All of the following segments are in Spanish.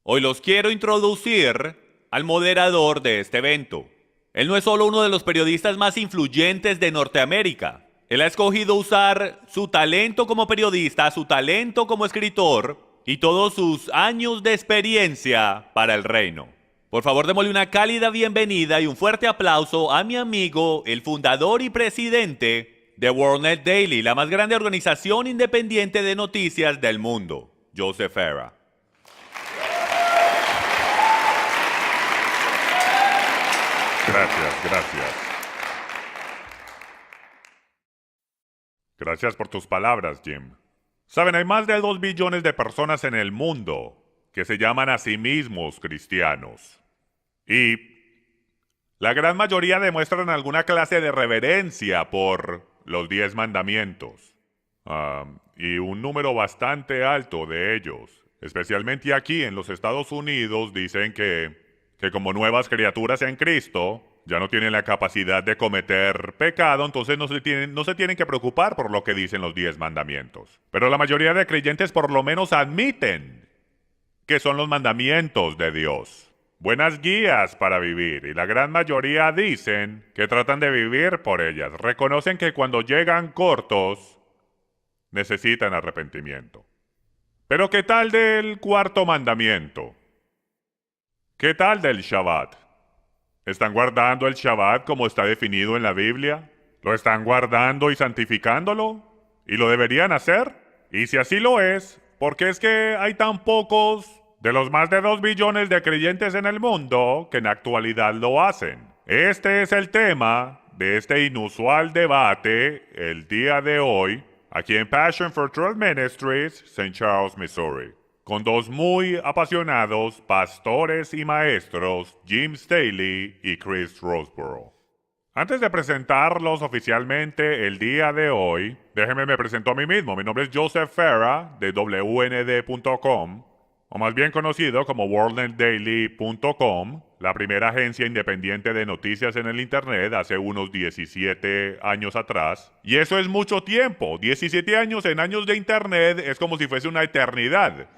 Hoy los quiero introducir al moderador de este evento. Él no es solo uno de los periodistas más influyentes de Norteamérica. Él ha escogido usar su talento como periodista, su talento como escritor y todos sus años de experiencia para el reino. Por favor, démosle una cálida bienvenida y un fuerte aplauso a mi amigo, el fundador y presidente de WorldNet Daily, la más grande organización independiente de noticias del mundo, Joseph Farah. Gracias. Gracias por tus palabras, Jim. Saben, hay más de 2 billones de personas en el mundo que se llaman a sí mismos cristianos. Y la gran mayoría demuestran alguna clase de reverencia por los 10 mandamientos. Y un número bastante alto de ellos, especialmente aquí en los Estados Unidos, dicen que como nuevas criaturas en Cristo, ya no tienen la capacidad de cometer pecado, entonces no se tienen que preocupar por lo que dicen los 10 mandamientos. Pero la mayoría de creyentes por lo menos admiten que son los mandamientos de Dios. Buenas guías para vivir, y la gran mayoría dicen que tratan de vivir por ellas. Reconocen que cuando llegan cortos, necesitan arrepentimiento. Pero ¿qué tal del 4º mandamiento? ¿Qué tal del Shabbat? ¿Están guardando el Shabbat como está definido en la Biblia? ¿Lo están guardando y santificándolo? ¿Y lo deberían hacer? Y si así lo es, ¿por qué es que hay tan pocos de los más de 2 billones de creyentes en el mundo que en la actualidad lo hacen? Este es el tema de este inusual debate el día de hoy, aquí en Passion for Truth Ministries, St. Charles, Missouri, con 2 muy apasionados pastores y maestros, Jim Staley y Chris Roseborough. Antes de presentarlos oficialmente el día de hoy, déjenme me presento a mí mismo. Mi nombre es Joseph Farah de WND.com, o más bien conocido como WorldNetDaily.com, la primera agencia independiente de noticias en el Internet hace unos 17 años atrás. Y eso es mucho tiempo. 17 años en años de Internet es como si fuese una eternidad.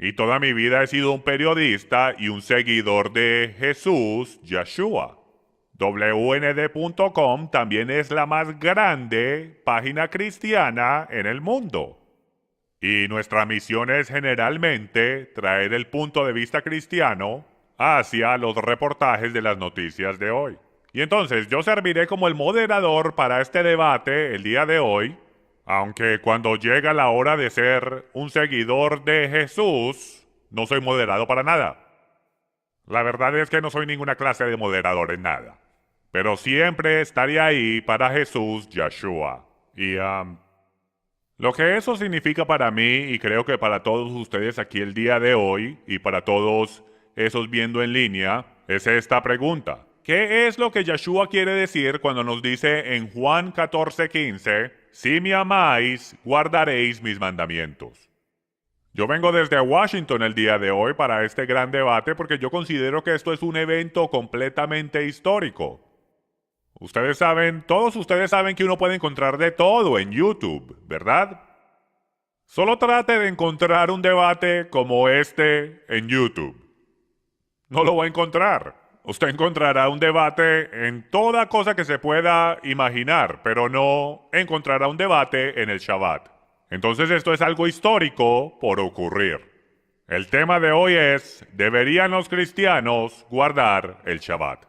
Y toda mi vida he sido un periodista y un seguidor de Jesús, Yeshua. WND.com también es la más grande página cristiana en el mundo. Y nuestra misión es generalmente traer el punto de vista cristiano hacia los reportajes de las noticias de hoy. Y entonces yo serviré como el moderador para este debate el día de hoy, aunque cuando llega la hora de ser un seguidor de Jesús, no soy moderado para nada. La verdad es que no soy ninguna clase de moderador en nada. Pero siempre estaré ahí para Jesús, Yeshua. Y lo que eso significa para mí, y creo que para todos ustedes aquí el día de hoy, y para todos esos viendo en línea, es esta pregunta. ¿Qué es lo que Yeshua quiere decir cuando nos dice en Juan 14:15, si me amáis, guardaréis mis mandamientos? Yo vengo desde Washington el día de hoy para este gran debate porque yo considero que esto es un evento completamente histórico. Ustedes saben, todos ustedes saben que uno puede encontrar de todo en YouTube, ¿verdad? Solo trate de encontrar un debate como este en YouTube. No lo va a encontrar. Usted encontrará un debate en toda cosa que se pueda imaginar, pero no encontrará un debate en el Shabbat. Entonces esto es algo histórico por ocurrir. El tema de hoy es, ¿deberían los cristianos guardar el Shabbat?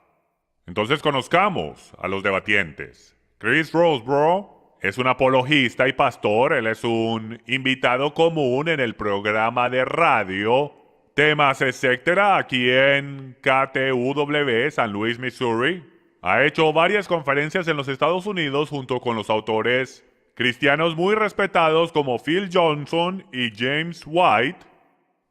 Entonces conozcamos a los debatientes. Chris Roseborough es un apologista y pastor. Él es un invitado común en el programa de radio Temas Etcétera aquí en KTUW, San Luis, Missouri. Ha hecho varias conferencias en los Estados Unidos junto con los autores cristianos muy respetados como Phil Johnson y James White.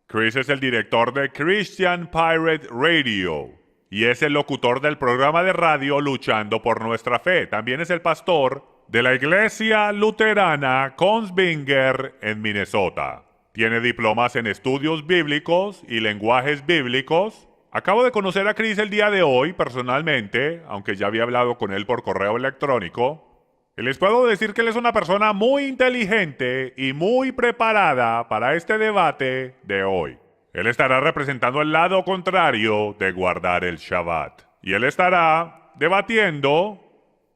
Chris es el director de Christian Pirate Radio y es el locutor del programa de radio Luchando por Nuestra Fe. También es el pastor de la Iglesia Luterana Kongsvinger en Minnesota. Tiene diplomas en estudios bíblicos y lenguajes bíblicos. Acabo de conocer a Chris el día de hoy personalmente, aunque ya había hablado con él por correo electrónico. Les puedo decir que él es una persona muy inteligente y muy preparada para este debate de hoy. Él estará representando el lado contrario de guardar el Shabbat. Y él estará debatiendo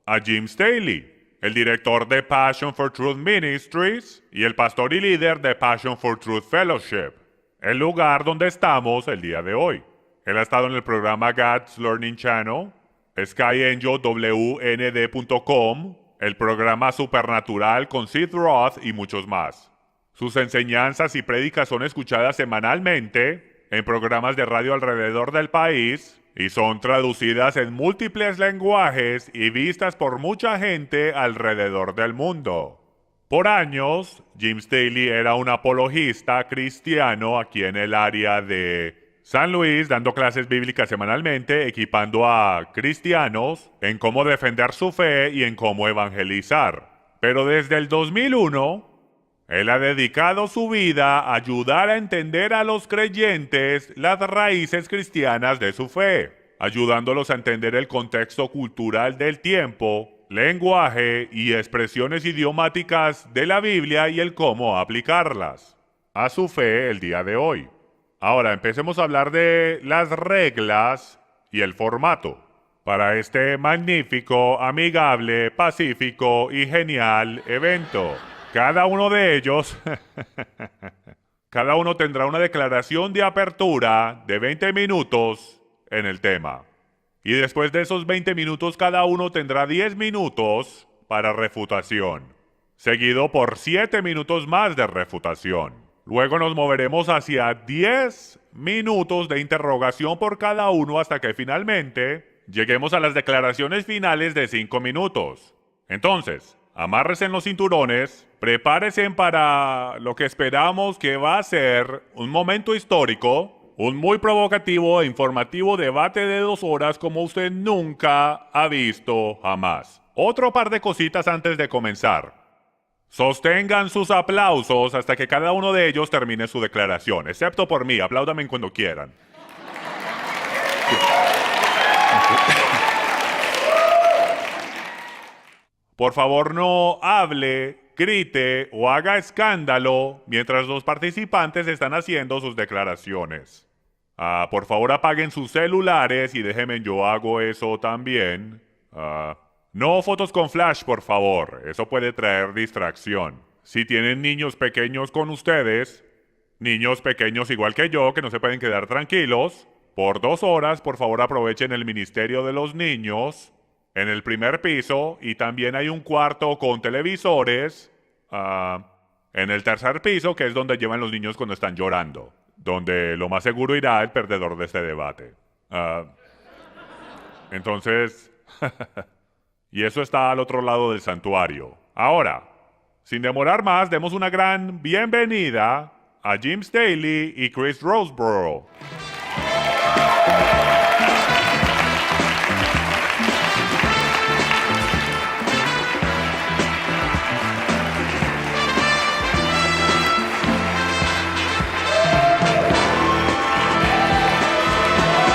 a Jim Staley, el director de Passion for Truth Ministries y el pastor y líder de Passion for Truth Fellowship, el lugar donde estamos el día de hoy. Él ha estado en el programa God's Learning Channel, SkyAngelWND.com, el programa Supernatural con Sid Roth y muchos más. Sus enseñanzas y prédicas son escuchadas semanalmente en programas de radio alrededor del país y son traducidas en múltiples lenguajes y vistas por mucha gente alrededor del mundo. Por años, Jim Staley era un apologista cristiano aquí en el área de San Luis, dando clases bíblicas semanalmente, equipando a cristianos en cómo defender su fe y en cómo evangelizar. Pero desde el 2001, él ha dedicado su vida a ayudar a entender a los creyentes las raíces cristianas de su fe, ayudándolos a entender el contexto cultural del tiempo, lenguaje y expresiones idiomáticas de la Biblia y el cómo aplicarlas a su fe el día de hoy. Ahora empecemos a hablar de las reglas y el formato para este magnífico, amigable, pacífico y genial evento. Cada uno de ellos, cada uno tendrá una declaración de apertura de 20 minutos en el tema. Y después de esos 20 minutos, cada uno tendrá 10 minutos para refutación, seguido por 7 minutos más de refutación. Luego nos moveremos hacia 10 minutos de interrogación por cada uno hasta que finalmente lleguemos a las declaraciones finales de 5 minutos. Entonces, amárrense en los cinturones, prepárense para lo que esperamos que va a ser un momento histórico, un muy provocativo e informativo debate de 2 horas como usted nunca ha visto jamás. Otro par de cositas antes de comenzar. Sostengan sus aplausos hasta que cada uno de ellos termine su declaración, excepto por mí. Apláudame cuando quieran. Por favor, no hable, grite o haga escándalo mientras los participantes están haciendo sus declaraciones. Por favor, apaguen sus celulares y déjenme, yo hago eso también. No fotos con flash, por favor. Eso puede traer distracción. Si tienen niños pequeños con ustedes, niños pequeños igual que yo, que no se pueden quedar tranquilos, por 2 horas, por favor, aprovechen el Ministerio de los Niños en el primer piso, y también hay un cuarto con televisores en el tercer piso, que es donde llevan los niños cuando están llorando, donde lo más seguro irá el perdedor de este debate. Entonces... Y eso está al otro lado del santuario. Ahora, sin demorar más, demos una gran bienvenida a Jim Staley y Chris Roseborough.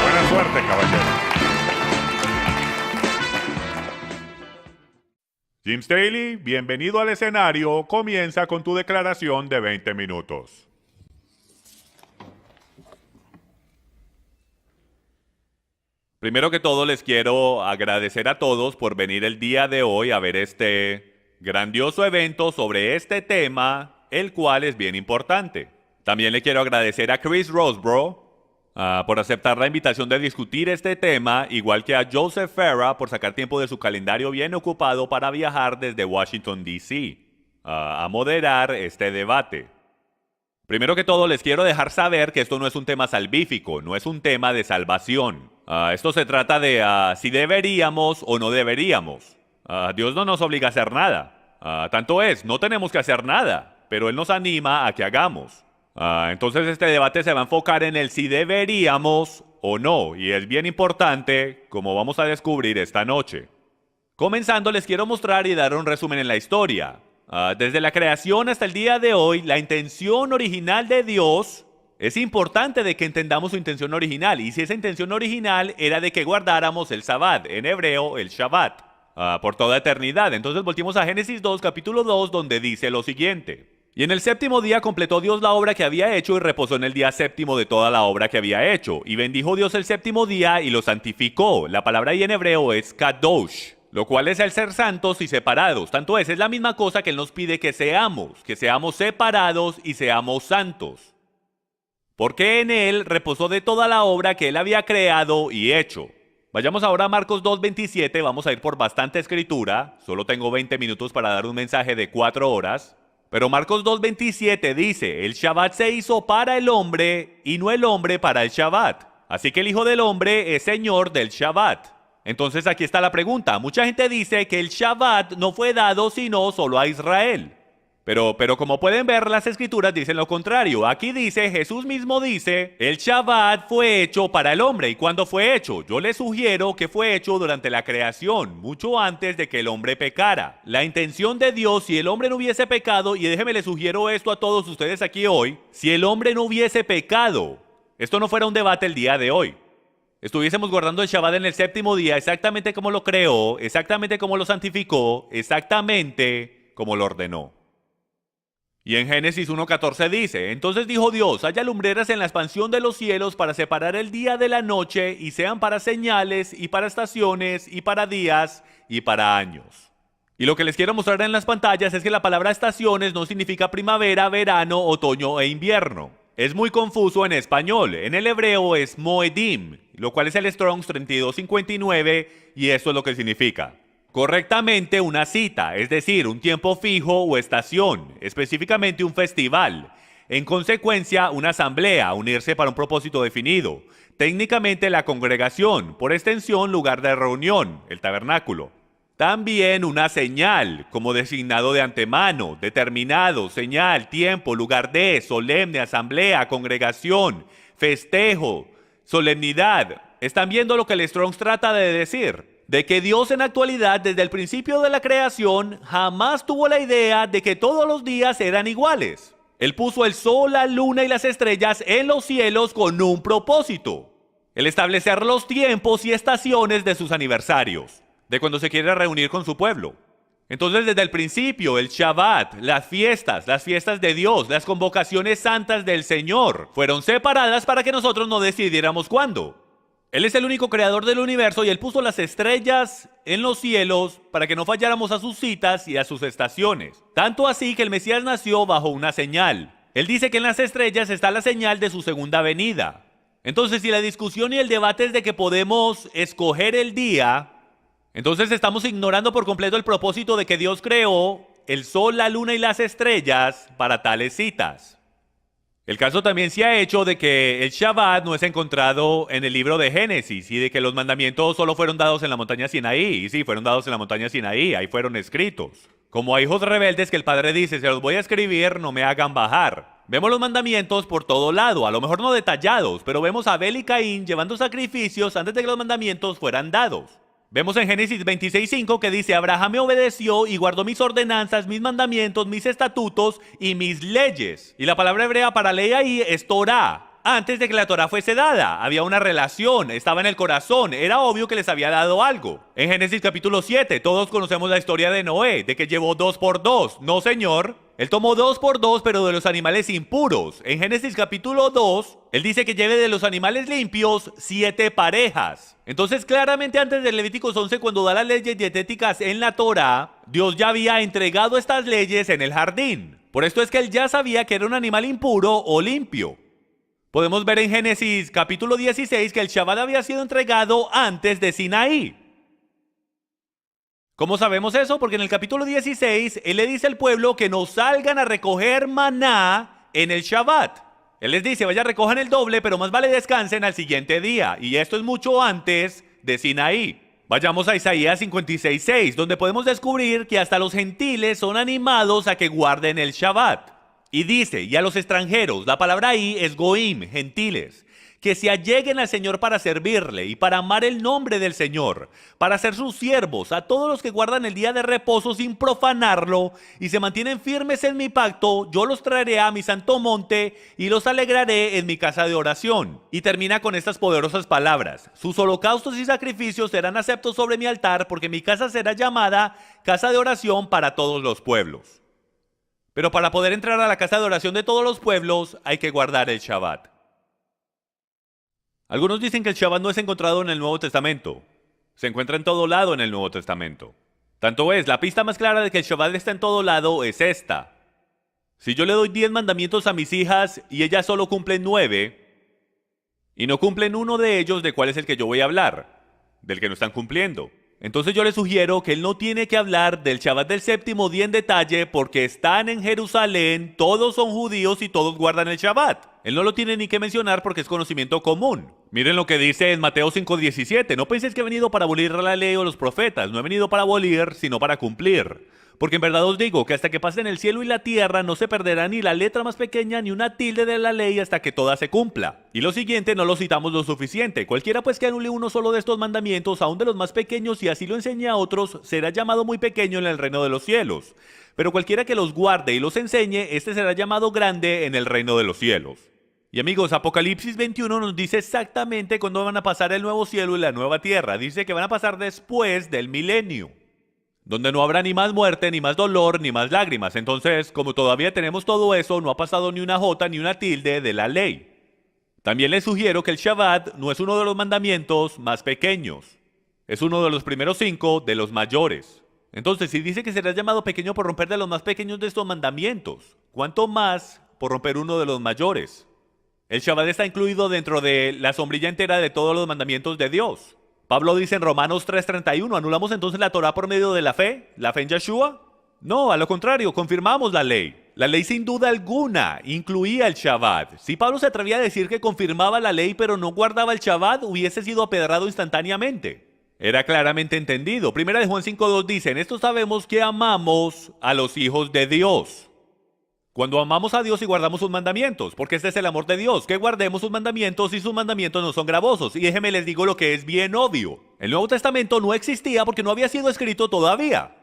Buena suerte, caballero. Jim Staley, bienvenido al escenario. Comienza con tu declaración de 20 minutos. Primero que todo, les quiero agradecer a todos por venir el día de hoy a ver este grandioso evento sobre este tema, el cual es bien importante. También le quiero agradecer a Chris Roseborough por aceptar la invitación de discutir este tema, igual que a Joseph Farah por sacar tiempo de su calendario bien ocupado para viajar desde Washington, D.C. A moderar este debate. Primero que todo, les quiero dejar saber que esto no es un tema salvífico, no es un tema de salvación. Esto se trata de si deberíamos o no deberíamos. Dios no nos obliga a hacer nada. Tanto es, no tenemos que hacer nada, pero Él nos anima a que hagamos. Entonces este debate se va a enfocar en el si deberíamos o no, y es bien importante, como vamos a descubrir esta noche. Comenzando, les quiero mostrar y dar un resumen en la historia. Desde la creación hasta el día de hoy, la intención original de Dios, es importante de que entendamos su intención original, y si esa intención original era de que guardáramos el Sabbat, en hebreo el Shabbat. por toda eternidad. Entonces volvimos a Génesis 2, capítulo 2, donde dice lo siguiente. Y en el séptimo día completó Dios la obra que había hecho y reposó en el día séptimo de toda la obra que había hecho. Y bendijo Dios el séptimo día y lo santificó. La palabra ahí en hebreo es kadosh, lo cual es el ser santos y separados. Tanto es la misma cosa que Él nos pide que seamos separados y seamos santos. Porque en Él reposó de toda la obra que Él había creado y hecho. Vayamos ahora a Marcos 2:27, vamos a ir por bastante escritura. Solo tengo 20 minutos para dar un mensaje de 4 horas. Pero Marcos 2:27 dice, el Shabbat se hizo para el hombre y no el hombre para el Shabbat. Así que el Hijo del Hombre es Señor del Shabbat. Entonces aquí está la pregunta. Mucha gente dice que el Shabbat no fue dado sino solo a Israel. Pero como pueden ver, las escrituras dicen lo contrario. Aquí dice, Jesús mismo dice, el Shabbat fue hecho para el hombre. ¿Y cuándo fue hecho? Yo les sugiero que fue hecho durante la creación, mucho antes de que el hombre pecara. La intención de Dios, si el hombre no hubiese pecado, y déjenme les sugiero esto a todos ustedes aquí hoy, si el hombre no hubiese pecado, esto no fuera un debate el día de hoy. Estuviésemos guardando el Shabbat en el séptimo día exactamente como lo creó, exactamente como lo santificó, exactamente como lo ordenó. Y en Génesis 1:14 dice, entonces dijo Dios, haya lumbreras en la expansión de los cielos para separar el día de la noche y sean para señales y para estaciones y para días y para años. Y lo que les quiero mostrar en las pantallas es que la palabra estaciones no significa primavera, verano, otoño e invierno. Es muy confuso en español. En el hebreo es moedim, lo cual es el Strong's 3259 y eso es lo que significa. Correctamente una cita, es decir, un tiempo fijo o estación, específicamente un festival. En consecuencia, una asamblea, unirse para un propósito definido. Técnicamente la congregación, por extensión lugar de reunión, el tabernáculo. También una señal, como designado de antemano, determinado, señal, tiempo, lugar de, solemne, asamblea, congregación, festejo, solemnidad. ¿Están viendo lo que el Strong's trata de decir? De que Dios en actualidad, desde el principio de la creación, jamás tuvo la idea de que todos los días eran iguales. Él puso el sol, la luna y las estrellas en los cielos con un propósito: el establecer los tiempos y estaciones de sus aniversarios, de cuando se quiere reunir con su pueblo. Entonces, desde el principio, el Shabbat, las fiestas de Dios, las convocaciones santas del Señor, fueron separadas para que nosotros no decidiéramos cuándo. Él es el único creador del universo y Él puso las estrellas en los cielos para que no falláramos a sus citas y a sus estaciones. Tanto así que el Mesías nació bajo una señal. Él dice que en las estrellas está la señal de su segunda venida. Entonces, si la discusión y el debate es de que podemos escoger el día, entonces estamos ignorando por completo el propósito de que Dios creó el sol, la luna y las estrellas para tales citas. El caso también se ha hecho de que el Shabbat no es encontrado en el libro de Génesis y de que los mandamientos solo fueron dados en la montaña Sinaí. Y sí, fueron dados en la montaña Sinaí, ahí fueron escritos. Como a hijos rebeldes que el padre dice, se los voy a escribir, no me hagan bajar. Vemos los mandamientos por todo lado, a lo mejor no detallados, pero vemos a Abel y Caín llevando sacrificios antes de que los mandamientos fueran dados. Vemos en Génesis 26:5 que dice, Abraham me obedeció y guardó mis ordenanzas, mis mandamientos, mis estatutos y mis leyes. Y la palabra hebrea para ley ahí es Torah. Antes de que la Torah fuese dada, había una relación, estaba en el corazón, era obvio que les había dado algo. En Génesis capítulo 7, todos conocemos la historia de Noé, de que llevó 2 por 2. No, señor. Él tomó 2 por 2, pero de los animales impuros. En Génesis capítulo 2, él dice que lleve de los animales limpios 7 parejas. Entonces, claramente antes del Levíticos 11, cuando da las leyes dietéticas en la Torah, Dios ya había entregado estas leyes en el jardín. Por esto es que él ya sabía que era un animal impuro o limpio. Podemos ver en Génesis capítulo 16 que el Shabbat había sido entregado antes de Sinaí. ¿Cómo sabemos eso? Porque en el capítulo 16, él le dice al pueblo que no salgan a recoger maná en el Shabbat. Él les dice, vaya, recojan el doble, pero más vale descansen al siguiente día. Y esto es mucho antes de Sinaí. Vayamos a Isaías 56:6, donde podemos descubrir que hasta los gentiles son animados a que guarden el Shabbat. Y dice, y a los extranjeros, la palabra ahí es goim, gentiles, que se alleguen al Señor para servirle y para amar el nombre del Señor, para ser sus siervos, a todos los que guardan el día de reposo sin profanarlo y se mantienen firmes en mi pacto, yo los traeré a mi santo monte y los alegraré en mi casa de oración. Y termina con estas poderosas palabras: sus holocaustos y sacrificios serán aceptos sobre mi altar, porque mi casa será llamada casa de oración para todos los pueblos. Pero para poder entrar a la casa de oración de todos los pueblos hay que guardar el Shabbat. Algunos dicen que el Shabbat no es encontrado en el Nuevo Testamento. Se encuentra en todo lado en el Nuevo Testamento. Tanto es, la pista más clara de que el Shabbat está en todo lado es esta. Si yo le doy 10 mandamientos a mis hijas y ellas solo cumplen 9, y no cumplen uno de ellos, ¿de cuál es el que yo voy a hablar? Del que no están cumpliendo. Entonces yo le sugiero que él no tiene que hablar del Shabbat del séptimo día en detalle porque están en Jerusalén, todos son judíos y todos guardan el Shabbat. Él no lo tiene ni que mencionar porque es conocimiento común. Miren lo que dice en Mateo 5:17. No penséis que he venido para abolir la ley o los profetas. No he venido para abolir, sino para cumplir. Porque en verdad os digo que hasta que pasen el cielo y la tierra no se perderá ni la letra más pequeña ni una tilde de la ley hasta que toda se cumpla. Y lo siguiente no lo citamos lo suficiente. Cualquiera pues que anule uno solo de estos mandamientos, aun de los más pequeños, y así lo enseñe a otros, será llamado muy pequeño en el reino de los cielos. Pero cualquiera que los guarde y los enseñe, este será llamado grande en el reino de los cielos. Y amigos, Apocalipsis 21 nos dice exactamente cuándo van a pasar el nuevo cielo y la nueva tierra. Dice que van a pasar después del milenio, donde no habrá ni más muerte, ni más dolor, ni más lágrimas. Entonces, como todavía tenemos todo eso, no ha pasado ni una jota ni una tilde de la ley. También les sugiero que el Shabbat no es uno de los mandamientos más pequeños. Es uno de los primeros 5 de los mayores. Entonces, si dice que será llamado pequeño por romper de los más pequeños de estos mandamientos, ¿cuánto más por romper uno de los mayores? El Shabbat está incluido dentro de la sombrilla entera de todos los mandamientos de Dios. Pablo dice en Romanos 3:31, ¿anulamos entonces la Torá por medio de la fe? ¿La fe en Yeshua? No, a lo contrario, confirmamos la ley. La ley sin duda alguna incluía el Shabbat. Si Pablo se atrevía a decir que confirmaba la ley pero no guardaba el Shabbat, hubiese sido apedrado instantáneamente. Era claramente entendido. Primera de Juan 5:2 dice, en esto sabemos que amamos a los hijos de Dios. Cuando amamos a Dios y guardamos sus mandamientos, porque este es el amor de Dios, que guardemos sus mandamientos y sus mandamientos no son gravosos. Y déjenme les digo lo que es bien obvio. El Nuevo Testamento no existía porque no había sido escrito todavía.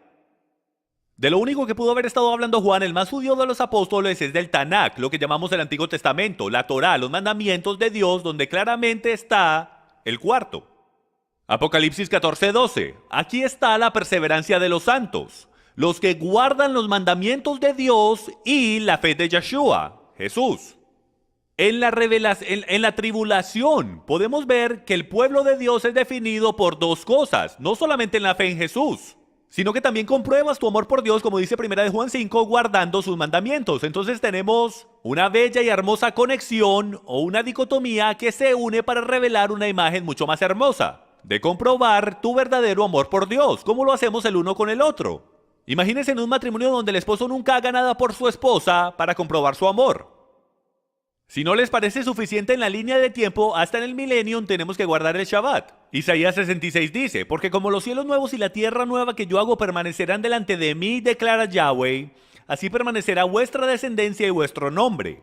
De lo único que pudo haber estado hablando Juan, el más judío de los apóstoles, es del Tanakh, lo que llamamos el Antiguo Testamento, la Torá, los mandamientos de Dios, donde claramente está el cuarto. Apocalipsis 14:12. Aquí está la perseverancia de los santos, los que guardan los mandamientos de Dios y la fe de Yeshua, Jesús. En la tribulación podemos ver que el pueblo de Dios es definido por dos cosas, no solamente en la fe en Jesús, sino que también compruebas tu amor por Dios, como dice Primera de Juan 5, guardando sus mandamientos. Entonces tenemos una bella y hermosa conexión o una dicotomía que se une para revelar una imagen mucho más hermosa, de comprobar tu verdadero amor por Dios, como lo hacemos el uno con el otro. Imagínense en un matrimonio donde el esposo nunca haga nada por su esposa para comprobar su amor. Si no les parece suficiente en la línea de tiempo, hasta en el millennium tenemos que guardar el Shabbat. Isaías 66 dice, porque como los cielos nuevos y la tierra nueva que yo hago permanecerán delante de mí, declara Yahweh, así permanecerá vuestra descendencia y vuestro nombre.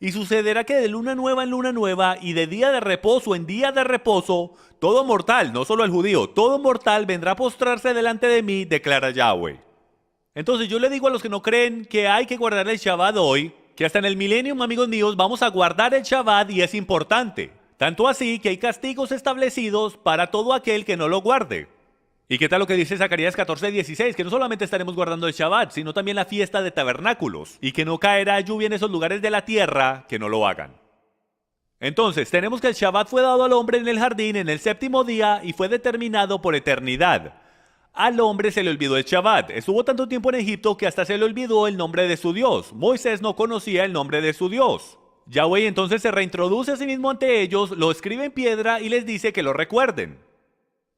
Y sucederá que de luna nueva en luna nueva y de día de reposo en día de reposo, todo mortal, no solo el judío, todo mortal vendrá a postrarse delante de mí, declara Yahweh. Entonces yo le digo a los que no creen que hay que guardar el Shabbat hoy, que hasta en el millennium, amigos míos, vamos a guardar el Shabbat y es importante. Tanto así que hay castigos establecidos para todo aquel que no lo guarde. ¿Y qué tal lo que dice Zacarías 14:16? Que no solamente estaremos guardando el Shabbat, sino también la fiesta de tabernáculos, y que no caerá lluvia en esos lugares de la tierra que no lo hagan. Entonces, tenemos que el Shabbat fue dado al hombre en el jardín en el séptimo día y fue determinado por eternidad. Al hombre se le olvidó el Shabbat. Estuvo tanto tiempo en Egipto que hasta se le olvidó el nombre de su Dios. Moisés no conocía el nombre de su Dios. Yahweh entonces se reintroduce a sí mismo ante ellos, lo escribe en piedra y les dice que lo recuerden.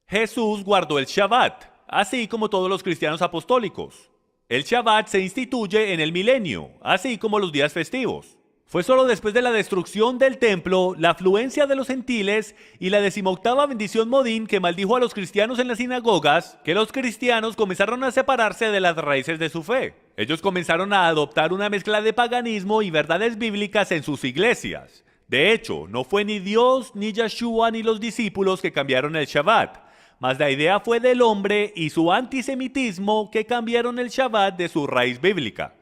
Jesús guardó el Shabbat, así como todos los cristianos apostólicos. El Shabbat se instituye en el milenio, así como los días festivos. Fue solo después de la destrucción del templo, la afluencia de los gentiles y la 18ª bendición Modín que maldijo a los cristianos en las sinagogas, que los cristianos comenzaron a separarse de las raíces de su fe. Ellos comenzaron a adoptar una mezcla de paganismo y verdades bíblicas en sus iglesias. De hecho, no fue ni Dios, ni Yeshua, ni los discípulos que cambiaron el Shabbat, mas la idea fue del hombre y su antisemitismo que cambiaron el Shabbat de su raíz bíblica.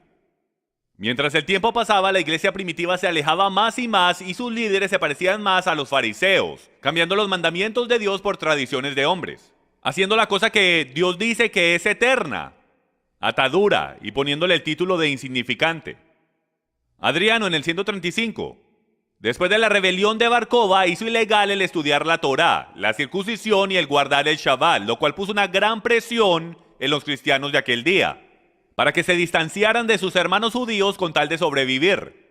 Mientras el tiempo pasaba, la iglesia primitiva se alejaba más y más y sus líderes se parecían más a los fariseos, cambiando los mandamientos de Dios por tradiciones de hombres, haciendo la cosa que Dios dice que es eterna, atadura, y poniéndole el título de insignificante. Adriano, en el 135, después de la rebelión de Bar Kokhba, hizo ilegal el estudiar la Torá, la circuncisión y el guardar el Shabbat, lo cual puso una gran presión en los cristianos de aquel día, para que se distanciaran de sus hermanos judíos con tal de sobrevivir.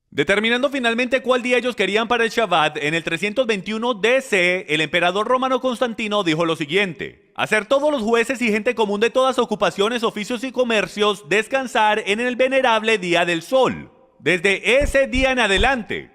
Determinando finalmente cuál día ellos querían para el Shabbat, en el 321 DC, el emperador romano Constantino dijo lo siguiente: hacer todos los jueces y gente común de todas ocupaciones, oficios y comercios descansar en el venerable día del sol. Desde ese día en adelante,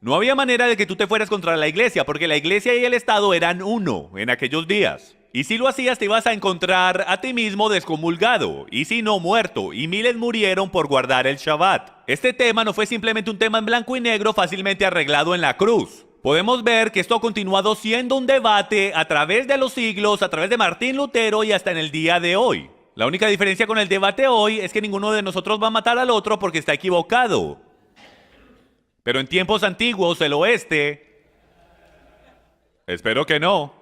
no había manera de que tú te fueras contra la iglesia, porque la iglesia y el Estado eran uno en aquellos días. Y si lo hacías, te ibas a encontrar a ti mismo descomulgado, y si no, muerto, y miles murieron por guardar el Shabbat. Este tema no fue simplemente un tema en blanco y negro fácilmente arreglado en la cruz. Podemos ver que esto ha continuado siendo un debate a través de los siglos, a través de Martín Lutero y hasta en el día de hoy. La única diferencia con el debate hoy es que ninguno de nosotros va a matar al otro porque está equivocado. Pero en tiempos antiguos, el oeste... Espero que no.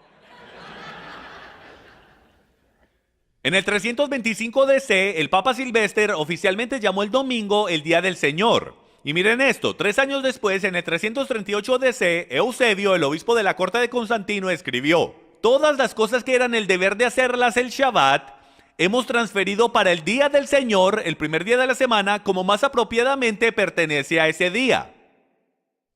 En el 325 DC, el Papa Silvestre oficialmente llamó el domingo el Día del Señor. Y miren esto, 3 años después, en el 338 DC, Eusebio, el obispo de la corte de Constantino, escribió: todas las cosas que eran el deber de hacerlas el Shabbat, hemos transferido para el Día del Señor, el primer día de la semana, como más apropiadamente pertenece a ese día.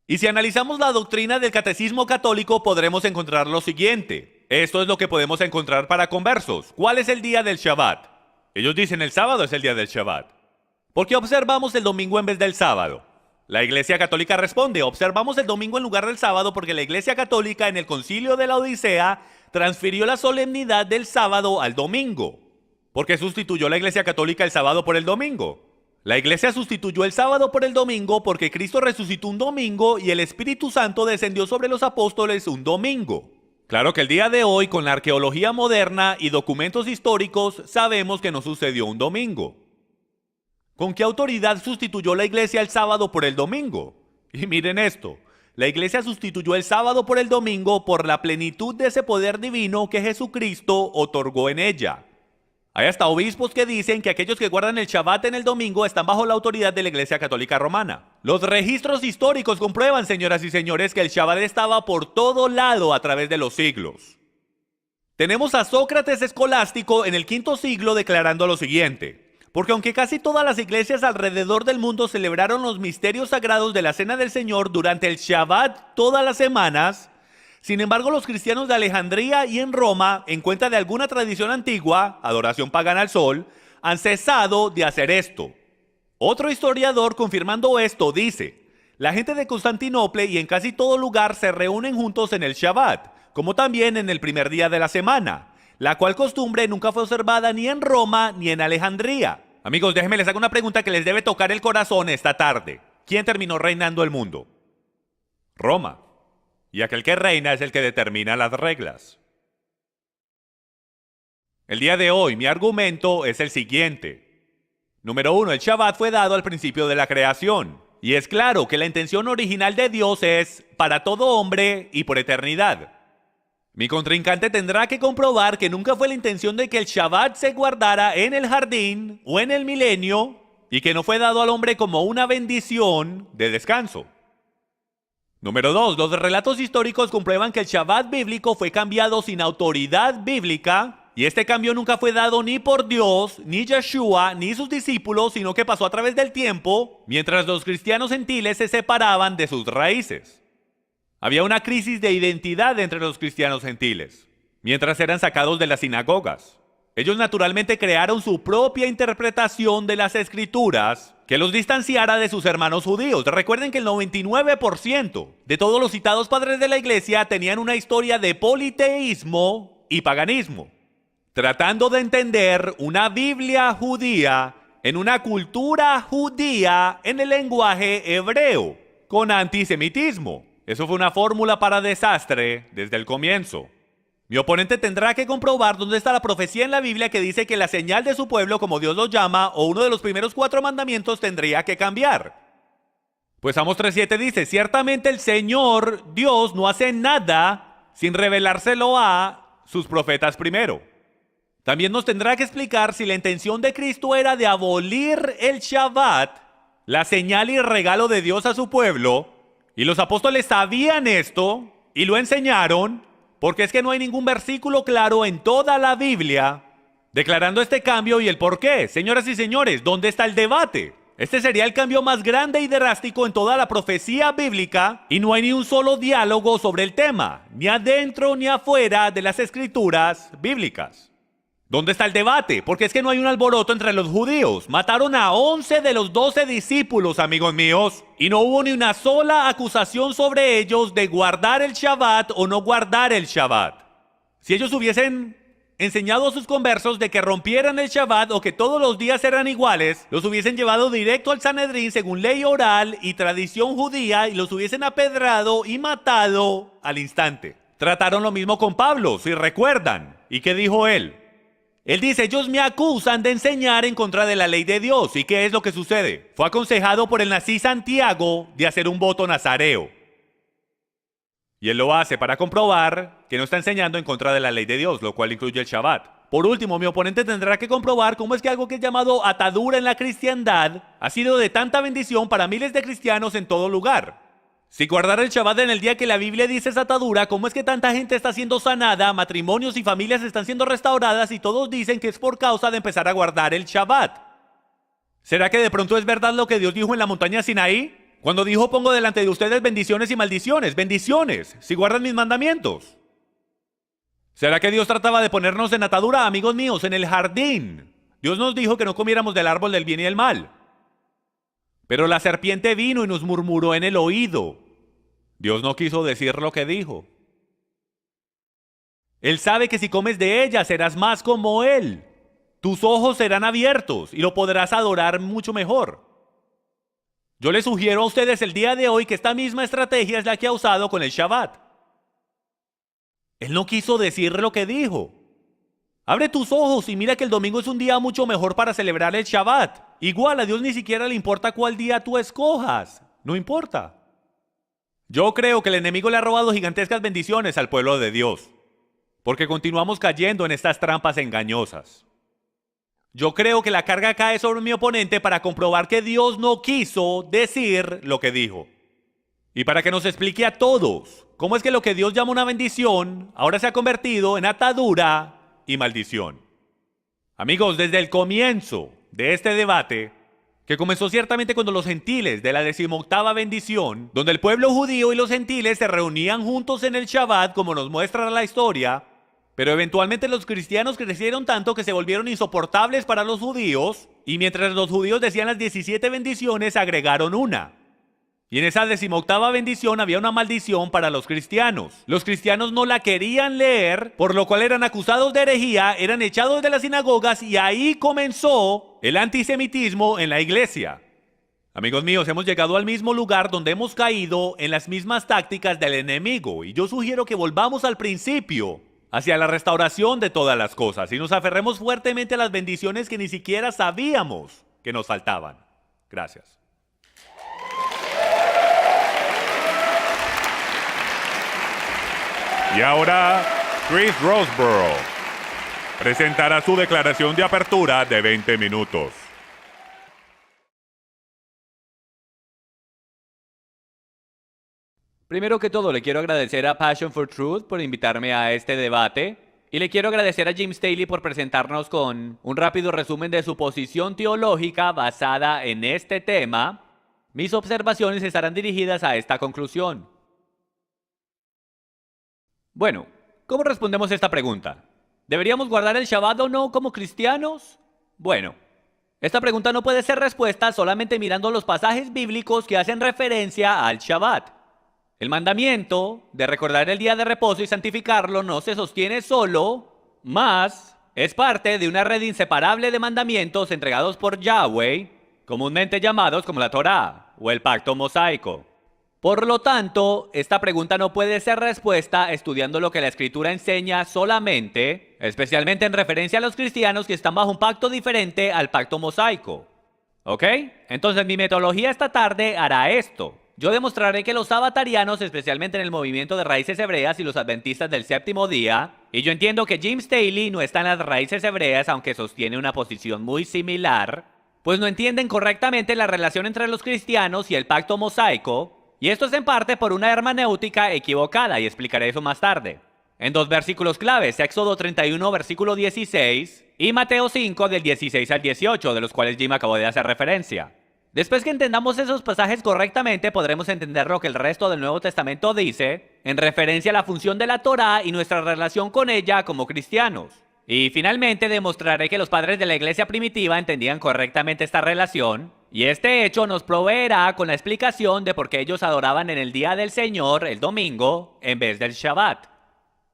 Y si analizamos la doctrina del catecismo católico, podremos encontrar lo siguiente. Esto es lo que podemos encontrar para conversos. ¿Cuál es el día del Shabbat? Ellos dicen el sábado es el día del Shabbat. ¿Por qué observamos el domingo en vez del sábado? La Iglesia Católica responde: observamos el domingo en lugar del sábado porque la Iglesia Católica en el Concilio de la Odisea transfirió la solemnidad del sábado al domingo. ¿Por qué sustituyó la Iglesia Católica el sábado por el domingo? La Iglesia sustituyó el sábado por el domingo porque Cristo resucitó un domingo y el Espíritu Santo descendió sobre los apóstoles un domingo. Claro que el día de hoy, con la arqueología moderna y documentos históricos, sabemos que no sucedió un domingo. ¿Con qué autoridad sustituyó la Iglesia el sábado por el domingo? Y miren esto, la Iglesia sustituyó el sábado por el domingo por la plenitud de ese poder divino que Jesucristo otorgó en ella. Hay hasta obispos que dicen que aquellos que guardan el Shabbat en el domingo están bajo la autoridad de la Iglesia Católica Romana. Los registros históricos comprueban, señoras y señores, que el Shabbat estaba por todo lado a través de los siglos. Tenemos a Sócrates escolástico en el V siglo declarando lo siguiente: porque aunque casi todas las iglesias alrededor del mundo celebraron los misterios sagrados de la Cena del Señor durante el Shabbat todas las semanas, sin embargo, los cristianos de Alejandría y en Roma, en cuenta de alguna tradición antigua, adoración pagana al sol, han cesado de hacer esto. Otro historiador, confirmando esto, dice: la gente de Constantinopla y en casi todo lugar se reúnen juntos en el Shabbat, como también en el primer día de la semana, la cual costumbre nunca fue observada ni en Roma ni en Alejandría. Amigos, déjenme les hago una pregunta que les debe tocar el corazón esta tarde. ¿Quién terminó reinando el mundo? Roma. Y aquel que reina es el que determina las reglas. El día de hoy mi argumento es el siguiente. Número 1, el Shabbat fue dado al principio de la creación. Y es claro que la intención original de Dios es para todo hombre y por eternidad. Mi contrincante tendrá que comprobar que nunca fue la intención de que el Shabbat se guardara en el jardín o en el milenio y que no fue dado al hombre como una bendición de descanso. Número 2, los relatos históricos comprueban que el Shabbat bíblico fue cambiado sin autoridad bíblica y este cambio nunca fue dado ni por Dios, ni Yeshua, ni sus discípulos, sino que pasó a través del tiempo mientras los cristianos gentiles se separaban de sus raíces. Había una crisis de identidad entre los cristianos gentiles, mientras eran sacados de las sinagogas. Ellos naturalmente crearon su propia interpretación de las escrituras que los distanciara de sus hermanos judíos. Recuerden que el 99% de todos los citados padres de la iglesia tenían una historia de politeísmo y paganismo, tratando de entender una Biblia judía en una cultura judía en el lenguaje hebreo. con antisemitismo. Eso fue una fórmula para desastre desde el comienzo. Mi oponente tendrá que comprobar dónde está la profecía en la Biblia que dice que la señal de su pueblo, como Dios lo llama, o uno de los primeros 4 mandamientos tendría que cambiar. Pues Amos 3:7 dice, ciertamente el Señor Dios no hace nada sin revelárselo a sus profetas primero. También nos tendrá que explicar si la intención de Cristo era de abolir el Shabbat, la señal y regalo de Dios a su pueblo, y los apóstoles sabían esto y lo enseñaron, porque es que no hay ningún versículo claro en toda la Biblia declarando este cambio y el por qué. Señoras y señores, ¿dónde está el debate? Este sería el cambio más grande y drástico en toda la profecía bíblica y no hay ni un solo diálogo sobre el tema, ni adentro ni afuera de las escrituras bíblicas. ¿Dónde está el debate? Porque es que no hay un alboroto entre los judíos. Mataron a 11 de los 12 discípulos, amigos míos, y no hubo ni una sola acusación sobre ellos de guardar el Shabbat o no guardar el Shabbat. Si ellos hubiesen enseñado a sus conversos de que rompieran el Shabbat o que todos los días eran iguales, los hubiesen llevado directo al Sanedrín según ley oral y tradición judía y los hubiesen apedrado y matado al instante. Trataron lo mismo con Pablo, si recuerdan. ¿Y qué dijo él? Él dice, ellos me acusan de enseñar en contra de la ley de Dios. ¿Y qué es lo que sucede? Fue aconsejado por el nazí Santiago de hacer un voto nazareo. Y él lo hace para comprobar que no está enseñando en contra de la ley de Dios, lo cual incluye el Shabbat. Por último, mi oponente tendrá que comprobar cómo es que algo que es llamado atadura en la cristiandad ha sido de tanta bendición para miles de cristianos en todo lugar. Si guardar el Shabbat en el día que la Biblia dice es atadura, ¿cómo es que tanta gente está siendo sanada, matrimonios y familias están siendo restauradas y todos dicen que es por causa de empezar a guardar el Shabbat? ¿Será que de pronto es verdad lo que Dios dijo en la montaña Sinaí? Cuando dijo, pongo delante de ustedes bendiciones y maldiciones, bendiciones, si guardan mis mandamientos. ¿Será que Dios trataba de ponernos en atadura, amigos míos, en el jardín? Dios nos dijo que no comiéramos del árbol del bien y del mal. Pero la serpiente vino y nos murmuró en el oído. Dios no quiso decir lo que dijo. Él sabe que si comes de ella serás más como Él. Tus ojos serán abiertos y lo podrás adorar mucho mejor. Yo les sugiero a ustedes el día de hoy que esta misma estrategia es la que ha usado con el Shabbat. Él no quiso decir lo que dijo. Abre tus ojos y mira que el domingo es un día mucho mejor para celebrar el Shabbat. Igual a Dios ni siquiera le importa cuál día tú escojas. No importa. Yo creo que el enemigo le ha robado gigantescas bendiciones al pueblo de Dios, porque continuamos cayendo en estas trampas engañosas. Yo creo que la carga cae sobre mi oponente para comprobar que Dios no quiso decir lo que dijo. Y para que nos explique a todos cómo es que lo que Dios llama una bendición ahora se ha convertido en atadura y maldición. Amigos, desde el comienzo de este debate, que comenzó ciertamente cuando los gentiles de la 18ª bendición, donde el pueblo judío y los gentiles se reunían juntos en el Shabbat, como nos muestra la historia, pero eventualmente los cristianos crecieron tanto que se volvieron insoportables para los judíos, y mientras los judíos decían las 17 bendiciones, agregaron una. Y en esa 18ª bendición había una maldición para los cristianos. Los cristianos no la querían leer, por lo cual eran acusados de herejía, eran echados de las sinagogas y ahí comenzó el antisemitismo en la iglesia. Amigos míos, hemos llegado al mismo lugar donde hemos caído en las mismas tácticas del enemigo y yo sugiero que volvamos al principio, hacia la restauración de todas las cosas y nos aferremos fuertemente a las bendiciones que ni siquiera sabíamos que nos faltaban. Gracias. Y ahora, Chris Roseborough presentará su declaración de apertura de 20 minutos. Primero que todo, le quiero agradecer a Passion for Truth por invitarme a este debate. Y le quiero agradecer a Jim Staley por presentarnos con un rápido resumen de su posición teológica basada en este tema. Mis observaciones estarán dirigidas a esta conclusión. Bueno, ¿cómo respondemos a esta pregunta? ¿Deberíamos guardar el Shabbat o no como cristianos? Bueno, esta pregunta no puede ser respuesta solamente mirando los pasajes bíblicos que hacen referencia al Shabbat. El mandamiento de recordar el día de reposo y santificarlo no se sostiene solo, más es parte de una red inseparable de mandamientos entregados por Yahweh, comúnmente llamados como la Torá o el Pacto Mosaico. Por lo tanto, esta pregunta no puede ser respuesta estudiando lo que la Escritura enseña solamente, especialmente en referencia a los cristianos que están bajo un pacto diferente al pacto mosaico. ¿Ok? Entonces mi metodología esta tarde hará esto. Yo demostraré que los sabatarianos, especialmente en el movimiento de raíces hebreas y los adventistas del séptimo día, y yo entiendo que Jim Staley no está en las raíces hebreas, aunque sostiene una posición muy similar, pues no entienden correctamente la relación entre los cristianos y el pacto mosaico, y esto es en parte por una hermenéutica equivocada, y explicaré eso más tarde. En dos versículos claves, Éxodo 31, versículo 16, y Mateo 5, del 16 al 18, de los cuales Jim acabó de hacer referencia. Después que entendamos esos pasajes correctamente, podremos entender lo que el resto del Nuevo Testamento dice en referencia a la función de la Torá y nuestra relación con ella como cristianos. Y finalmente demostraré que los padres de la iglesia primitiva entendían correctamente esta relación, y este hecho nos proveerá con la explicación de por qué ellos adoraban en el día del Señor, el domingo, en vez del Shabbat.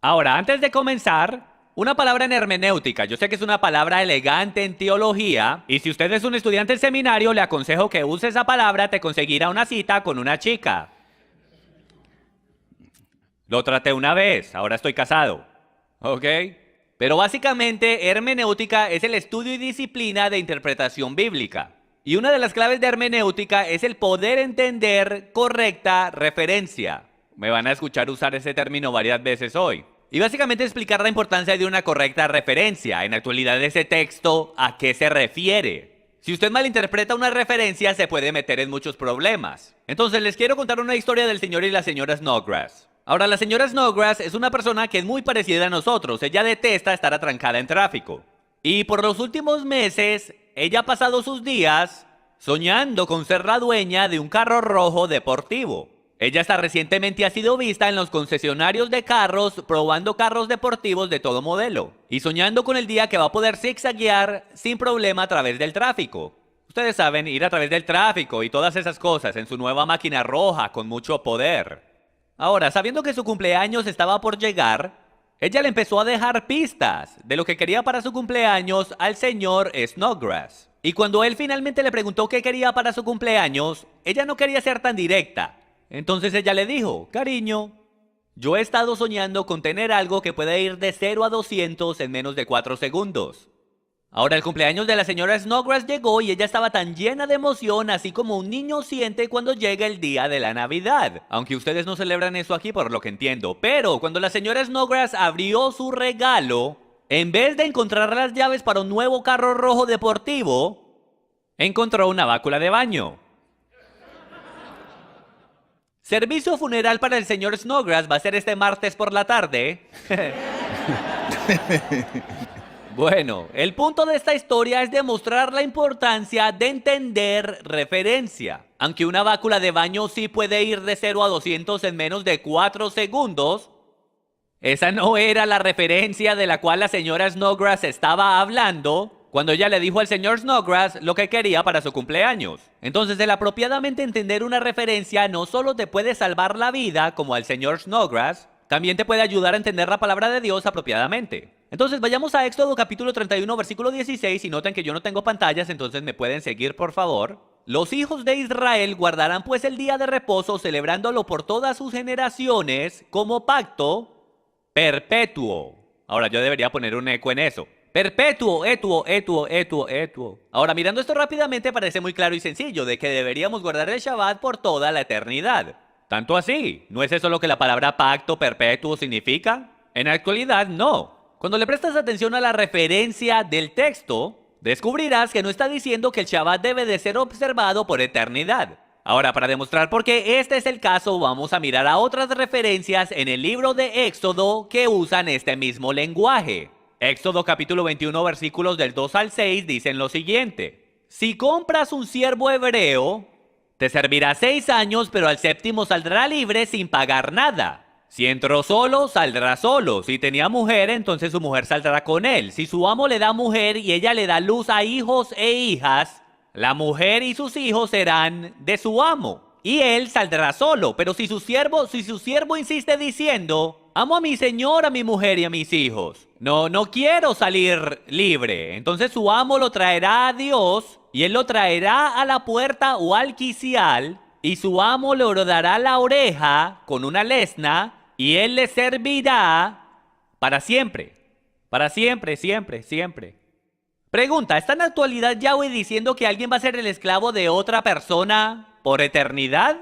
Ahora, antes de comenzar, una palabra en hermenéutica. Yo sé que es una palabra elegante en teología, y si usted es un estudiante en seminario, le aconsejo que use esa palabra, te conseguirá una cita con una chica. Lo traté una vez, ahora estoy casado. ¿Ok? Pero básicamente, hermenéutica es el estudio y disciplina de interpretación bíblica. Y una de las claves de hermenéutica es el poder entender correcta referencia. Me van a escuchar usar ese término varias veces hoy. Y básicamente explicar la importancia de una correcta referencia. En la actualidad de ese texto, ¿a qué se refiere? Si usted malinterpreta una referencia, se puede meter en muchos problemas. Entonces les quiero contar una historia del señor y la señora Snodgrass. Ahora, la señora Snodgrass es una persona que es muy parecida a nosotros. Ella detesta estar atrancada en tráfico. Y por los últimos meses, ella ha pasado sus días soñando con ser la dueña de un carro rojo deportivo. Ella hasta recientemente ha sido vista en los concesionarios de carros probando carros deportivos de todo modelo y soñando con el día que va a poder zigzaguear sin problema a través del tráfico. Ustedes saben, ir a través del tráfico y todas esas cosas en su nueva máquina roja con mucho poder. Ahora, sabiendo que su cumpleaños estaba por llegar, ella le empezó a dejar pistas de lo que quería para su cumpleaños al señor Snodgrass. Y cuando él finalmente le preguntó qué quería para su cumpleaños, ella no quería ser tan directa. Entonces ella le dijo, cariño, yo he estado soñando con tener algo que pueda ir de 0 a 200 en menos de 4 segundos. Ahora el cumpleaños de la señora Snodgrass llegó y ella estaba tan llena de emoción, así como un niño siente cuando llega el día de la Navidad. Aunque ustedes no celebran eso aquí por lo que entiendo. Pero cuando la señora Snodgrass abrió su regalo, en vez de encontrar las llaves para un nuevo carro rojo deportivo, encontró una bácula de baño. Servicio funeral para el señor Snodgrass va a ser este martes por la tarde. Bueno, el punto de esta historia es demostrar la importancia de entender referencia. Aunque una bácula de baño sí puede ir de 0 a 200 en menos de 4 segundos, esa no era la referencia de la cual la señora Snodgrass estaba hablando cuando ella le dijo al señor Snodgrass lo que quería para su cumpleaños. Entonces, el apropiadamente entender una referencia no solo te puede salvar la vida, como al señor Snodgrass, también te puede ayudar a entender la palabra de Dios apropiadamente. Entonces, vayamos a Éxodo capítulo 31, versículo 16, y noten que yo no tengo pantallas, entonces me pueden seguir, por favor. Los hijos de Israel guardarán pues el día de reposo, celebrándolo por todas sus generaciones, como pacto perpetuo. Ahora, yo debería poner un eco en eso. Perpetuo, etuo. Ahora, mirando esto rápidamente, parece muy claro y sencillo, de que deberíamos guardar el Shabbat por toda la eternidad. Tanto así, ¿no es eso lo que la palabra pacto perpetuo significa? En la actualidad, no. Cuando le prestas atención a la referencia del texto, descubrirás que no está diciendo que el Shabbat debe de ser observado por eternidad. Ahora, para demostrar por qué este es el caso, vamos a mirar a otras referencias en el libro de Éxodo que usan este mismo lenguaje. Éxodo capítulo 21, versículos del 2 al 6 dicen lo siguiente. Si compras un siervo hebreo, te servirá 6 años, pero al séptimo saldrá libre sin pagar nada. Si entró solo, saldrá solo. Si tenía mujer, entonces su mujer saldrá con él. Si su amo le da mujer y ella le da luz a hijos e hijas, la mujer y sus hijos serán de su amo, y él saldrá solo. Pero si su siervo insiste diciendo, amo a mi señor, a mi mujer y a mis hijos, no quiero salir libre, entonces su amo lo traerá a Dios, y él lo traerá a la puerta o al quicial, y su amo le hordará la oreja con una lesna, y él le servirá para siempre. Para siempre, siempre, siempre. Pregunta, ¿está en la actualidad Yahweh diciendo que alguien va a ser el esclavo de otra persona por eternidad?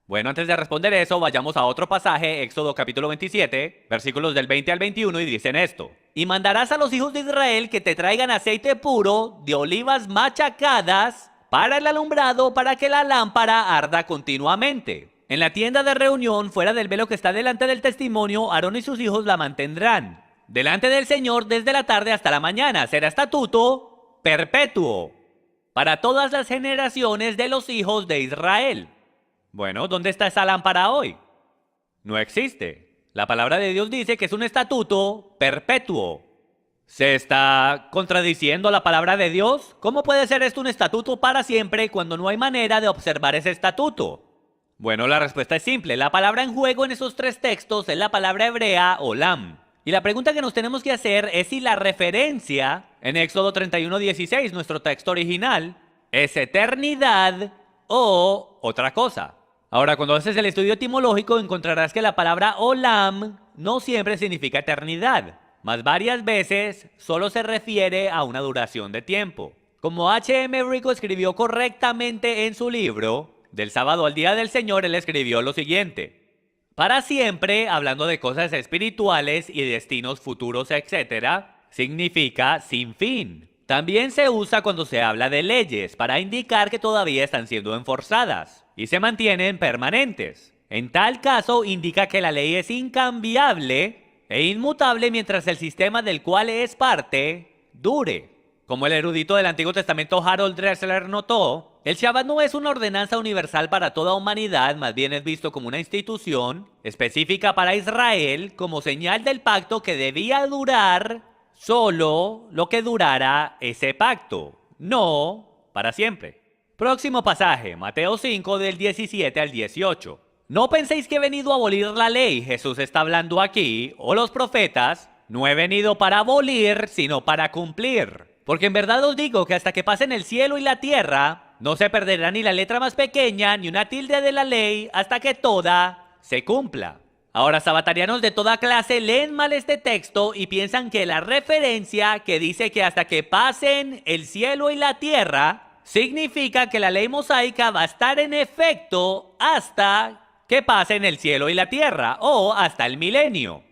Bueno, antes de responder eso, vayamos a otro pasaje, Éxodo capítulo 27, versículos del 20 al 21, y dicen esto. Y mandarás a los hijos de Israel que te traigan aceite puro de olivas machacadas para el alumbrado, para que la lámpara arda continuamente. En la tienda de reunión, fuera del velo que está delante del testimonio, Aarón y sus hijos la mantendrán delante del Señor desde la tarde hasta la mañana. Será estatuto perpetuo para todas las generaciones de los hijos de Israel. Bueno, ¿dónde está esa lámpara hoy? No existe. La palabra de Dios dice que es un estatuto perpetuo. ¿Se está contradiciendo la palabra de Dios? ¿Cómo puede ser esto un estatuto para siempre cuando no hay manera de observar ese estatuto? Bueno, la respuesta es simple. La palabra en juego en esos tres textos es la palabra hebrea olam. Y la pregunta que nos tenemos que hacer es si la referencia en Éxodo 31:16, nuestro texto original, es eternidad o otra cosa. Ahora, cuando haces el estudio etimológico, encontrarás que la palabra olam no siempre significa eternidad, mas varias veces solo se refiere a una duración de tiempo. Como H.M. Rico escribió correctamente en su libro, Del sábado al día del Señor, él escribió lo siguiente. Para siempre, hablando de cosas espirituales y destinos futuros, etc., significa sin fin. También se usa cuando se habla de leyes, para indicar que todavía están siendo enforzadas y se mantienen permanentes. En tal caso, indica que la ley es incambiable e inmutable mientras el sistema del cual es parte dure. Como el erudito del Antiguo Testamento Harold Dressler notó, el Shabbat no es una ordenanza universal para toda humanidad, más bien es visto como una institución específica para Israel, como señal del pacto que debía durar solo lo que durara ese pacto, no para siempre. Próximo pasaje, Mateo 5 del 17 al 18. No penséis que he venido a abolir la ley, Jesús está hablando aquí, o los profetas. No he venido para abolir, sino para cumplir. Porque en verdad os digo que hasta que pasen el cielo y la tierra, no se perderá ni la letra más pequeña, ni una tilde de la ley, hasta que toda se cumpla. Ahora, sabatarianos de toda clase leen mal este texto y piensan que la referencia que dice que hasta que pasen el cielo y la tierra significa que la ley mosaica va a estar en efecto hasta que pasen el cielo y la tierra o hasta el milenio.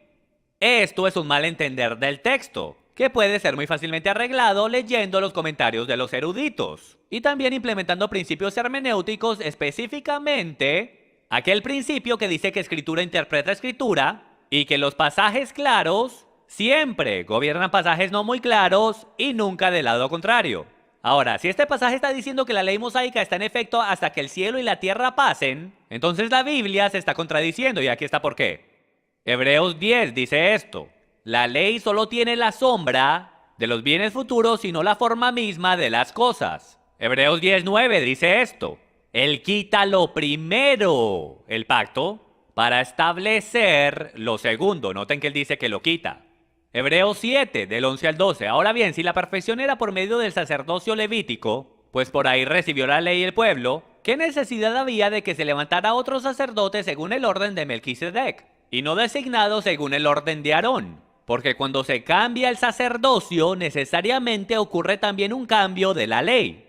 Esto es un mal entender del texto, que puede ser muy fácilmente arreglado leyendo los comentarios de los eruditos y también implementando principios hermenéuticos, específicamente aquel principio que dice que escritura interpreta escritura y que los pasajes claros siempre gobiernan pasajes no muy claros y nunca del lado contrario. Ahora, si este pasaje está diciendo que la ley mosaica está en efecto hasta que el cielo y la tierra pasen, entonces la Biblia se está contradiciendo y aquí está por qué. Hebreos 10 dice esto. La ley solo tiene la sombra de los bienes futuros y no la forma misma de las cosas. Hebreos 10:9 dice esto. Él quita lo primero, el pacto, para establecer lo segundo. Noten que él dice que lo quita. Hebreos 7, del 11 al 12. Ahora bien, si la perfección era por medio del sacerdocio levítico, pues por ahí recibió la ley el pueblo, ¿qué necesidad había de que se levantara otro sacerdote según el orden de Melquisedec, y no designado según el orden de Aarón? Porque cuando se cambia el sacerdocio, necesariamente ocurre también un cambio de la ley.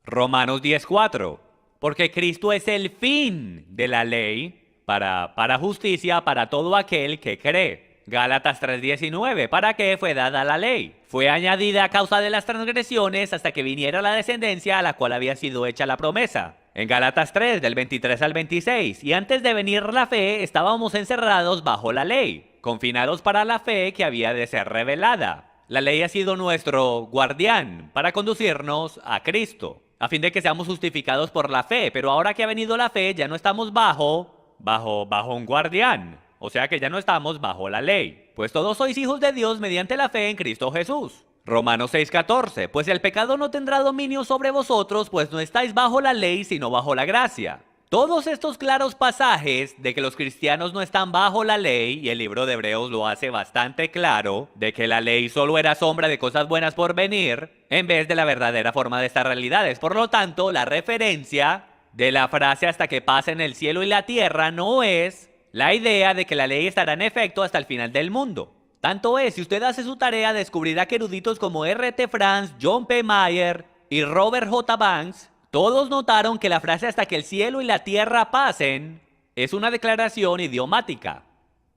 Romanos 10:4. Porque Cristo es el fin de la ley para justicia para todo aquel que cree. Gálatas 3:19. ¿Para qué fue dada la ley? Fue añadida a causa de las transgresiones hasta que viniera la descendencia a la cual había sido hecha la promesa. En Gálatas 3, del 23 al 26. Y antes de venir la fe, estábamos encerrados bajo la ley, confinados para la fe que había de ser revelada. La ley ha sido nuestro guardián para conducirnos a Cristo, a fin de que seamos justificados por la fe. Pero ahora que ha venido la fe, ya no estamos bajo un guardián. O sea que ya no estamos bajo la ley, pues todos sois hijos de Dios mediante la fe en Cristo Jesús. Romanos 6:14. Pues el pecado no tendrá dominio sobre vosotros, pues no estáis bajo la ley, sino bajo la gracia. Todos estos claros pasajes de que los cristianos no están bajo la ley, y el libro de Hebreos lo hace bastante claro, de que la ley solo era sombra de cosas buenas por venir, en vez de la verdadera forma de estas realidades. Por lo tanto, la referencia de la frase hasta que pasen el cielo y la tierra no es la idea de que la ley estará en efecto hasta el final del mundo. Tanto es, si usted hace su tarea, descubrirá que eruditos como R.T. France, John P. Mayer y Robert J. Banks, todos notaron que la frase hasta que el cielo y la tierra pasen es una declaración idiomática.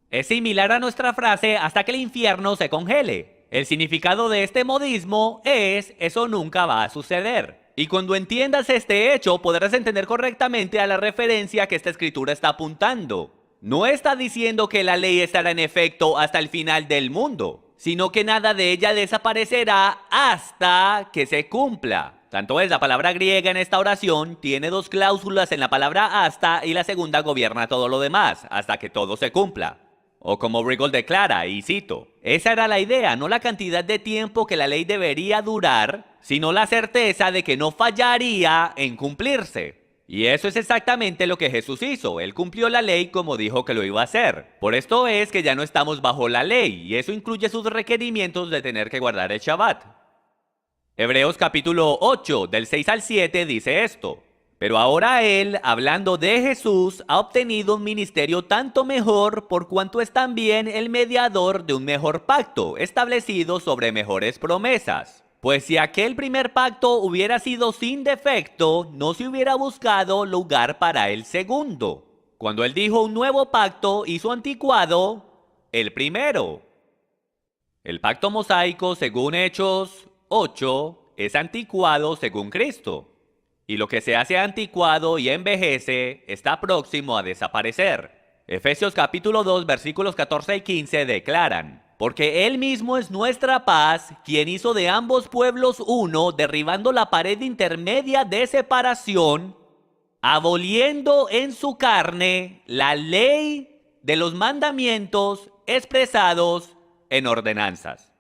Es similar a nuestra frase hasta que el infierno se congele. El significado de este modismo es eso nunca va a suceder. Y cuando entiendas este hecho, podrás entender correctamente a la referencia que esta escritura está apuntando. No está diciendo que la ley estará en efecto hasta el final del mundo, sino que nada de ella desaparecerá hasta que se cumpla. Tanto es, la palabra griega en esta oración tiene dos cláusulas en la palabra hasta y la segunda gobierna todo lo demás, hasta que todo se cumpla. O como Riggle declara, y cito, esa era la idea, no la cantidad de tiempo que la ley debería durar, sino la certeza de que no fallaría en cumplirse. Y eso es exactamente lo que Jesús hizo. Él cumplió la ley como dijo que lo iba a hacer. Por esto es que ya no estamos bajo la ley, y eso incluye sus requerimientos de tener que guardar el Shabbat. Hebreos capítulo 8, del 6 al 7 dice esto. Pero ahora él, hablando de Jesús, ha obtenido un ministerio tanto mejor por cuanto es también el mediador de un mejor pacto, establecido sobre mejores promesas. Pues si aquel primer pacto hubiera sido sin defecto, no se hubiera buscado lugar para el segundo. Cuando él dijo un nuevo pacto, hizo anticuado el primero. El pacto mosaico, según Hechos 8, es anticuado según Cristo. Y lo que se hace anticuado y envejece está próximo a desaparecer. Efesios capítulo 2, versículos 14 y 15 declaran: porque Él mismo es nuestra paz, quien hizo de ambos pueblos uno, derribando la pared intermedia de separación, aboliendo en su carne la ley de los mandamientos expresados en ordenanzas.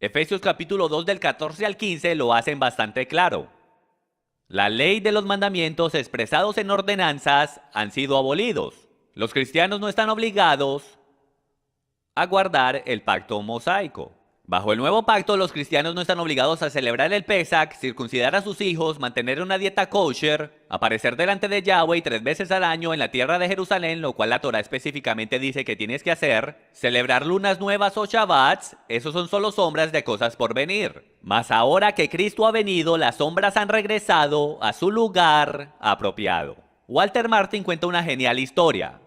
Efesios capítulo 2 del 14 al 15 lo hacen bastante claro. La ley de los mandamientos expresados en ordenanzas han sido abolidos. Los cristianos no están obligados a guardar el pacto mosaico. Bajo el nuevo pacto, los cristianos no están obligados a celebrar el Pesach, circuncidar a sus hijos, mantener una dieta kosher, aparecer delante de Yahweh 3 veces al año en la tierra de Jerusalén, lo cual la Torah específicamente dice que tienes que hacer, celebrar lunas nuevas o Shabbats, esos son solo sombras de cosas por venir. Mas ahora que Cristo ha venido, las sombras han regresado a su lugar apropiado. Walter Martin cuenta una genial historia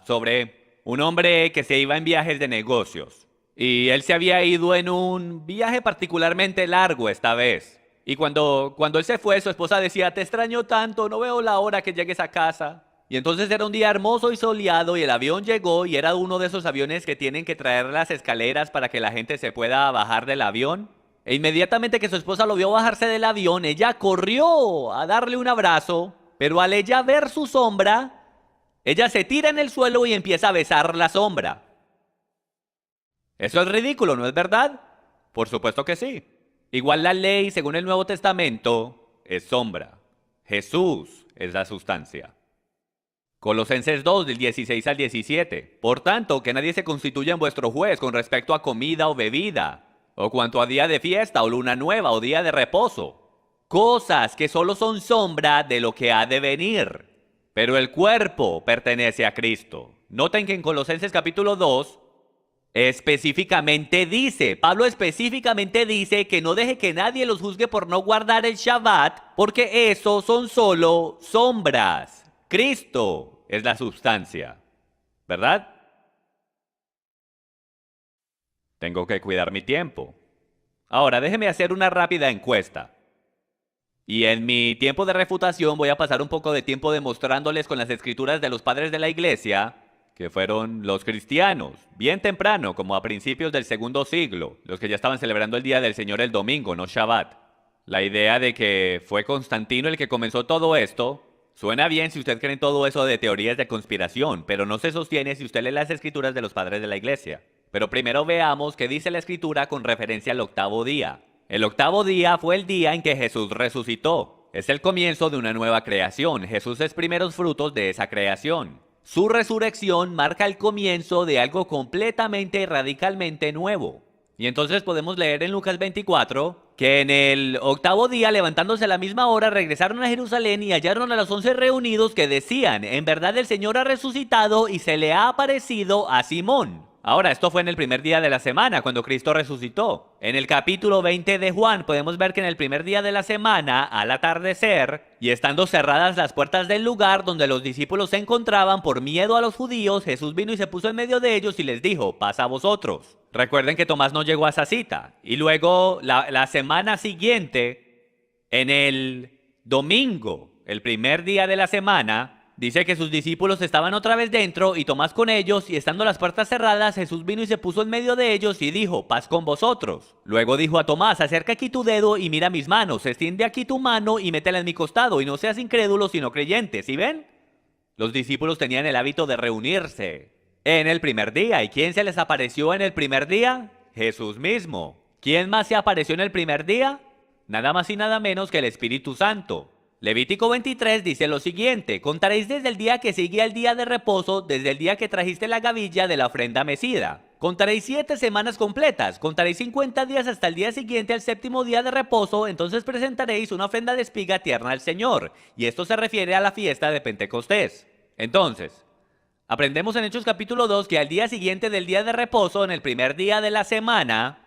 sobre un hombre que se iba en viajes de negocios. Y él se había ido en un viaje particularmente largo esta vez. Y cuando él se fue, su esposa decía: te extraño tanto, no veo la hora que llegues a casa. Y entonces era un día hermoso y soleado y el avión llegó y era uno de esos aviones que tienen que traer las escaleras para que la gente se pueda bajar del avión. E inmediatamente que su esposa lo vio bajarse del avión, ella corrió a darle un abrazo, pero al ella ver su sombra, ella se tira en el suelo y empieza a besar la sombra. Eso es ridículo, ¿no es verdad? Por supuesto que sí. Igual la ley, según el Nuevo Testamento, es sombra. Jesús es la sustancia. Colosenses 2, del 16 al 17. Por tanto, que nadie se constituya en vuestro juez con respecto a comida o bebida, o cuanto a día de fiesta o luna nueva o día de reposo. Cosas que solo son sombra de lo que ha de venir. Pero el cuerpo pertenece a Cristo. Noten que en Colosenses capítulo 2, Pablo específicamente dice que no deje que nadie los juzgue por no guardar el Shabbat, porque eso son solo sombras. Cristo es la sustancia, ¿verdad? Tengo que cuidar mi tiempo. Ahora, déjeme hacer una rápida encuesta. Y en mi tiempo de refutación voy a pasar un poco de tiempo demostrándoles con las escrituras de los padres de la iglesia, que fueron los cristianos, bien temprano, como a principios del segundo siglo, los que ya estaban celebrando el Día del Señor el domingo, no Shabbat. La idea de que fue Constantino el que comenzó todo esto, suena bien si usted cree en todo eso de teorías de conspiración, pero no se sostiene si usted lee las escrituras de los padres de la iglesia. Pero primero veamos qué dice la escritura con referencia al octavo día. El octavo día fue el día en que Jesús resucitó. Es el comienzo de una nueva creación. Jesús es primeros frutos de esa creación. Su resurrección marca el comienzo de algo completamente y radicalmente nuevo. Y entonces podemos leer en Lucas 24 que en el octavo día, levantándose a la misma hora, regresaron a Jerusalén y hallaron a los 11 reunidos que decían: en verdad el Señor ha resucitado y se le ha aparecido a Simón. Ahora, esto fue en el primer día de la semana, cuando Cristo resucitó. En el capítulo 20 de Juan podemos ver que en el primer día de la semana, al atardecer, y estando cerradas las puertas del lugar donde los discípulos se encontraban por miedo a los judíos, Jesús vino y se puso en medio de ellos y les dijo: paz a vosotros. Recuerden que Tomás no llegó a esa cita. Y luego, la semana siguiente, en el domingo, el primer día de la semana, dice que sus discípulos estaban otra vez dentro y Tomás con ellos, y estando las puertas cerradas, Jesús vino y se puso en medio de ellos y dijo: paz con vosotros. Luego dijo a Tomás: acerca aquí tu dedo y mira mis manos, extiende aquí tu mano y métela en mi costado, y no seas incrédulo sino creyente. ¿Sí ven? Los discípulos tenían el hábito de reunirse en el primer día. ¿Y quién se les apareció en el primer día? Jesús mismo. ¿Quién más se apareció en el primer día? Nada más y nada menos que el Espíritu Santo. Levítico 23 dice lo siguiente: contaréis desde el día que sigue al día de reposo, desde el día que trajiste la gavilla de la ofrenda mecida. Contaréis 7 semanas completas, contaréis 50 días hasta el día siguiente al séptimo día de reposo, entonces presentaréis una ofrenda de espiga tierna al Señor. Y esto se refiere a la fiesta de Pentecostés. Entonces, aprendemos en Hechos capítulo 2 que al día siguiente del día de reposo, en el primer día de la semana,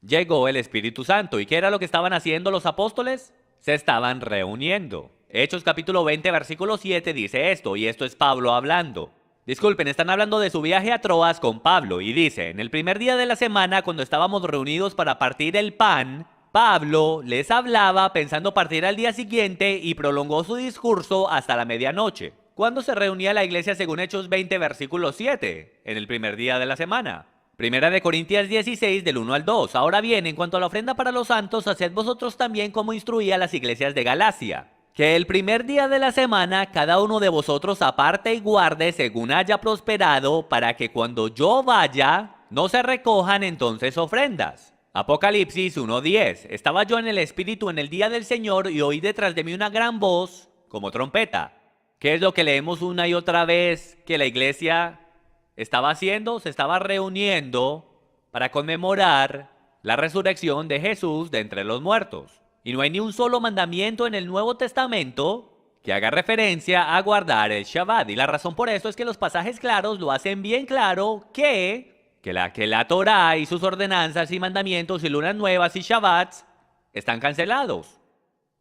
llegó el Espíritu Santo. ¿Y qué era lo que estaban haciendo los apóstoles? Se estaban reuniendo. Hechos capítulo 20 versículo 7 dice esto, y esto es Pablo hablando. Disculpen, están hablando de su viaje a Troas con Pablo, y dice: en el primer día de la semana, cuando estábamos reunidos para partir el pan, Pablo les hablaba pensando partir al día siguiente y prolongó su discurso hasta la medianoche. ¿Cuándo se reunía la iglesia según Hechos 20 versículo 7? En el primer día de la semana. Primera de Corintios 16 del 1 al 2. Ahora bien, en cuanto a la ofrenda para los santos, haced vosotros también como instruía a las iglesias de Galacia: que el primer día de la semana cada uno de vosotros aparte y guarde según haya prosperado, para que cuando yo vaya no se recojan entonces ofrendas. Apocalipsis 1:10. Estaba yo en el Espíritu en el día del Señor y oí detrás de mí una gran voz como trompeta. ¿Qué es lo que leemos una y otra vez que la iglesia estaba haciendo? Se estaba reuniendo para conmemorar la resurrección de Jesús de entre los muertos. Y no hay ni un solo mandamiento en el Nuevo Testamento que haga referencia a guardar el Shabbat. Y la razón por eso es que los pasajes claros lo hacen bien claro que la Torá y sus ordenanzas y mandamientos y lunas nuevas y Shabbats están cancelados.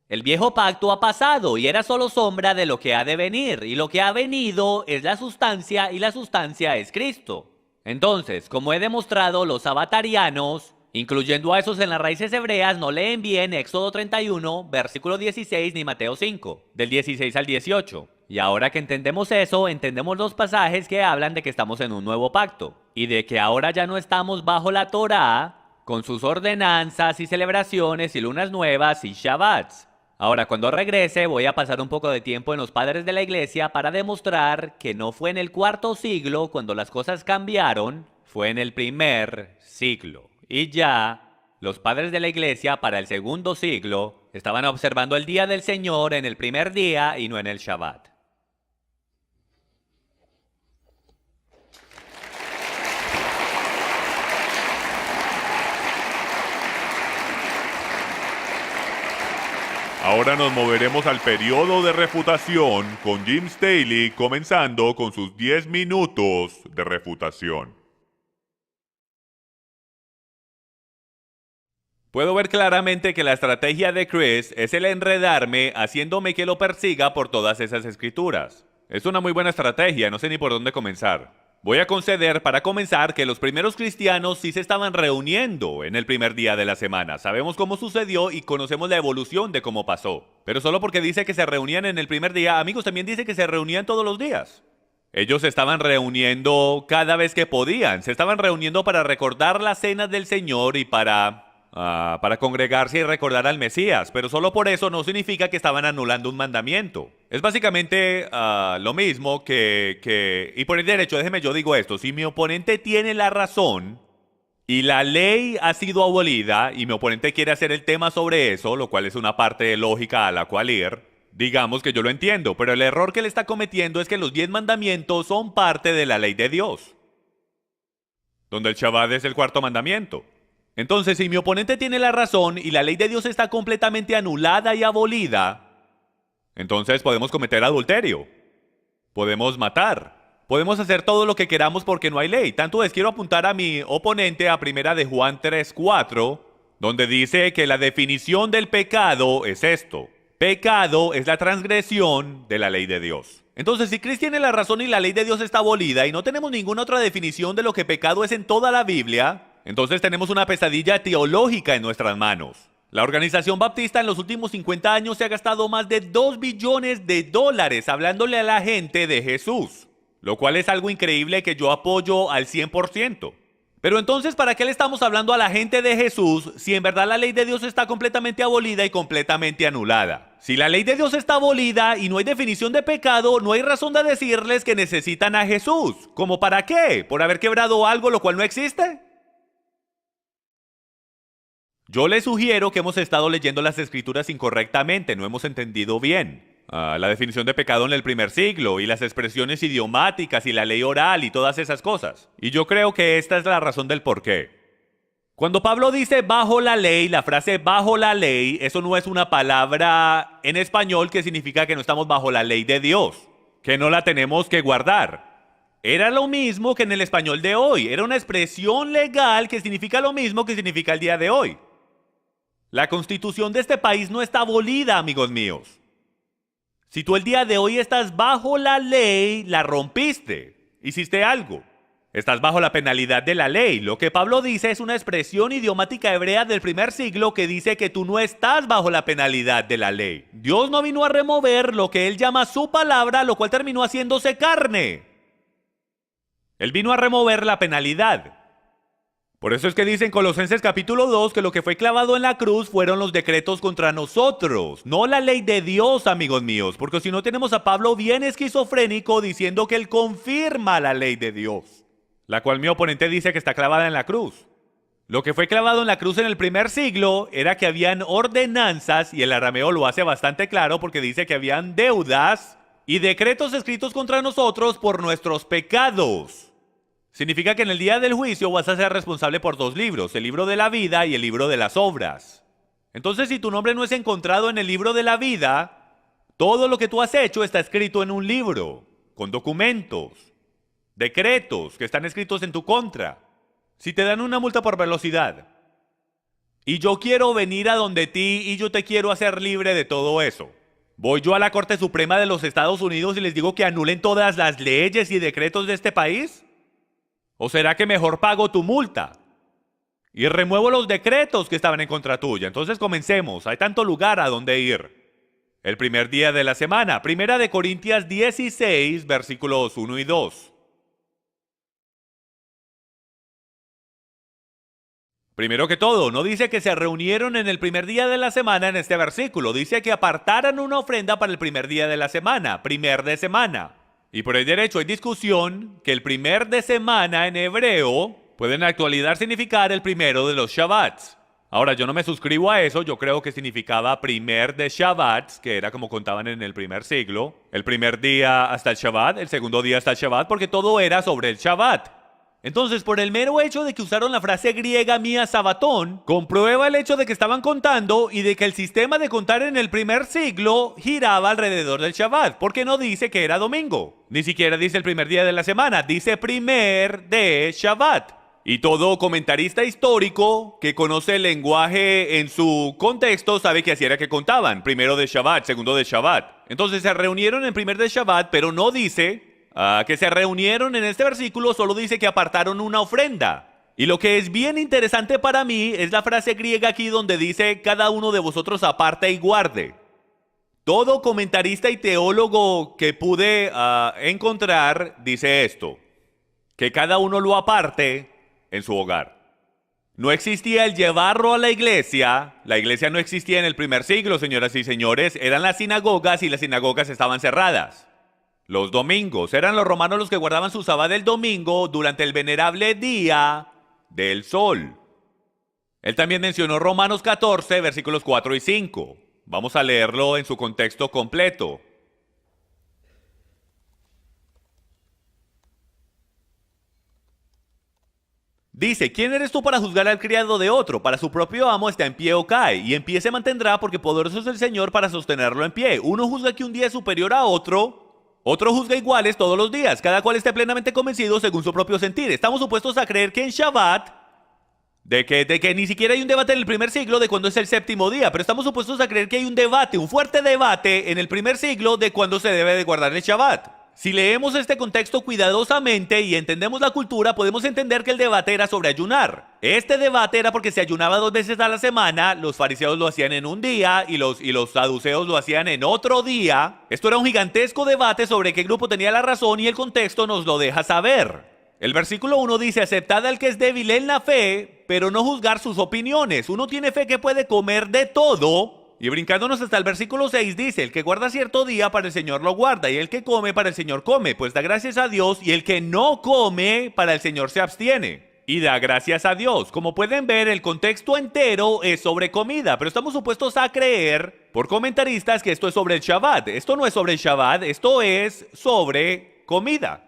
El viejo pacto ha pasado y era solo sombra de lo que ha de venir, y lo que ha venido es la sustancia, y la sustancia es Cristo. Entonces, como he demostrado, los sabatarianos, incluyendo a esos en las raíces hebreas, no leen bien Éxodo 31, versículo 16, ni Mateo 5, del 16 al 18. Y ahora que entendemos eso, entendemos los pasajes que hablan de que estamos en un nuevo pacto, y de que ahora ya no estamos bajo la Torá, con sus ordenanzas y celebraciones y lunas nuevas y Shabbats. Ahora, cuando regrese, voy a pasar un poco de tiempo en los padres de la iglesia para demostrar que no fue en el cuarto siglo cuando las cosas cambiaron, fue en el primer siglo. Y ya, los padres de la iglesia para el segundo siglo estaban observando el día del Señor en el primer día y no en el Shabbat. Ahora nos moveremos al periodo de refutación con Jim Staley, comenzando con sus 10 minutos de refutación. Puedo ver claramente que la estrategia de Chris es el enredarme haciéndome que lo persiga por todas esas escrituras. Es una muy buena estrategia, no sé ni por dónde comenzar. Voy a conceder para comenzar que los primeros cristianos sí se estaban reuniendo en el primer día de la semana. Sabemos cómo sucedió y conocemos la evolución de cómo pasó. Pero solo porque dice que se reunían en el primer día, amigos, también dice que se reunían todos los días. Ellos se estaban reuniendo cada vez que podían. Se estaban reuniendo para recordar las cenas del Señor y para congregarse y recordar al Mesías, pero solo por eso no significa que estaban anulando un mandamiento. Es básicamente lo mismo y por el derecho, déjeme yo digo esto, si mi oponente tiene la razón y la ley ha sido abolida y mi oponente quiere hacer el tema sobre eso, lo cual es una parte lógica a la cual ir, digamos que yo lo entiendo, pero el error que él está cometiendo es que los 10 mandamientos son parte de la ley de Dios, donde el Shabbat es el cuarto mandamiento. Entonces, si mi oponente tiene la razón y la ley de Dios está completamente anulada y abolida, entonces podemos cometer adulterio, podemos matar, podemos hacer todo lo que queramos porque no hay ley. Tanto es, quiero apuntar a mi oponente a primera de Juan 3:4, donde dice que la definición del pecado es esto: pecado es la transgresión de la ley de Dios. Entonces, si Cristo tiene la razón y la ley de Dios está abolida y no tenemos ninguna otra definición de lo que pecado es en toda la Biblia, entonces tenemos una pesadilla teológica en nuestras manos. La organización baptista en los últimos 50 años se ha gastado más de $2 billones hablándole a la gente de Jesús, lo cual es algo increíble que yo apoyo al 100%. Pero entonces, ¿para qué le estamos hablando a la gente de Jesús si en verdad la ley de Dios está completamente abolida y completamente anulada? Si la ley de Dios está abolida y no hay definición de pecado, no hay razón de decirles que necesitan a Jesús. ¿Cómo para qué? ¿Por haber quebrado algo lo cual no existe? Yo les sugiero que hemos estado leyendo las escrituras incorrectamente, no hemos entendido bien la definición de pecado en el primer siglo y las expresiones idiomáticas y la ley oral y todas esas cosas. Y yo creo que esta es la razón del por qué. Cuando Pablo dice bajo la ley, la frase bajo la ley, eso no es una palabra en español que significa que no estamos bajo la ley de Dios, que no la tenemos que guardar. Era lo mismo que en el español de hoy, era una expresión legal que significa lo mismo que significa el día de hoy. La constitución de este país no está abolida, amigos míos. Si tú el día de hoy estás bajo la ley, la rompiste, hiciste algo. Estás bajo la penalidad de la ley. Lo que Pablo dice es una expresión idiomática hebrea del primer siglo que dice que tú no estás bajo la penalidad de la ley. Dios no vino a remover lo que él llama su palabra, lo cual terminó haciéndose carne. Él vino a remover la penalidad. Por eso es que dice en Colosenses capítulo 2 que lo que fue clavado en la cruz fueron los decretos contra nosotros, no la ley de Dios, amigos míos, porque si no tenemos a Pablo bien esquizofrénico diciendo que él confirma la ley de Dios, la cual mi oponente dice que está clavada en la cruz. Lo que fue clavado en la cruz en el primer siglo era que habían ordenanzas, y el arameo lo hace bastante claro porque dice que habían deudas y decretos escritos contra nosotros por nuestros pecados. Significa que en el día del juicio vas a ser responsable por 2 libros, el libro de la vida y el libro de las obras. Entonces, si tu nombre no es encontrado en el libro de la vida, todo lo que tú has hecho está escrito en un libro, con documentos, decretos que están escritos en tu contra. Si te dan una multa por velocidad, y yo quiero venir a donde ti y yo te quiero hacer libre de todo eso, ¿voy yo a la Corte Suprema de los Estados Unidos y les digo que anulen todas las leyes y decretos de este país? ¿O será que mejor pago tu multa y remuevo los decretos que estaban en contra tuya? Entonces comencemos, hay tanto lugar a donde ir. El primer día de la semana, primera de Corintios 16, versículos 1 y 2. Primero que todo, no dice que se reunieron en el primer día de la semana en este versículo, dice que apartaran una ofrenda para el primer día de la semana, primer de semana. Y por el derecho hay discusión que el primer de semana en hebreo puede en la actualidad significar el primero de los Shabbats. Ahora, yo no me suscribo a eso, yo creo que significaba primer de Shabbats, que era como contaban en el primer siglo. El primer día hasta el Shabbat, el segundo día hasta el Shabbat, porque todo era sobre el Shabbat. Entonces, por el mero hecho de que usaron la frase griega mía sabatón, comprueba el hecho de que estaban contando y de que el sistema de contar en el primer siglo giraba alrededor del Shabbat, porque no dice que era domingo. Ni siquiera dice el primer día de la semana, dice primer de Shabbat. Y todo comentarista histórico que conoce el lenguaje en su contexto sabe que así era que contaban, primero de Shabbat, segundo de Shabbat. Entonces se reunieron en primer de Shabbat, pero no dice que se reunieron en este versículo, solo dice que apartaron una ofrenda. Y lo que es bien interesante para mí es la frase griega aquí donde dice cada uno de vosotros aparte y guarde. Todo comentarista y teólogo que pude encontrar dice esto, que cada uno lo aparte en su hogar. No existía el llevarlo a la iglesia no existía en el primer siglo, señoras y señores, eran las sinagogas y las sinagogas estaban cerradas. Los domingos, eran los romanos los que guardaban su sabbat del domingo durante el venerable día del sol. Él también mencionó Romanos 14, versículos 4 y 5. Vamos a leerlo en su contexto completo. Dice, ¿quién eres tú para juzgar al criado de otro? Para su propio amo está en pie o cae, y en pie se mantendrá porque poderoso es el Señor para sostenerlo en pie. Uno juzga que un día es superior a otro juzga iguales todos los días, cada cual esté plenamente convencido según su propio sentir. Estamos supuestos a creer que en Shabbat, de que ni siquiera hay un debate en el primer siglo de cuándo es el séptimo día, pero estamos supuestos a creer que hay un debate, un fuerte debate en el primer siglo de cuándo se debe de guardar el Shabbat. Si leemos este contexto cuidadosamente y entendemos la cultura, podemos entender que el debate era sobre ayunar. Este debate era porque se ayunaba 2 veces a la semana, los fariseos lo hacían en un día y los saduceos lo hacían en otro día. Esto era un gigantesco debate sobre qué grupo tenía la razón y el contexto nos lo deja saber. El versículo 1 dice, aceptad al que es débil en la fe, pero no juzgar sus opiniones. Uno tiene fe que puede comer de todo. Y brincándonos hasta el versículo 6 dice, el que guarda cierto día para el Señor lo guarda, y el que come para el Señor come, pues da gracias a Dios, y el que no come para el Señor se abstiene, y da gracias a Dios. Como pueden ver, el contexto entero es sobre comida, pero estamos supuestos a creer, por comentaristas, que esto es sobre el Shabbat. Esto no es sobre el Shabbat, esto es sobre comida.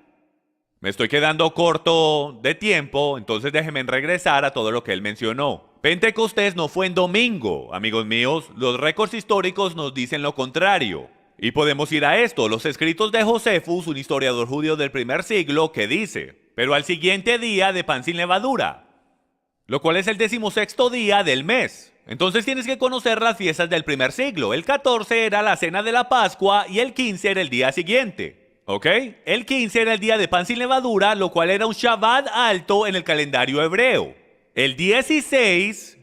Me estoy quedando corto de tiempo, entonces déjenme regresar a todo lo que él mencionó. Pentecostés no fue en domingo, amigos míos. Los récords históricos nos dicen lo contrario. Y podemos ir a esto, los escritos de Josefus, un historiador judío del primer siglo, que dice, pero al siguiente día de pan sin levadura, lo cual es el 16º día del mes. Entonces tienes que conocer las fiestas del primer siglo. El 14 era la cena de la Pascua y el 15 era el día siguiente. ¿Ok? El 15 era el día de pan sin levadura, lo cual era un Shabbat alto en el calendario hebreo. El 16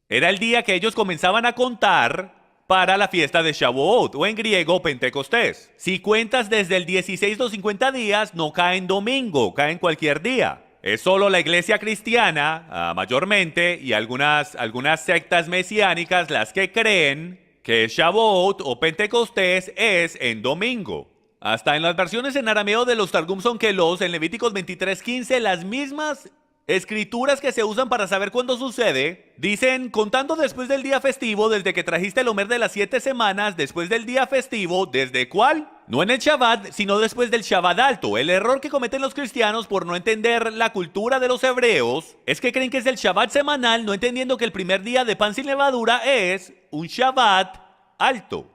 era el día que ellos comenzaban a contar para la fiesta de Shavuot, o en griego Pentecostés. Si cuentas desde el 16 los 50 días, no cae en domingo, cae en cualquier día. Es solo la iglesia cristiana, mayormente, y algunas sectas mesiánicas las que creen que Shavuot o Pentecostés es en domingo. Hasta en las versiones en arameo de los Targum Onkelos, en Levíticos 23:15, las mismas escrituras que se usan para saber cuándo sucede, dicen, contando después del día festivo, desde que trajiste el Omer de las 7 semanas, después del día festivo, ¿desde cuál? No en el Shabbat, sino después del Shabbat alto. El error que cometen los cristianos por no entender la cultura de los hebreos es que creen que es el Shabbat semanal, no entendiendo que el primer día de pan sin levadura es un Shabbat alto.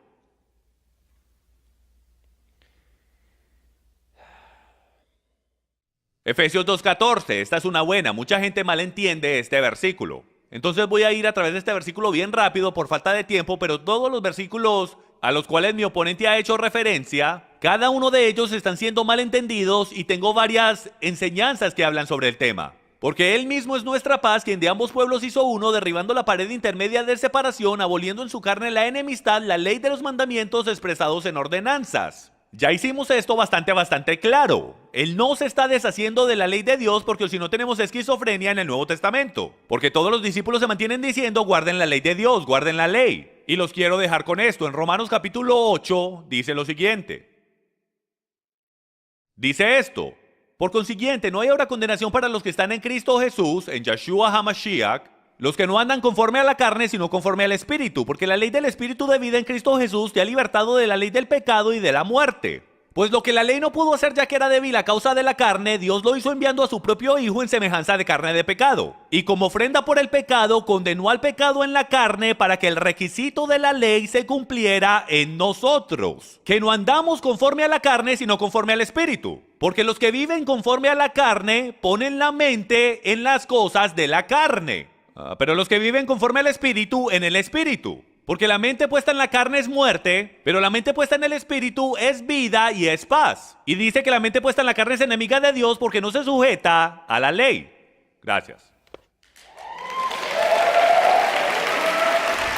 Efesios 2:14, esta es una buena, mucha gente malentiende este versículo. Entonces voy a ir a través de este versículo bien rápido por falta de tiempo, pero todos los versículos a los cuales mi oponente ha hecho referencia, cada uno de ellos están siendo malentendidos y tengo varias enseñanzas que hablan sobre el tema. Porque Él mismo es nuestra paz, quien de ambos pueblos hizo uno, derribando la pared intermedia de separación, aboliendo en su carne la enemistad, la ley de los mandamientos expresados en ordenanzas. Ya hicimos esto bastante claro. Él no se está deshaciendo de la ley de Dios porque si no tenemos esquizofrenia en el Nuevo Testamento. Porque todos los discípulos se mantienen diciendo guarden la ley de Dios, guarden la ley. Y los quiero dejar con esto. En Romanos capítulo 8 dice lo siguiente. Dice esto. Por consiguiente, no hay ahora condenación para los que están en Cristo Jesús, en Yeshua HaMashiach, los que no andan conforme a la carne, sino conforme al Espíritu, porque la ley del Espíritu de vida en Cristo Jesús te ha libertado de la ley del pecado y de la muerte. Pues lo que la ley no pudo hacer ya que era débil a causa de la carne, Dios lo hizo enviando a su propio Hijo en semejanza de carne de pecado. Y como ofrenda por el pecado, condenó al pecado en la carne para que el requisito de la ley se cumpliera en nosotros. Que no andamos conforme a la carne, sino conforme al Espíritu. Porque los que viven conforme a la carne ponen la mente en las cosas de la carne. Pero los que viven conforme al Espíritu, en el Espíritu. Porque la mente puesta en la carne es muerte, pero la mente puesta en el Espíritu es vida y es paz. Y dice que la mente puesta en la carne es enemiga de Dios porque no se sujeta a la ley. Gracias.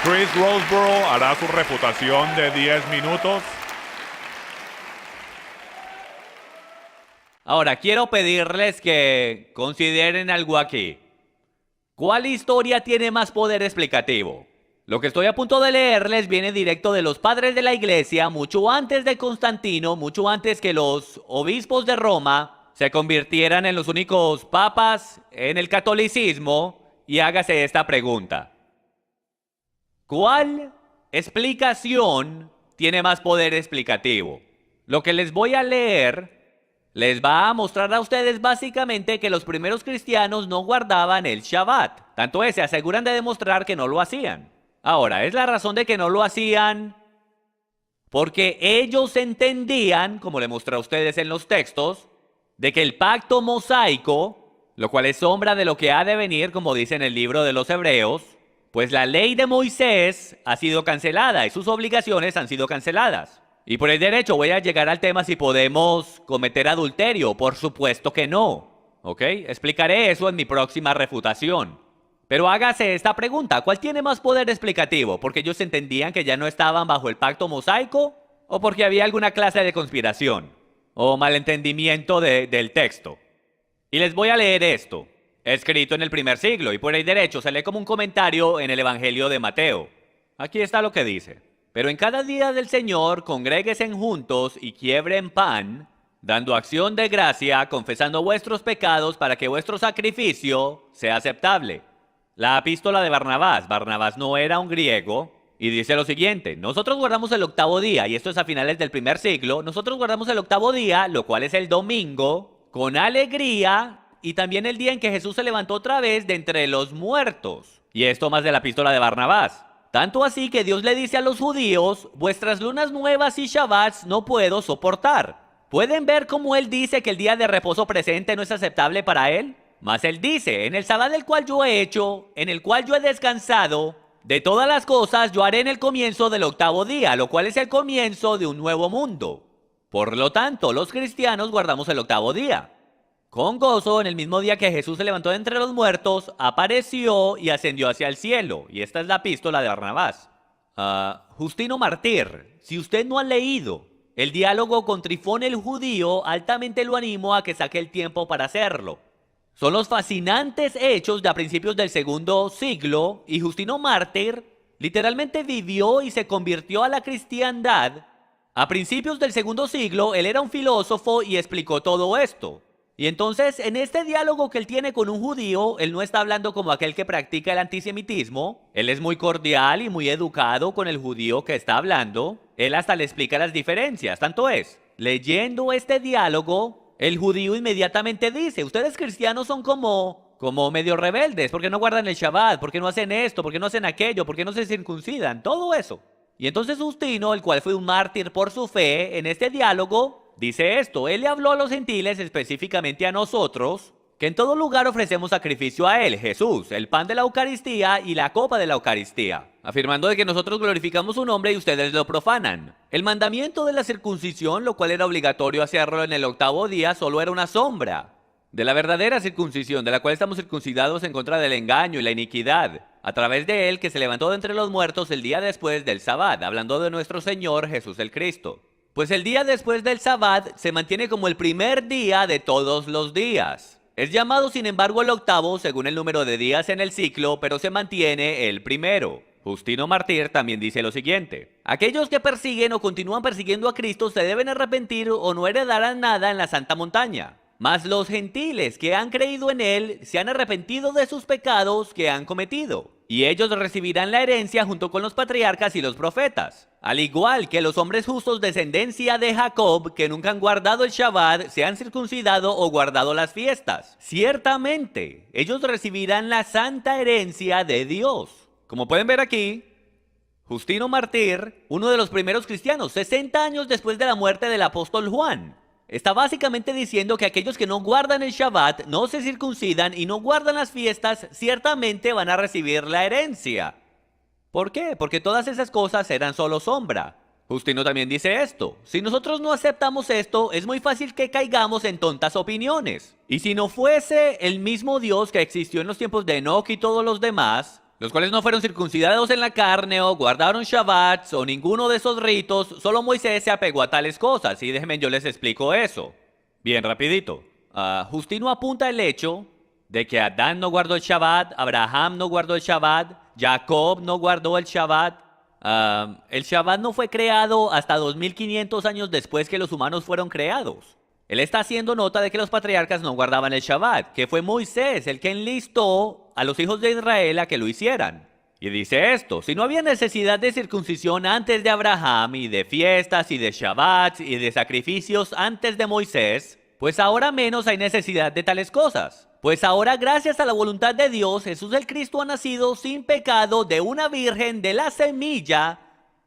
Chris Roseborough hará su refutación de 10 minutos. Ahora, quiero pedirles que consideren algo aquí. ¿Cuál historia tiene más poder explicativo? Lo que estoy a punto de leerles viene directo de los padres de la iglesia, mucho antes de Constantino, mucho antes que los obispos de Roma se convirtieran en los únicos papas en el catolicismo. Y hágase esta pregunta. ¿Cuál explicación tiene más poder explicativo? Lo que les voy a leer les va a mostrar a ustedes básicamente que los primeros cristianos no guardaban el Shabbat. Tanto es, se aseguran de demostrar que no lo hacían. Ahora, ¿es la razón de que no lo hacían? Porque ellos entendían, como le mostré a ustedes en los textos, de que el pacto mosaico, lo cual es sombra de lo que ha de venir, como dice en el libro de los Hebreos, pues la ley de Moisés ha sido cancelada y sus obligaciones han sido canceladas. Y por el derecho voy a llegar al tema si podemos cometer adulterio. Por supuesto que no. ¿Ok? Explicaré eso en mi próxima refutación. Pero hágase esta pregunta, ¿cuál tiene más poder explicativo? ¿Porque ellos entendían que ya no estaban bajo el pacto mosaico? ¿O porque había alguna clase de conspiración? ¿O malentendimiento del texto? Y les voy a leer esto, escrito en el primer siglo, y por el derecho se lee como un comentario en el Evangelio de Mateo. Aquí está lo que dice. Pero en cada día del Señor congréguesen juntos y quiebren pan, dando acción de gracia, confesando vuestros pecados para que vuestro sacrificio sea aceptable. La epístola de Barnabás. Barnabás no era un griego y dice lo siguiente: nosotros guardamos el octavo día, y esto es a finales del primer siglo, nosotros guardamos el octavo día, lo cual es el domingo, con alegría, y también el día en que Jesús se levantó otra vez de entre los muertos. Y esto más de la epístola de Barnabás. Tanto así que Dios le dice a los judíos: vuestras lunas nuevas y shabbats no puedo soportar. ¿Pueden ver cómo él dice que el día de reposo presente no es aceptable para él? Mas él dice: en el sábado del cual yo he hecho, en el cual yo he descansado, de todas las cosas yo haré en el comienzo del octavo día, lo cual es el comienzo de un nuevo mundo. Por lo tanto, los cristianos guardamos el octavo día. Con gozo, en el mismo día que Jesús se levantó de entre los muertos, apareció y ascendió hacia el cielo. Y esta es la epístola de Barnabás. Justino Martir, si usted no ha leído el diálogo con Trifón el judío, altamente lo animo a que saque el tiempo para hacerlo. Son los fascinantes hechos de a principios del segundo siglo, y Justino Mártir literalmente vivió y se convirtió a la cristiandad. A principios del segundo siglo, él era un filósofo y explicó todo esto. Y entonces, en este diálogo que él tiene con un judío, él no está hablando como aquel que practica el antisemitismo. Él es muy cordial y muy educado con el judío que está hablando. Él hasta le explica las diferencias. Tanto es, leyendo este diálogo, el judío inmediatamente dice: ustedes cristianos son como medio rebeldes, porque no guardan el Shabbat, porque no hacen esto, porque no hacen aquello, porque no se circuncidan, todo eso. Y entonces Justino, el cual fue un mártir por su fe, en este diálogo dice esto: él le habló a los gentiles, específicamente a nosotros, que en todo lugar ofrecemos sacrificio a él, Jesús, el pan de la Eucaristía y la copa de la Eucaristía, afirmando de que nosotros glorificamos su nombre y ustedes lo profanan. El mandamiento de la circuncisión, lo cual era obligatorio hacerlo en el octavo día, solo era una sombra de la verdadera circuncisión, de la cual estamos circuncidados en contra del engaño y la iniquidad, a través de él que se levantó de entre los muertos el día después del Sabbat, hablando de nuestro Señor Jesús el Cristo. Pues el día después del Sabbat se mantiene como el primer día de todos los días. Es llamado, sin embargo, el octavo según el número de días en el ciclo, pero se mantiene el primero. Justino Mártir también dice lo siguiente: aquellos que persiguen o continúan persiguiendo a Cristo se deben arrepentir o no heredarán nada en la santa montaña. Mas los gentiles que han creído en él se han arrepentido de sus pecados que han cometido, y ellos recibirán la herencia junto con los patriarcas y los profetas. Al igual que los hombres justos descendencia de Jacob, que nunca han guardado el Shabbat, se han circuncidado o guardado las fiestas. Ciertamente, ellos recibirán la santa herencia de Dios. Como pueden ver aquí, Justino Mártir, uno de los primeros cristianos, 60 años después de la muerte del apóstol Juan, está básicamente diciendo que aquellos que no guardan el Shabbat, no se circuncidan y no guardan las fiestas, ciertamente van a recibir la herencia. ¿Por qué? Porque todas esas cosas eran solo sombra. Justino también dice esto: si nosotros no aceptamos esto, es muy fácil que caigamos en tontas opiniones. Y si no fuese el mismo Dios que existió en los tiempos de Enoc y todos los demás, los cuales no fueron circuncidados en la carne o guardaron Shabbats o ninguno de esos ritos, solo Moisés se apegó a tales cosas. Y déjenme, yo les explico eso. Bien, rapidito. Justino apunta el hecho de que Adán no guardó el Shabbat, Abraham no guardó el Shabbat, Jacob no guardó el Shabbat. El Shabbat no fue creado hasta 2500 años después que los humanos fueron creados. Él está haciendo nota de que los patriarcas no guardaban el Shabbat, que fue Moisés el que enlistó a los hijos de Israel a que lo hicieran. Y dice esto: si no había necesidad de circuncisión antes de Abraham, y de fiestas, y de Shabbats, y de sacrificios antes de Moisés, Pues ahora menos hay necesidad de tales cosas. Pues ahora, gracias a la voluntad de Dios, Jesús el Cristo ha nacido sin pecado de una virgen de la semilla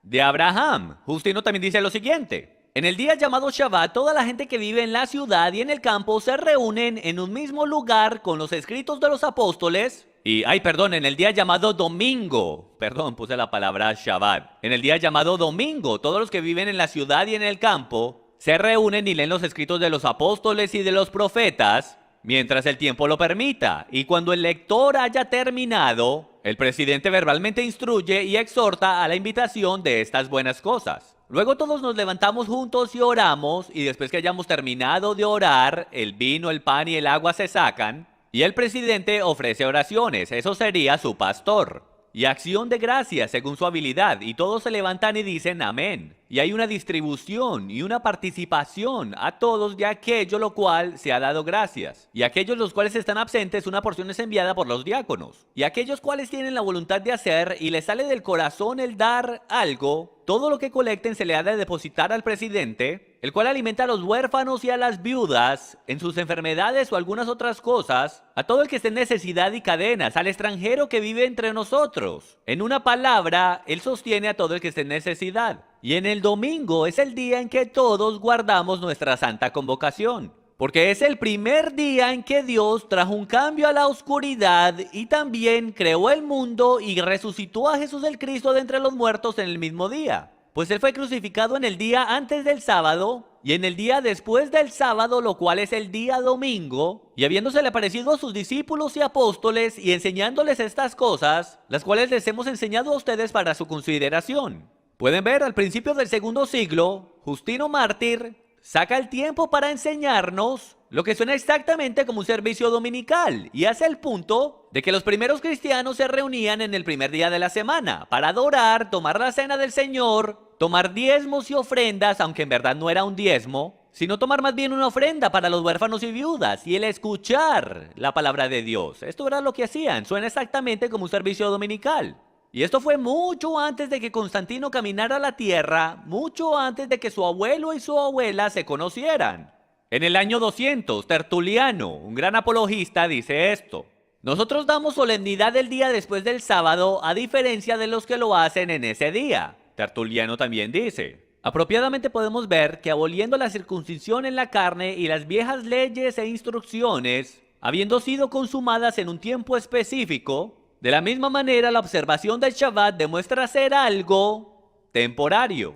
de Abraham. Justino también dice lo siguiente: en el día llamado Shabbat, toda la gente que vive en la ciudad y en el campo se reúnen en un mismo lugar con los escritos de los apóstoles. En el día llamado domingo, puse la palabra Shabbat. En el día llamado domingo, todos los que viven en la ciudad y en el campo se reúnen y leen los escritos de los apóstoles y de los profetas, mientras el tiempo lo permita. Y cuando el lector haya terminado, el presidente verbalmente instruye y exhorta a la invitación de estas buenas cosas. Luego todos nos levantamos juntos y oramos, y después que hayamos terminado de orar, el vino, el pan y el agua se sacan, y el presidente ofrece oraciones, eso sería su pastor, y acción de gracias según su habilidad, y todos se levantan y dicen amén. Y hay una distribución y una participación a todos de aquello lo cual se ha dado gracias. Y aquellos los cuales están absentes, una porción es enviada por los diáconos. Y aquellos cuales tienen la voluntad de hacer y les sale del corazón el dar algo, todo lo que colecten se le ha de depositar al presidente, el cual alimenta a los huérfanos y a las viudas en sus enfermedades o algunas otras cosas, a todo el que esté en necesidad y cadenas, al extranjero que vive entre nosotros. En una palabra, él sostiene a todo el que esté en necesidad. Y en el domingo es el día en que todos guardamos nuestra santa convocación, porque es el primer día en que Dios trajo un cambio a la oscuridad y también creó el mundo y resucitó a Jesús el Cristo de entre los muertos en el mismo día. Pues él fue crucificado en el día antes del sábado y en el día después del sábado, lo cual es el día domingo, y habiéndosele aparecido a sus discípulos y apóstoles y enseñándoles estas cosas, las cuales les hemos enseñado a ustedes para su consideración. Pueden ver, al principio del segundo siglo, Justino Mártir saca el tiempo para enseñarnos lo que suena exactamente como un servicio dominical, y hace el punto de que los primeros cristianos se reunían en el primer día de la semana para adorar, tomar la cena del Señor, tomar diezmos y ofrendas, aunque en verdad no era un diezmo, sino tomar más bien una ofrenda para los huérfanos y viudas, y el escuchar la palabra de Dios. Esto era lo que hacían, suena exactamente como un servicio dominical. Y esto fue mucho antes de que Constantino caminara la tierra, mucho antes de que su abuelo y su abuela se conocieran. En el año 200, Tertuliano, un gran apologista, dice esto: nosotros damos solemnidad el día después del sábado, a diferencia de los que lo hacen en ese día. Tertuliano también dice: apropiadamente podemos ver que aboliendo la circuncisión en la carne y las viejas leyes e instrucciones, habiendo sido consumadas en un tiempo específico, de la misma manera, la observación del Shabbat demuestra ser algo temporario.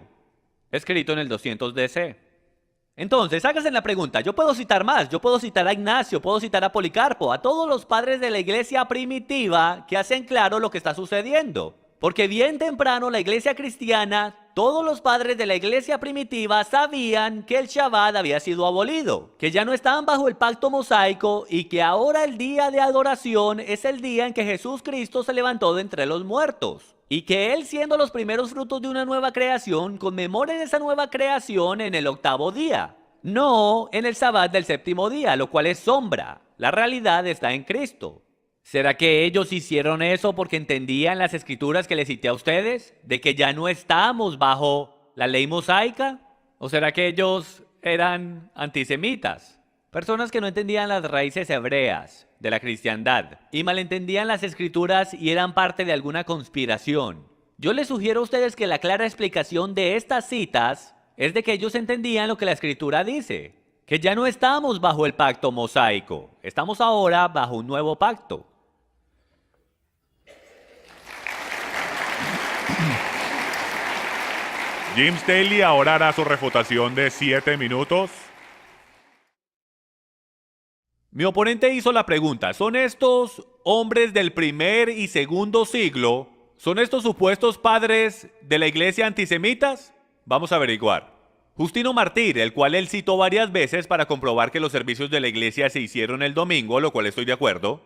Escrito en el 200 DC. Entonces, háganse la pregunta. Yo puedo citar más. Yo puedo citar a Ignacio, puedo citar a Policarpo, a todos los padres de la iglesia primitiva que hacen claro lo que está sucediendo. Porque bien temprano la iglesia cristiana, todos los padres de la iglesia primitiva sabían que el Shabbat había sido abolido, que ya no estaban bajo el pacto mosaico y que ahora el día de adoración es el día en que Jesús Cristo se levantó de entre los muertos. Y que Él, siendo los primeros frutos de una nueva creación, conmemoren esa nueva creación en el octavo día, no en el Shabbat del séptimo día, lo cual es sombra. La realidad está en Cristo. ¿Será que ellos hicieron eso porque entendían las escrituras que les cité a ustedes? ¿De que ya no estamos bajo la ley mosaica? ¿O será que ellos eran antisemitas? Personas que no entendían las raíces hebreas de la cristiandad y malentendían las escrituras y eran parte de alguna conspiración. Yo les sugiero a ustedes que la clara explicación de estas citas es de que ellos entendían lo que la escritura dice, que ya no estamos bajo el pacto mosaico, estamos ahora bajo un nuevo pacto. James Daly ahora hará su refutación de 7 minutos. Mi oponente hizo la pregunta: ¿son estos hombres del primer y segundo siglo? ¿Son estos supuestos padres de la iglesia antisemitas? Vamos a averiguar. Justino Mártir, el cual él citó varias veces para comprobar que los servicios de la iglesia se hicieron el domingo, lo cual estoy de acuerdo.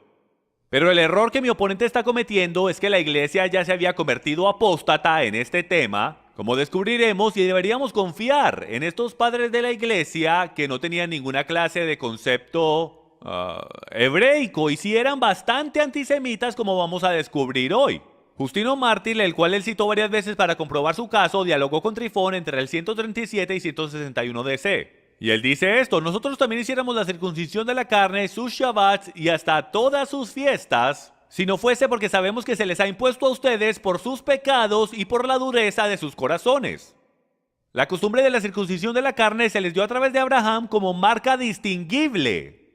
Pero el error que mi oponente está cometiendo es que la iglesia ya se había convertido apóstata en este tema, como descubriremos, y deberíamos confiar en estos padres de la iglesia que no tenían ninguna clase de concepto hebreico y sí eran bastante antisemitas, como vamos a descubrir hoy. Justino Mártir, el cual él citó varias veces para comprobar su caso, dialogó con Trifón entre el 137 y 161 DC. Y él dice esto: nosotros también hiciéramos la circuncisión de la carne, sus Shabbats y hasta todas sus fiestas, si no fuese porque sabemos que se les ha impuesto a ustedes por sus pecados y por la dureza de sus corazones. La costumbre de la circuncisión de la carne se les dio a través de Abraham como marca distinguible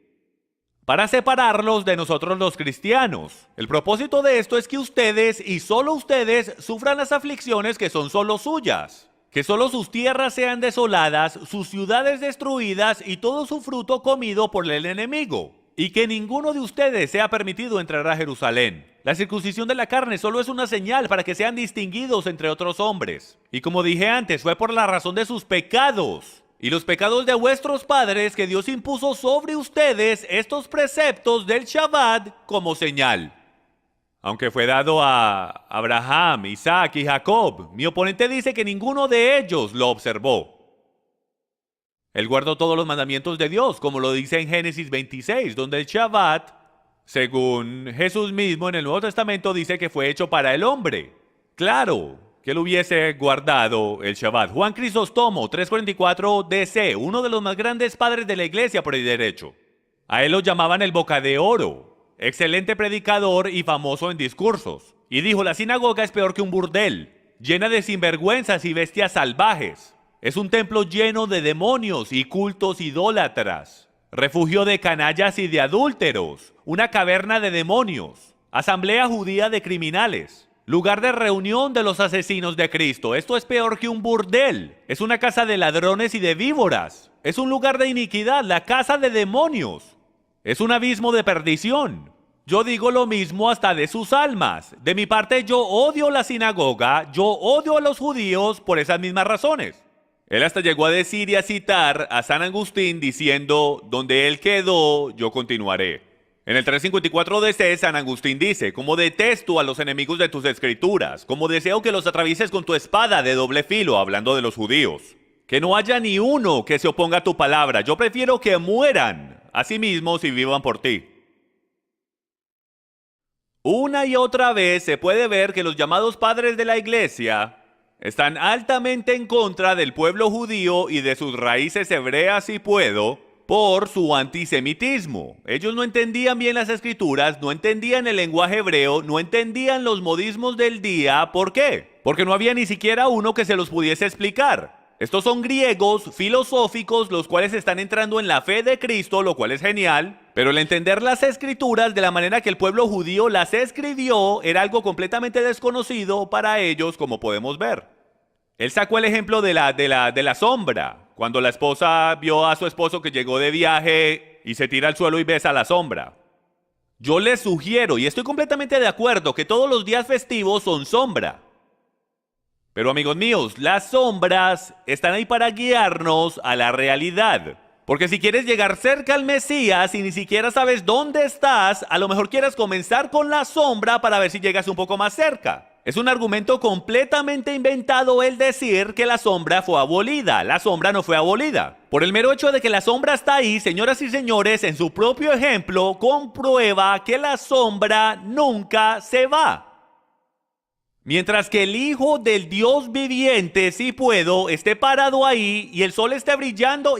para separarlos de nosotros los cristianos. El propósito de esto es que ustedes y solo ustedes sufran las aflicciones que son solo suyas, que solo sus tierras sean desoladas, sus ciudades destruidas y todo su fruto comido por el enemigo, y que ninguno de ustedes sea permitido entrar a Jerusalén. La circuncisión de la carne solo es una señal para que sean distinguidos entre otros hombres. Y como dije antes, fue por la razón de sus pecados y los pecados de vuestros padres que Dios impuso sobre ustedes estos preceptos del Shabbat como señal. Aunque fue dado a Abraham, Isaac y Jacob, mi oponente dice que ninguno de ellos lo observó. Él guardó todos los mandamientos de Dios, como lo dice en Génesis 26, donde el Shabbat, según Jesús mismo en el Nuevo Testamento, dice que fue hecho para el hombre. Claro que él hubiese guardado el Shabbat. Juan Crisóstomo, 344 DC, uno de los más grandes padres de la iglesia por el derecho. A él lo llamaban el Boca de Oro, excelente predicador y famoso en discursos. Y dijo: la sinagoga es peor que un burdel, llena de sinvergüenzas y bestias salvajes. Es un templo lleno de demonios y cultos idólatras, refugio de canallas y de adúlteros, una caverna de demonios, asamblea judía de criminales, lugar de reunión de los asesinos de Cristo. Esto es peor que un burdel, es una casa de ladrones y de víboras, es un lugar de iniquidad, la casa de demonios, es un abismo de perdición. Yo digo lo mismo hasta de sus almas. De mi parte, yo odio la sinagoga, yo odio a los judíos por esas mismas razones. Él hasta llegó a decir y a citar a San Agustín diciendo: donde él quedó, yo continuaré. En el 354 DC, San Agustín dice: como detesto a los enemigos de tus escrituras, como deseo que los atravieses con tu espada de doble filo, hablando de los judíos. Que no haya ni uno que se oponga a tu palabra. Yo prefiero que mueran a sí mismos y vivan por ti. Una y otra vez se puede ver que los llamados padres de la iglesia están altamente en contra del pueblo judío y de sus raíces hebreas, si puedo, por su antisemitismo. Ellos no entendían bien las escrituras, no entendían el lenguaje hebreo, no entendían los modismos del día. ¿Por qué? Porque no había ni siquiera uno que se los pudiese explicar. Estos son griegos filosóficos, los cuales están entrando en la fe de Cristo, lo cual es genial, pero el entender las escrituras de la manera que el pueblo judío las escribió era algo completamente desconocido para ellos, como podemos ver. Él sacó el ejemplo de la sombra, cuando la esposa vio a su esposo que llegó de viaje y se tira al suelo y besa la sombra. Yo les sugiero, y estoy completamente de acuerdo, que todos los días festivos son sombra. Pero amigos míos, las sombras están ahí para guiarnos a la realidad. Porque si quieres llegar cerca al Mesías y ni siquiera sabes dónde estás, a lo mejor quieras comenzar con la sombra para ver si llegas un poco más cerca. Es un argumento completamente inventado el decir que la sombra fue abolida. La sombra no fue abolida. Por el mero hecho de que la sombra está ahí, señoras y señores, en su propio ejemplo, comprueba que la sombra nunca se va. Mientras que el Hijo del Dios viviente, si puedo, esté parado ahí y el sol esté brillando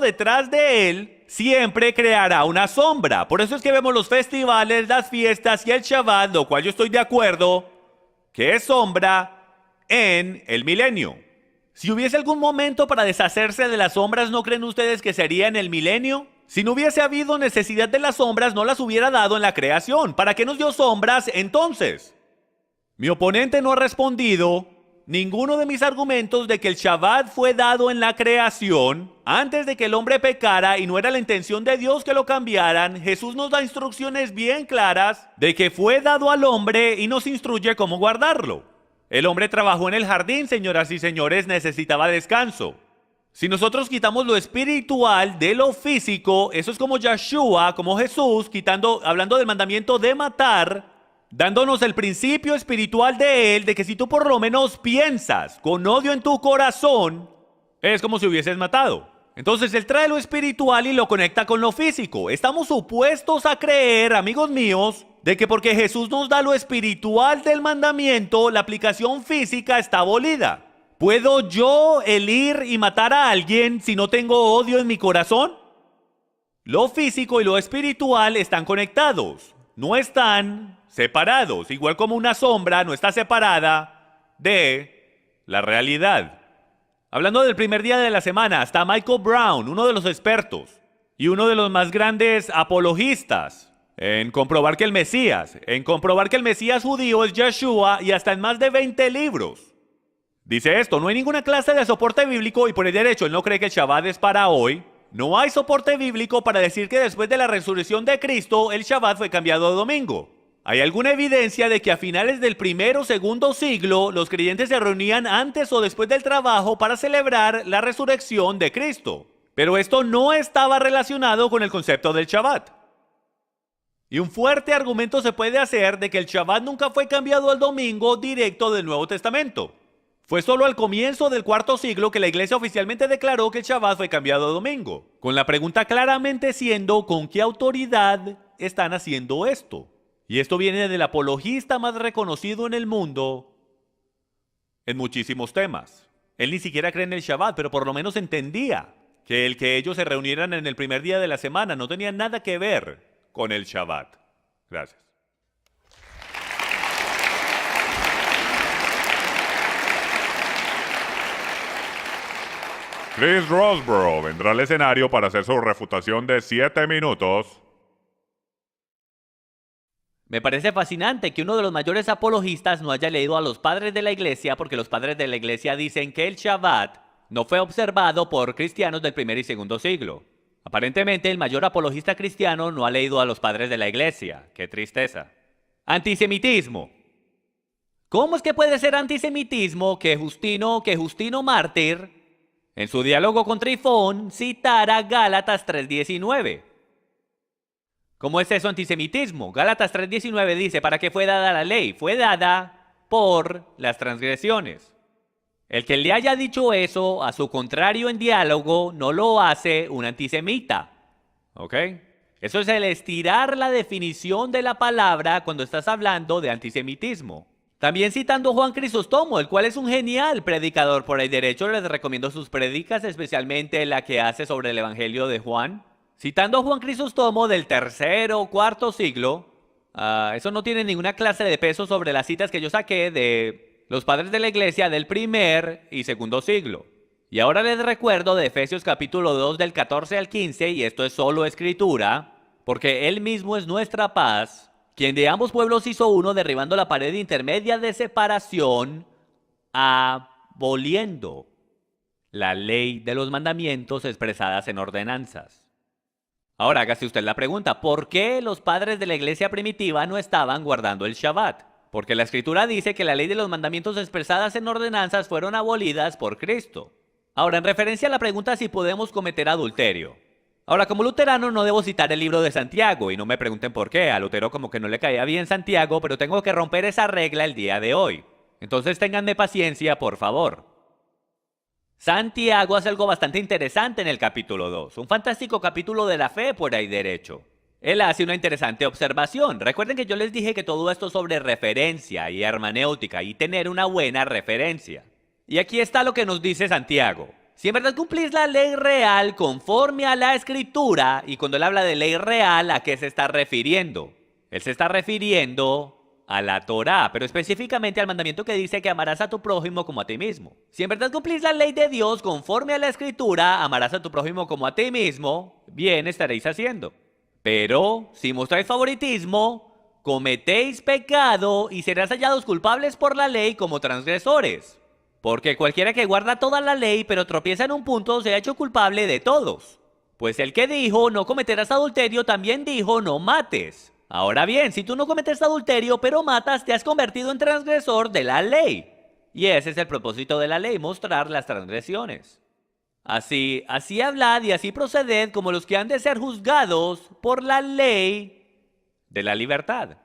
detrás de él, siempre creará una sombra. Por eso es que vemos los festivales, las fiestas y el Shabbat, lo cual yo estoy de acuerdo, que es sombra en el milenio. Si hubiese algún momento para deshacerse de las sombras, ¿no creen ustedes que sería en el milenio? Si no hubiese habido necesidad de las sombras, no las hubiera dado en la creación. ¿Para qué nos dio sombras entonces? Mi oponente no ha respondido ninguno de mis argumentos de que el Shabbat fue dado en la creación antes de que el hombre pecara y no era la intención de Dios que lo cambiaran. Jesús nos da instrucciones bien claras de que fue dado al hombre y nos instruye cómo guardarlo. El hombre trabajó en el jardín, señoras y señores, necesitaba descanso. Si nosotros quitamos lo espiritual de lo físico, eso es como Yeshua, como Jesús, hablando del mandamiento de matar, dándonos el principio espiritual de él, de que si tú por lo menos piensas con odio en tu corazón, es como si hubieses matado. Entonces él trae lo espiritual y lo conecta con lo físico. Estamos supuestos a creer, amigos míos, de que porque Jesús nos da lo espiritual del mandamiento, la aplicación física está abolida. ¿Puedo yo el ir y matar a alguien si no tengo odio en mi corazón? Lo físico y lo espiritual están conectados, no están separados, igual como una sombra no está separada de la realidad. Hablando del primer día de la semana, está Michael Brown, uno de los expertos y uno de los más grandes apologistas en comprobar que el Mesías judío es Yeshua, y hasta en más de 20 libros. Dice esto: no hay ninguna clase de soporte bíblico, y por el derecho él no cree que el Shabbat es para hoy. No hay soporte bíblico para decir que después de la resurrección de Cristo el Shabbat fue cambiado a domingo. ¿Hay alguna evidencia de que a finales del primero o segundo siglo los creyentes se reunían antes o después del trabajo para celebrar la resurrección de Cristo? Pero esto no estaba relacionado con el concepto del Shabbat. Y un fuerte argumento se puede hacer de que el Shabbat nunca fue cambiado al domingo directo del Nuevo Testamento. Fue solo al comienzo del cuarto siglo que la iglesia oficialmente declaró que el Shabbat fue cambiado a domingo, con la pregunta claramente siendo: ¿con qué autoridad están haciendo esto? Y esto viene del apologista más reconocido en el mundo en muchísimos temas. Él ni siquiera cree en el Shabbat, pero por lo menos entendía que el que ellos se reunieran en el primer día de la semana no tenía nada que ver con el Shabbat. Gracias. Chris Roseborough vendrá al escenario para hacer su refutación de 7 minutos. Me parece fascinante que uno de los mayores apologistas no haya leído a los padres de la iglesia, porque los padres de la iglesia dicen que el Shabbat no fue observado por cristianos del primer y segundo siglo. Aparentemente el mayor apologista cristiano no ha leído a los padres de la iglesia. ¡Qué tristeza! Antisemitismo. ¿Cómo es que puede ser antisemitismo que Justino Mártir, en su diálogo con Trifón, citara Gálatas 3:19? ¿Cómo es eso antisemitismo? Gálatas 3:19 dice: ¿para qué fue dada la ley? Fue dada por las transgresiones. El que le haya dicho eso a su contrario en diálogo no lo hace un antisemita. ¿Ok? Eso es el estirar la definición de la palabra cuando estás hablando de antisemitismo. También citando Juan Crisóstomo, el cual es un genial predicador. Por el derecho les recomiendo sus prédicas, especialmente la que hace sobre el Evangelio de Juan. Citando a Juan Crisóstomo del tercero o cuarto siglo, eso no tiene ninguna clase de peso sobre las citas que yo saqué de los padres de la iglesia del primer y segundo siglo. Y ahora les recuerdo de Efesios capítulo 2 del 14 al 15, y esto es solo escritura, porque Él mismo es nuestra paz, quien de ambos pueblos hizo uno, derribando la pared intermedia de separación, aboliendo la ley de los mandamientos expresadas en ordenanzas. Ahora hágase usted la pregunta: ¿por qué los padres de la iglesia primitiva no estaban guardando el Shabbat? Porque la escritura dice que la ley de los mandamientos expresadas en ordenanzas fueron abolidas por Cristo. Ahora, en referencia a la pregunta si podemos cometer adulterio. Ahora, como luterano no debo citar el libro de Santiago, y no me pregunten por qué. A Lutero como que no le caía bien Santiago, pero tengo que romper esa regla el día de hoy. Entonces ténganme paciencia, por favor. Santiago hace algo bastante interesante en el capítulo 2, un fantástico capítulo de la fe por ahí derecho. Él hace una interesante observación. Recuerden que yo les dije que todo esto es sobre referencia y hermenéutica y tener una buena referencia. Y aquí está lo que nos dice Santiago. Si en verdad cumplís la ley real conforme a la escritura, y cuando él habla de ley real, ¿a qué se está refiriendo? Él se está refiriendo a la Torá, pero específicamente al mandamiento que dice que amarás a tu prójimo como a ti mismo. Si en verdad cumplís la ley de Dios conforme a la escritura, amarás a tu prójimo como a ti mismo, bien estaréis haciendo. Pero si mostráis favoritismo, cometéis pecado y serás hallados culpables por la ley como transgresores. Porque cualquiera que guarda toda la ley pero tropieza en un punto se ha hecho culpable de todos. Pues el que dijo no cometerás adulterio también dijo no mates. Ahora bien, si tú no cometes adulterio pero matas, te has convertido en transgresor de la ley. Y ese es el propósito de la ley, mostrar las transgresiones. Así hablad y así proceded como los que han de ser juzgados por la ley de la libertad.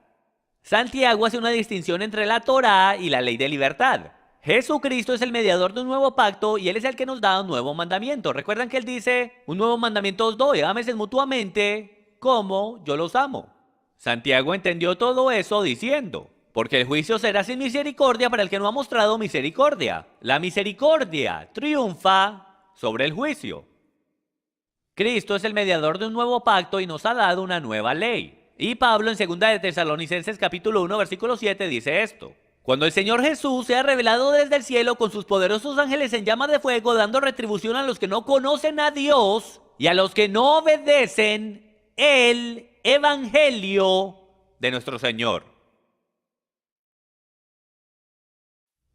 Santiago hace una distinción entre la Torá y la ley de libertad. Jesucristo es el mediador de un nuevo pacto y Él es el que nos da un nuevo mandamiento. Recuerdan que Él dice: un nuevo mandamiento os doy, ámense mutuamente como yo los amo. Santiago entendió todo eso diciendo: Porque el juicio será sin misericordia para el que no ha mostrado misericordia. La misericordia triunfa sobre el juicio. Cristo es el mediador de un nuevo pacto y nos ha dado una nueva ley. Y Pablo en 2 de Tesalonicenses capítulo 1 versículo 7 dice esto: cuando el Señor Jesús sea revelado desde el cielo con sus poderosos ángeles en llama de fuego, dando retribución a los que no conocen a Dios y a los que no obedecen el evangelio de nuestro Señor.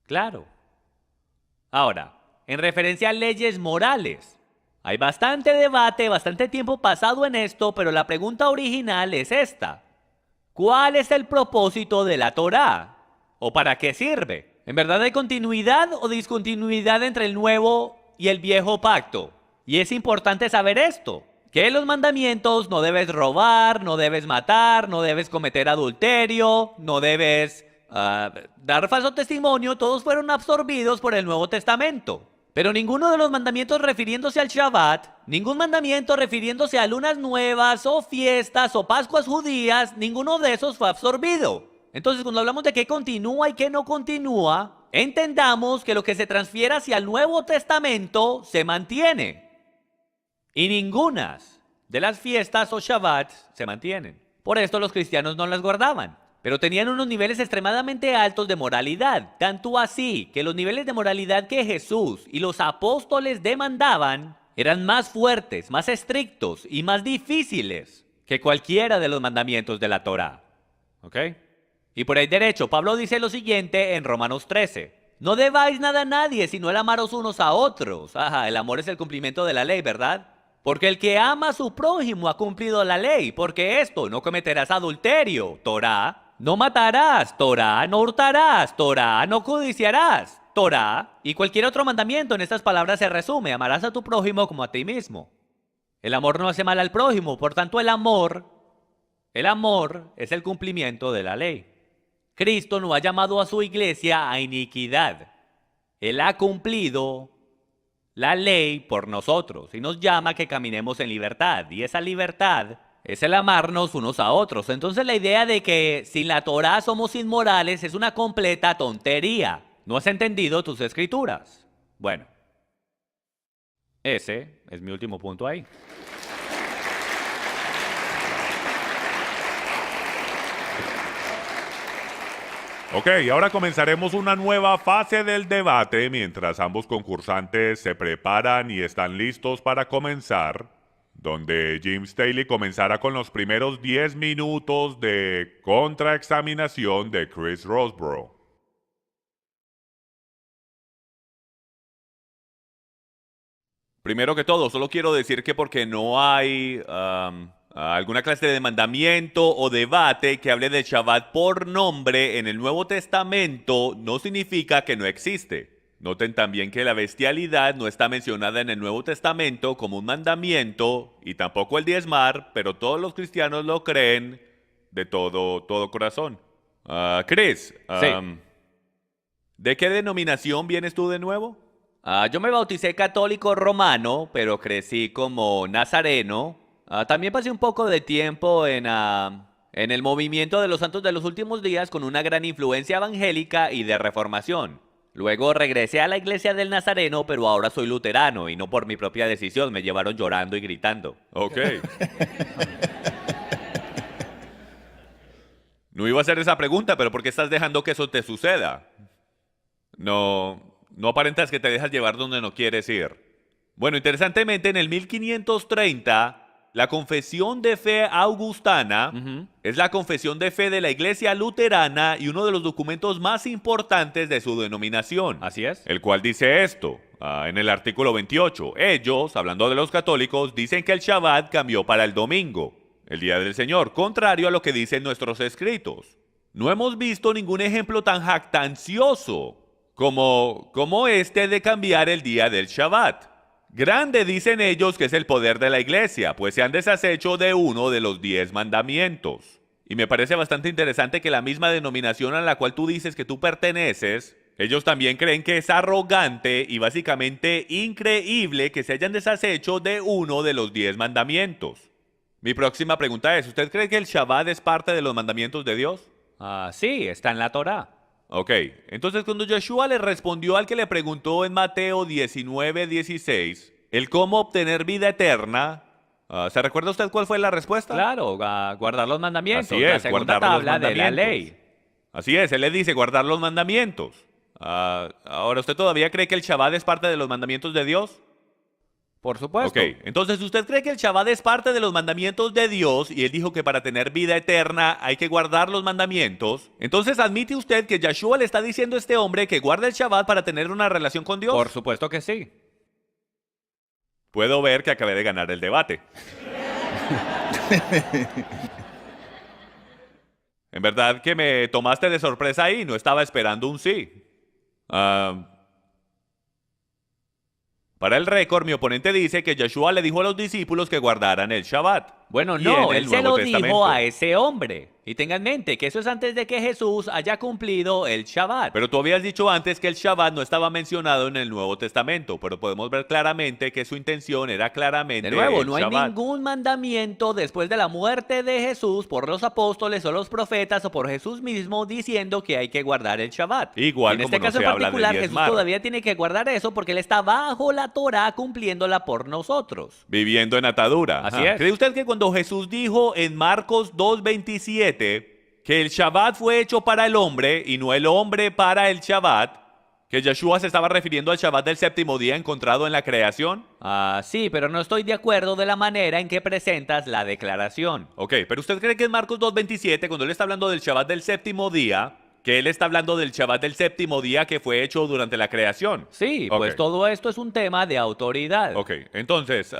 Claro. Ahora, en referencia a leyes morales, hay bastante debate, bastante tiempo pasado en esto, pero la pregunta original es esta: ¿cuál es el propósito de la Torá? ¿O para qué sirve? ¿En verdad hay continuidad o discontinuidad entre el nuevo y el viejo pacto? Y es importante saber esto, que en los mandamientos no debes robar, no debes matar, no debes cometer adulterio, no debes dar falso testimonio, todos fueron absorbidos por el Nuevo Testamento. Pero ninguno de los mandamientos refiriéndose al Shabbat, ningún mandamiento refiriéndose a lunas nuevas o fiestas o Pascuas judías, ninguno de esos fue absorbido. Entonces, cuando hablamos de qué continúa y qué no continúa, entendamos que lo que se transfiere hacia el Nuevo Testamento se mantiene. Y ninguna de las fiestas o Shabbats se mantienen. Por esto los cristianos no las guardaban. Pero tenían unos niveles extremadamente altos de moralidad, tanto así que los niveles de moralidad que Jesús y los apóstoles demandaban eran más fuertes, más estrictos y más difíciles que cualquiera de los mandamientos de la Torá. ¿Ok? Y por ahí derecho, Pablo dice lo siguiente en Romanos 13. No debáis nada a nadie, sino el amaros unos a otros. Ajá, el amor es el cumplimiento de la ley, ¿verdad? Porque el que ama a su prójimo ha cumplido la ley, porque esto, no cometerás adulterio, Torá. No matarás, Torá, no hurtarás, Torá, no codiciarás, Torá. Y cualquier otro mandamiento en estas palabras se resume: amarás a tu prójimo como a ti mismo. El amor no hace mal al prójimo, por tanto el amor es el cumplimiento de la ley. Cristo no ha llamado a su iglesia a iniquidad. Él ha cumplido la ley por nosotros y nos llama a que caminemos en libertad. Y esa libertad es el amarnos unos a otros. Entonces la idea de que sin la Torá somos inmorales es una completa tontería. ¿No has entendido tus escrituras? Bueno, ese es mi último punto ahí. Ok, ahora comenzaremos una nueva fase del debate mientras ambos concursantes se preparan y están listos para comenzar, donde Jim Staley comenzará con los primeros 10 minutos de contraexaminación de Chris Roseborough. Primero que todo, solo quiero decir que porque no hay alguna clase de mandamiento o debate que hable del Shabbat por nombre en el Nuevo Testamento, no significa que no existe. Noten también que la bestialidad no está mencionada en el Nuevo Testamento como un mandamiento y tampoco el diezmar, pero todos los cristianos lo creen de todo corazón. Chris, Sí. ¿De qué denominación vienes tú de nuevo? Yo me bauticé católico romano, pero crecí como nazareno. También pasé un poco de tiempo en el movimiento de los santos de los últimos días con una gran influencia evangélica y de reformación. Luego regresé a la iglesia del Nazareno, pero ahora soy luterano y no por mi propia decisión, me llevaron llorando y gritando. Ok. No iba a hacer esa pregunta, pero ¿por qué estás dejando que eso te suceda? No aparentas que te dejas llevar donde no quieres ir. Bueno, interesantemente, en el 1530, la confesión de fe augustana es la confesión de fe de la iglesia luterana y uno de los documentos más importantes de su denominación. Así es. El cual dice esto, en el artículo 28. Ellos, hablando de los católicos, dicen que el Shabbat cambió para el domingo, el día del Señor, contrario a lo que dicen nuestros escritos. No hemos visto ningún ejemplo tan jactancioso como este de cambiar el día del Shabbat. Grande dicen ellos que es el poder de la iglesia, pues se han deshecho de uno de los 10 mandamientos. Y me parece bastante interesante que la misma denominación a la cual tú dices que tú perteneces, ellos también creen que es arrogante y básicamente increíble que se hayan deshecho de uno de los 10 mandamientos. Mi próxima pregunta es, ¿usted cree que el Shabbat es parte de los mandamientos de Dios? Sí, está en la Torá. Ok, entonces cuando Yeshua le respondió al que le preguntó en Mateo 19:16 el cómo obtener vida eterna, ¿se recuerda usted cuál fue la respuesta? Claro, guardar los mandamientos. Así la es, segunda guardar los tabla de la mandamientos. ley. Así es, él le dice guardar los mandamientos. Ahora, ¿usted todavía cree que el Shabbat es parte de los mandamientos de Dios? Por supuesto. Ok, entonces usted cree que el Shabbat es parte de los mandamientos de Dios y él dijo que para tener vida eterna hay que guardar los mandamientos. Entonces admite usted que Yeshua le está diciendo a este hombre que guarda el Shabbat para tener una relación con Dios. Por supuesto que sí. Puedo ver que acabé de ganar el debate. En verdad que me tomaste de sorpresa ahí, no estaba esperando un sí. Para el récord, mi oponente dice que Yeshua le dijo a los discípulos que guardaran el Shabbat. Bueno, Y no, en el él se Nuevo lo dijo Testamento. a ese hombre. Y tenga en mente que eso es antes de que Jesús haya cumplido el Shabbat. Pero tú habías dicho antes que el Shabbat no estaba mencionado en el Nuevo Testamento, pero podemos ver claramente que su intención era claramente De nuevo, el no hay Shabbat. ningún mandamiento después de la muerte de Jesús por los apóstoles o los profetas o por Jesús mismo diciendo que hay que guardar el Shabbat. Igual Y en como este no caso se en habla de particular, Jesús diezmar. todavía tiene que guardar eso porque él está bajo la Torá cumpliéndola por nosotros. Viviendo en atadura. Así Ajá. es. ¿Cree usted que cuando Jesús dijo en Marcos 2:27 que el Shabbat fue hecho para el hombre y no el hombre para el Shabbat, que Yeshua se estaba refiriendo al Shabbat del séptimo día encontrado en la creación? Sí, pero no estoy de acuerdo de la manera en que presentas la declaración. Ok, pero ¿usted cree que en Marcos 2:27, cuando él está hablando del Shabbat del séptimo día, que él está hablando del Shabbat del séptimo día que fue hecho durante la creación? Sí, Ok. pues todo esto es un tema de autoridad. Ok, entonces,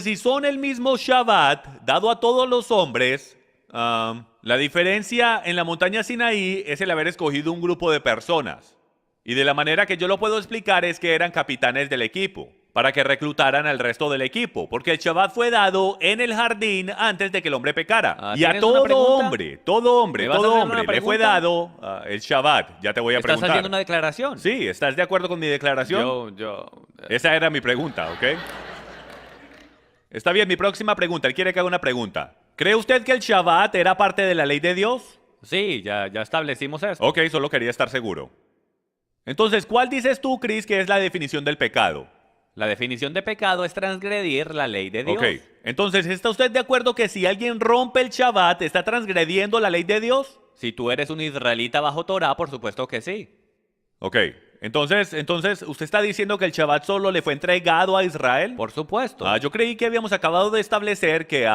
si son el mismo Shabbat dado a todos los hombres, la diferencia en la montaña Sinaí es el haber escogido un grupo de personas. Y de la manera que yo lo puedo explicar es que eran capitanes del equipo, para que reclutaran al resto del equipo, porque el Shabbat fue dado en el jardín antes de que el hombre pecara. Y a ¿tienes una pregunta? todo hombre ¿Me vas a hacer una le fue pregunta? dado el Shabbat. Ya te voy a ¿Estás preguntar. haciendo una declaración? Sí, ¿estás de acuerdo con mi declaración? Esa era mi pregunta, ¿ok? Está bien, mi próxima pregunta. Él quiere que haga una pregunta. ¿Cree usted que el Shabbat era parte de la ley de Dios? Sí, ya establecimos esto. Ok, solo quería estar seguro. Entonces, ¿cuál dices tú, Chris, que es la definición del pecado? La definición de pecado es transgredir la ley de Dios. Ok, entonces, ¿está usted de acuerdo que si alguien rompe el Shabbat, está transgrediendo la ley de Dios? Si tú eres un israelita bajo Torah, por supuesto que sí. Ok, entonces, ¿usted está diciendo que el Shabbat solo le fue entregado a Israel? Por supuesto. Yo creí que habíamos acabado de establecer que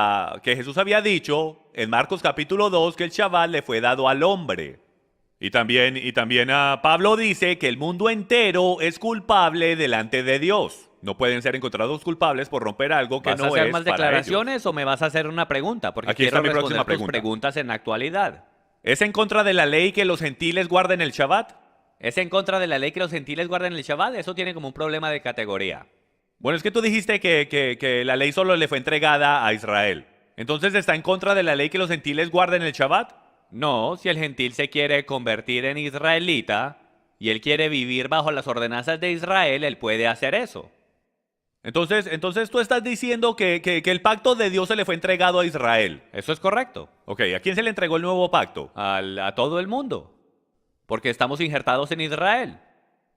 Jesús había dicho en Marcos capítulo 2 que el Shabbat le fue dado al hombre. Y también Pablo dice que el mundo entero es culpable delante de Dios. No pueden ser encontrados culpables por romper algo que ¿Vas no a hacer es más para declaraciones o me vas a hacer una pregunta? Porque Aquí quiero está mi responder próxima tus pregunta. preguntas en la actualidad. ellos. ¿Es en contra de la ley que los gentiles guarden el Shabbat? ¿Es en contra de la ley que los gentiles guarden el Shabbat? Eso tiene como un problema de categoría. Bueno, es que tú dijiste que la ley solo le fue entregada a Israel. Entonces, ¿está en contra de la ley que los gentiles guarden el Shabbat? No, si el gentil se quiere convertir en israelita y él quiere vivir bajo las ordenanzas de Israel, él puede hacer eso. Entonces tú estás diciendo que el pacto de Dios se le fue entregado a Israel. Eso es correcto. Ok, ¿a quién se le entregó el nuevo pacto? A todo el mundo. Porque estamos injertados en Israel.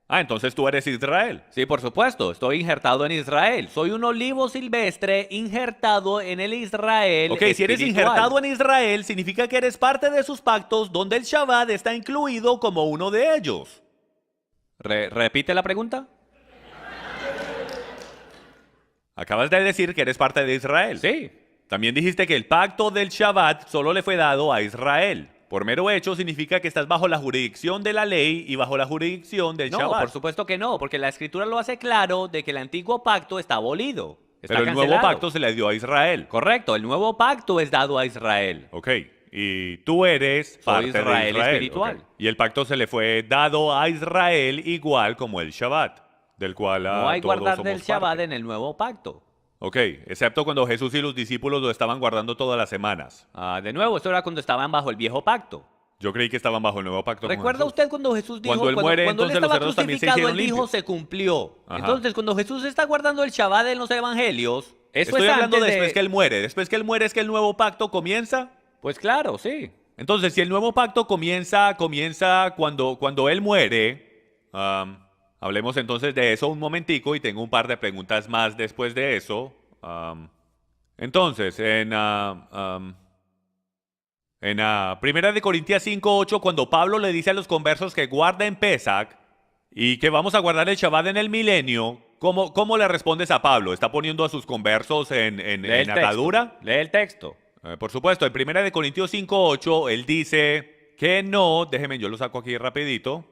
Entonces tú eres Israel. Sí, por supuesto, estoy injertado en Israel. Soy un olivo silvestre injertado en el Israel. Ok, si eres espiritual. injertado en Israel, significa que eres parte de sus pactos donde el Shabbat está incluido como uno de ellos. ¿Repite la pregunta? Acabas de decir que eres parte de Israel. Sí. También dijiste que el pacto del Shabbat solo le fue dado a Israel. Por mero hecho significa que estás bajo la jurisdicción de la ley y bajo la jurisdicción del No, Shabbat. por supuesto que no, porque la escritura lo hace claro de que el antiguo pacto está abolido. Está Pero el nuevo cancelado. pacto se le dio a Israel. Correcto, el nuevo pacto es dado a Israel. Ok, y tú eres parte Israel de Israel. espiritual. Ok. Y el pacto se le fue dado a Israel igual como el Shabbat, del cual No hay todos guardar somos del Shabbat parte. en el nuevo pacto. Ok, excepto cuando Jesús y los discípulos lo estaban guardando todas las semanas. De nuevo, esto era cuando estaban bajo el viejo pacto. Yo creí que estaban bajo el nuevo pacto. con ¿Recuerda Jesús. usted cuando Jesús dijo, Cuando él muere, cuando él entonces los estaba cerdos también se crucificado, hicieron él dijo, limpios. se cumplió? Ajá. Entonces, cuando Jesús está guardando el Shabbat en los evangelios, eso Estoy es hablando antes después de... que él muere. Después que él muere es que el nuevo pacto comienza. Pues claro, sí. Entonces, si el nuevo pacto comienza cuando Él muere, hablemos entonces de eso un momentico y tengo un par de preguntas más después de eso. Entonces, en Primera de Corintios 5:8, cuando Pablo le dice a los conversos que guarden Pesach y que vamos a guardar el Shabbat en el milenio, ¿cómo le respondes a Pablo? ¿Está poniendo a sus conversos en atadura? Lee el texto. Por supuesto, en Primera de Corintios 5:8, él dice que no, déjenme, yo lo saco aquí rapidito.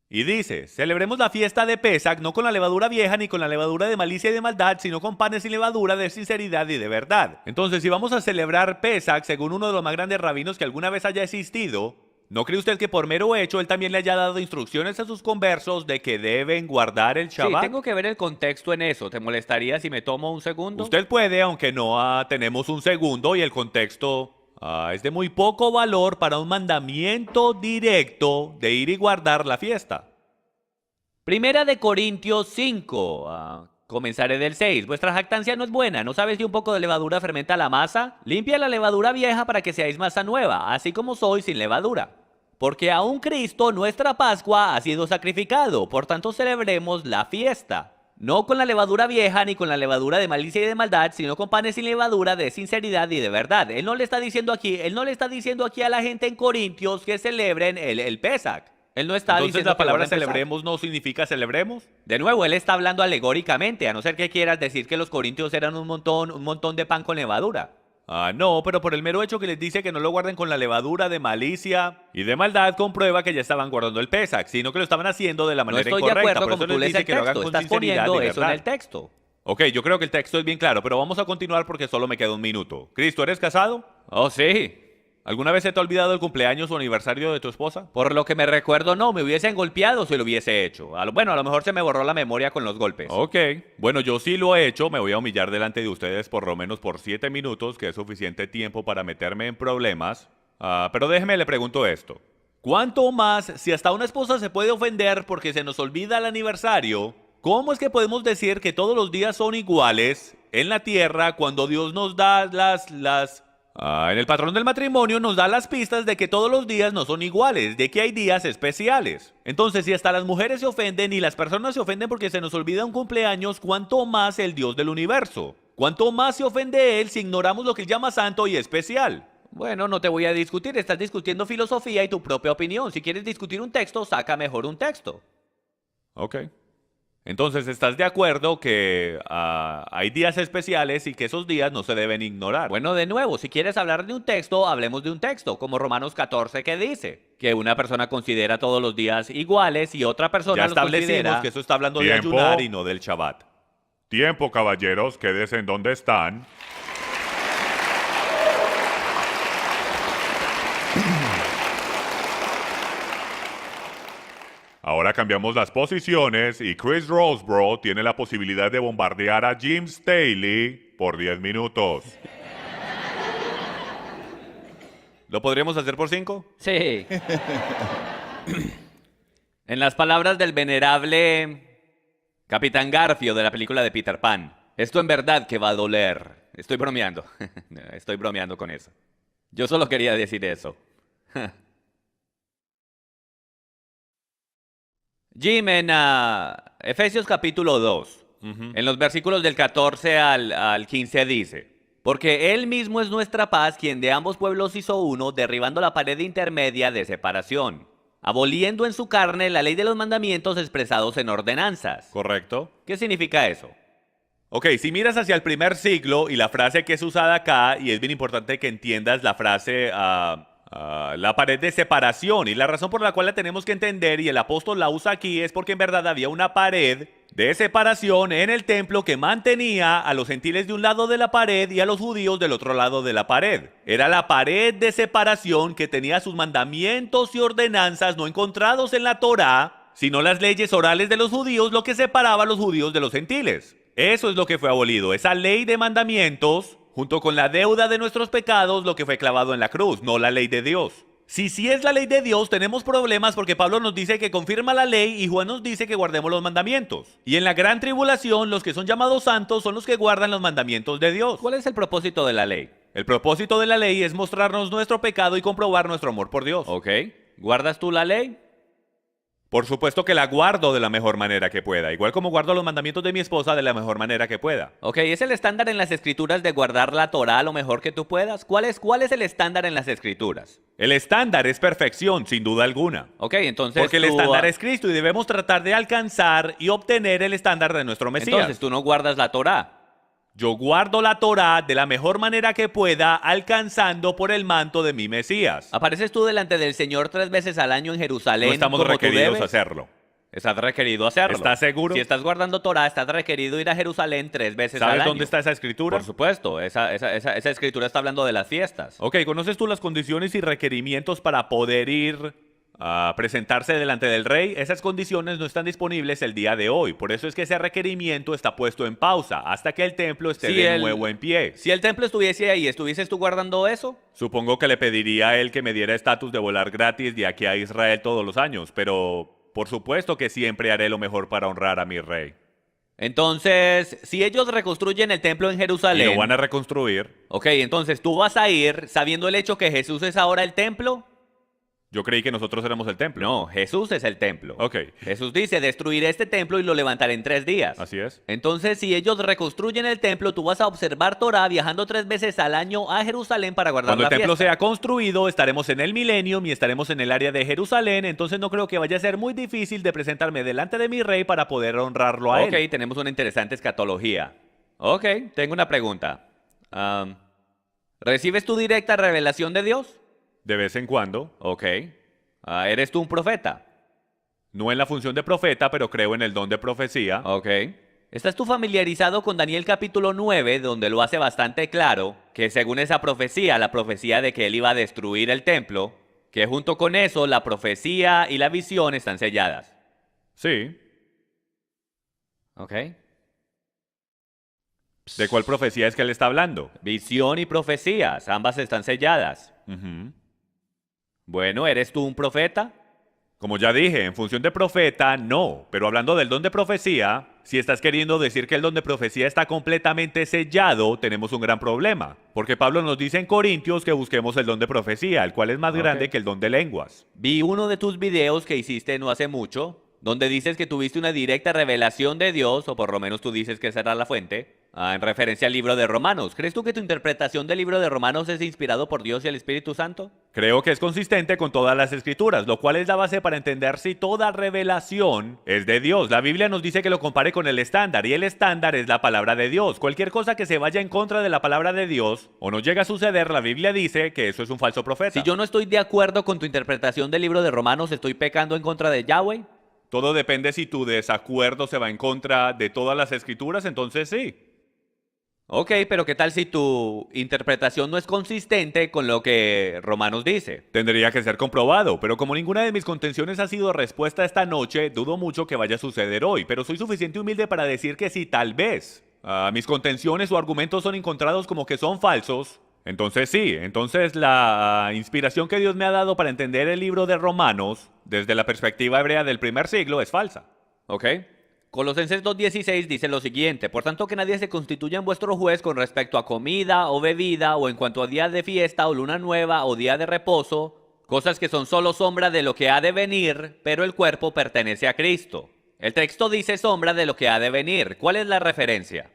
Y dice, celebremos la fiesta de Pesach no con la levadura vieja ni con la levadura de malicia y de maldad, sino con panes sin levadura de sinceridad y de verdad. Entonces, si vamos a celebrar Pesach según uno de los más grandes rabinos que alguna vez haya existido, ¿no cree usted que por mero hecho él también le haya dado instrucciones a sus conversos de que deben guardar el Shabbat? Sí, tengo que ver el contexto en eso. ¿Te molestaría si me tomo un segundo? Usted puede, aunque no tenemos un segundo y el contexto es de muy poco valor para un mandamiento directo de ir y guardar la fiesta. Primera de Corintios 5. Comenzaré del 6. Vuestra jactancia no es buena. ¿No sabes si un poco de levadura fermenta la masa? Limpia la levadura vieja para que seáis masa nueva, así como sois sin levadura. Porque aún Cristo, nuestra Pascua, ha sido sacrificado. Por tanto, celebremos la fiesta. No con la levadura vieja ni con la levadura de malicia y de maldad, sino con panes sin levadura de sinceridad y de verdad. Él no le está diciendo aquí a la gente en Corintios que celebren el Pesach. Él no está Entonces diciendo la palabra que guarden celebremos no significa celebremos. De nuevo, él está hablando alegóricamente, a no ser que quieras decir que los corintios eran un montón de pan con levadura. No, pero por el mero hecho que les dice que no lo guarden con la levadura de malicia y de maldad, comprueba que ya estaban guardando el Pesach, sino que lo estaban haciendo de la No manera estoy de incorrecta. acuerdo Por como eso tú les lees dice el que lo hagan texto, con estás sinceridad poniendo y eso en verdad. el texto. Ok, yo creo que el texto es bien claro, pero vamos a continuar porque solo me queda un minuto. Cristo, ¿eres casado? Oh, sí. ¿Alguna vez se te ha olvidado el cumpleaños o aniversario de tu esposa? Por lo que me recuerdo, no, me hubiesen golpeado si lo hubiese hecho. Bueno, a lo mejor se me borró la memoria con los golpes. Ok, bueno, yo sí lo he hecho, me voy a humillar delante de ustedes por lo menos por 7 minutos, que es suficiente tiempo para meterme en problemas. Pero déjeme, le pregunto esto. ¿Cuánto más, si hasta una esposa se puede ofender porque se nos olvida el aniversario, cómo es que podemos decir que todos los días son iguales en la tierra cuando Dios nos da en el patrón del matrimonio nos da las pistas de que todos los días no son iguales, de que hay días especiales? Entonces, si hasta las mujeres se ofenden y las personas se ofenden porque se nos olvida un cumpleaños, ¿cuánto más el Dios del universo? ¿Cuánto más se ofende Él si ignoramos lo que Él llama santo y especial? Bueno, no te voy a discutir, estás discutiendo filosofía y tu propia opinión. Si quieres discutir un texto, saca mejor un texto. Ok. Entonces, ¿estás de acuerdo que hay días especiales y que esos días no se deben ignorar? Bueno, de nuevo, si quieres hablar de un texto, hablemos de un texto, como Romanos 14 que dice que una persona considera todos los días iguales y otra persona ya los establecimos considera... que eso está hablando de Tiempo. ayunar y no del Shabbat. Tiempo, caballeros, quédense en donde están. Ahora cambiamos las posiciones y Chris Rosebrough tiene la posibilidad de bombardear a Jim Staley por 10 minutos. ¿Lo podríamos hacer por 5? Sí. En las palabras del venerable Capitán Garfio de la película de Peter Pan, esto en verdad que va a doler. Estoy bromeando. Estoy bromeando con eso. Yo solo quería decir eso. Jim, en Efesios capítulo 2, en los versículos del 14 al 15 dice: porque Él mismo es nuestra paz, quien de ambos pueblos hizo uno, derribando la pared intermedia de separación, aboliendo en su carne la ley de los mandamientos expresados en ordenanzas. ¿Correcto? ¿Qué significa eso? Ok, si miras hacia el primer siglo y la frase que es usada acá, y es bien importante que entiendas la frase, la pared de separación, y la razón por la cual la tenemos que entender, y el apóstol la usa aquí, es porque en verdad había una pared de separación en el templo que mantenía a los gentiles de un lado de la pared y a los judíos del otro lado de la pared. Era la pared de separación que tenía sus mandamientos y ordenanzas no encontrados en la Torá, sino las leyes orales de los judíos, lo que separaba a los judíos de los gentiles. Eso es lo que fue abolido, esa ley de mandamientos, junto con la deuda de nuestros pecados, lo que fue clavado en la cruz, no la ley de Dios. Si sí es la ley de Dios, tenemos problemas porque Pablo nos dice que confirma la ley y Juan nos dice que guardemos los mandamientos. Y en la gran tribulación, los que son llamados santos son los que guardan los mandamientos de Dios. ¿Cuál es el propósito de la ley? El propósito de la ley es mostrarnos nuestro pecado y comprobar nuestro amor por Dios. Ok. ¿Guardas tú la ley? Por supuesto que la guardo de la mejor manera que pueda, igual como guardo los mandamientos de mi esposa de la mejor manera que pueda. Ok, ¿es el estándar en las escrituras de guardar la Torá lo mejor que tú puedas? ¿Cuál es el estándar en las escrituras? El estándar es perfección, sin duda alguna. Ok, entonces Porque el estándar es Cristo y debemos tratar de alcanzar y obtener el estándar de nuestro Mesías. Entonces tú no guardas la Torá. Yo guardo la Torá de la mejor manera que pueda, alcanzando por el manto de mi Mesías. ¿Apareces tú delante del Señor 3 veces al año en Jerusalén? No estamos como tú requeridos debes? a hacerlo. Estás requerido hacerlo. ¿Estás seguro? Si estás guardando Torá, estás requerido ir a Jerusalén 3 veces al año. ¿Sabes dónde está esa escritura? Por supuesto, esa escritura está hablando de las fiestas. Ok, ¿conoces tú las condiciones y requerimientos para poder ir a presentarse delante del rey? Esas condiciones no están disponibles el día de hoy. Por eso es que ese requerimiento está puesto en pausa hasta que el templo esté de nuevo en pie. Si el templo estuviese ahí, ¿estuvieses tú guardando eso? Supongo que le pediría a él que me diera estatus de volar gratis de aquí a Israel todos los años, pero por supuesto que siempre haré lo mejor para honrar a mi rey. Entonces, si ellos reconstruyen el templo en Y Jerusalén... lo van a reconstruir. Ok, entonces tú vas a ir sabiendo el hecho que Jesús es ahora el templo. Yo creí que nosotros éramos el templo. No, Jesús es el templo. Ok, Jesús dice, destruiré este templo y lo levantaré en 3 días. así es. Entonces, si ellos reconstruyen el templo, tú vas a observar Torah viajando 3 veces al año a Jerusalén para guardar Cuando la el templo fiesta. sea construido, estaremos en el Millennium y estaremos en el área de Jerusalén, entonces no creo que vaya a ser muy difícil de presentarme delante de mi rey para poder honrarlo a Ok, él. tenemos una interesante escatología. Ok, tengo una pregunta. ¿Recibes tu directa revelación de Dios? De vez en cuando, Ok. ¿Eres tú un profeta? no en la función de profeta, pero creo en el don de profecía. Ok. ¿Estás tú familiarizado con Daniel capítulo 9, donde lo hace bastante claro que según esa profecía, la profecía de que él iba a destruir el templo, que junto con eso la profecía y la visión están selladas? Sí. Ok. ¿De cuál profecía es que él está hablando? Visión y profecías, ambas están selladas. Ujú. Bueno, ¿eres tú un profeta? Como ya dije, en función de profeta, no. Pero hablando del don de profecía, si estás queriendo decir que el don de profecía está completamente sellado, tenemos un gran problema. Porque Pablo nos dice en Corintios que busquemos el don de profecía, el cual es más grande que el don de lenguas. Vi uno de tus videos que hiciste no hace mucho, donde dices que tuviste una directa revelación de Dios, o por lo menos tú dices que esa era la fuente, en referencia al libro de Romanos. ¿Crees tú que tu interpretación del libro de Romanos es inspirado por Dios y el Espíritu Santo? Creo que es consistente con todas las escrituras, lo cual es la base para entender si toda revelación es de Dios. La Biblia nos dice que lo compare con el estándar, y el estándar es la palabra de Dios. Cualquier cosa que se vaya en contra de la palabra de Dios, o no llega a suceder, la Biblia dice que eso es un falso profeta. Si yo no estoy de acuerdo con tu interpretación del libro de Romanos, ¿estoy pecando en contra de Yahweh? Todo depende si tu desacuerdo se va en contra de todas las escrituras, entonces sí. Ok, pero ¿qué tal si tu interpretación no es consistente con lo que Romanos dice? Tendría que ser comprobado, pero como ninguna de mis contenciones ha sido respuesta esta noche, dudo mucho que vaya a suceder hoy, pero soy suficiente humilde para decir que sí, tal vez. Mis contenciones o argumentos son encontrados como que son falsos. Entonces sí, entonces la inspiración que Dios me ha dado para entender el libro de Romanos, desde la perspectiva hebrea del primer siglo, es falsa. ¿Ok? Colosenses 2:16 dice lo siguiente: por tanto que nadie se constituya en vuestro juez con respecto a comida o bebida, o en cuanto a día de fiesta o luna nueva o día de reposo, cosas que son solo sombra de lo que ha de venir, pero el cuerpo pertenece a Cristo. El texto dice sombra de lo que ha de venir. ¿Cuál es la referencia?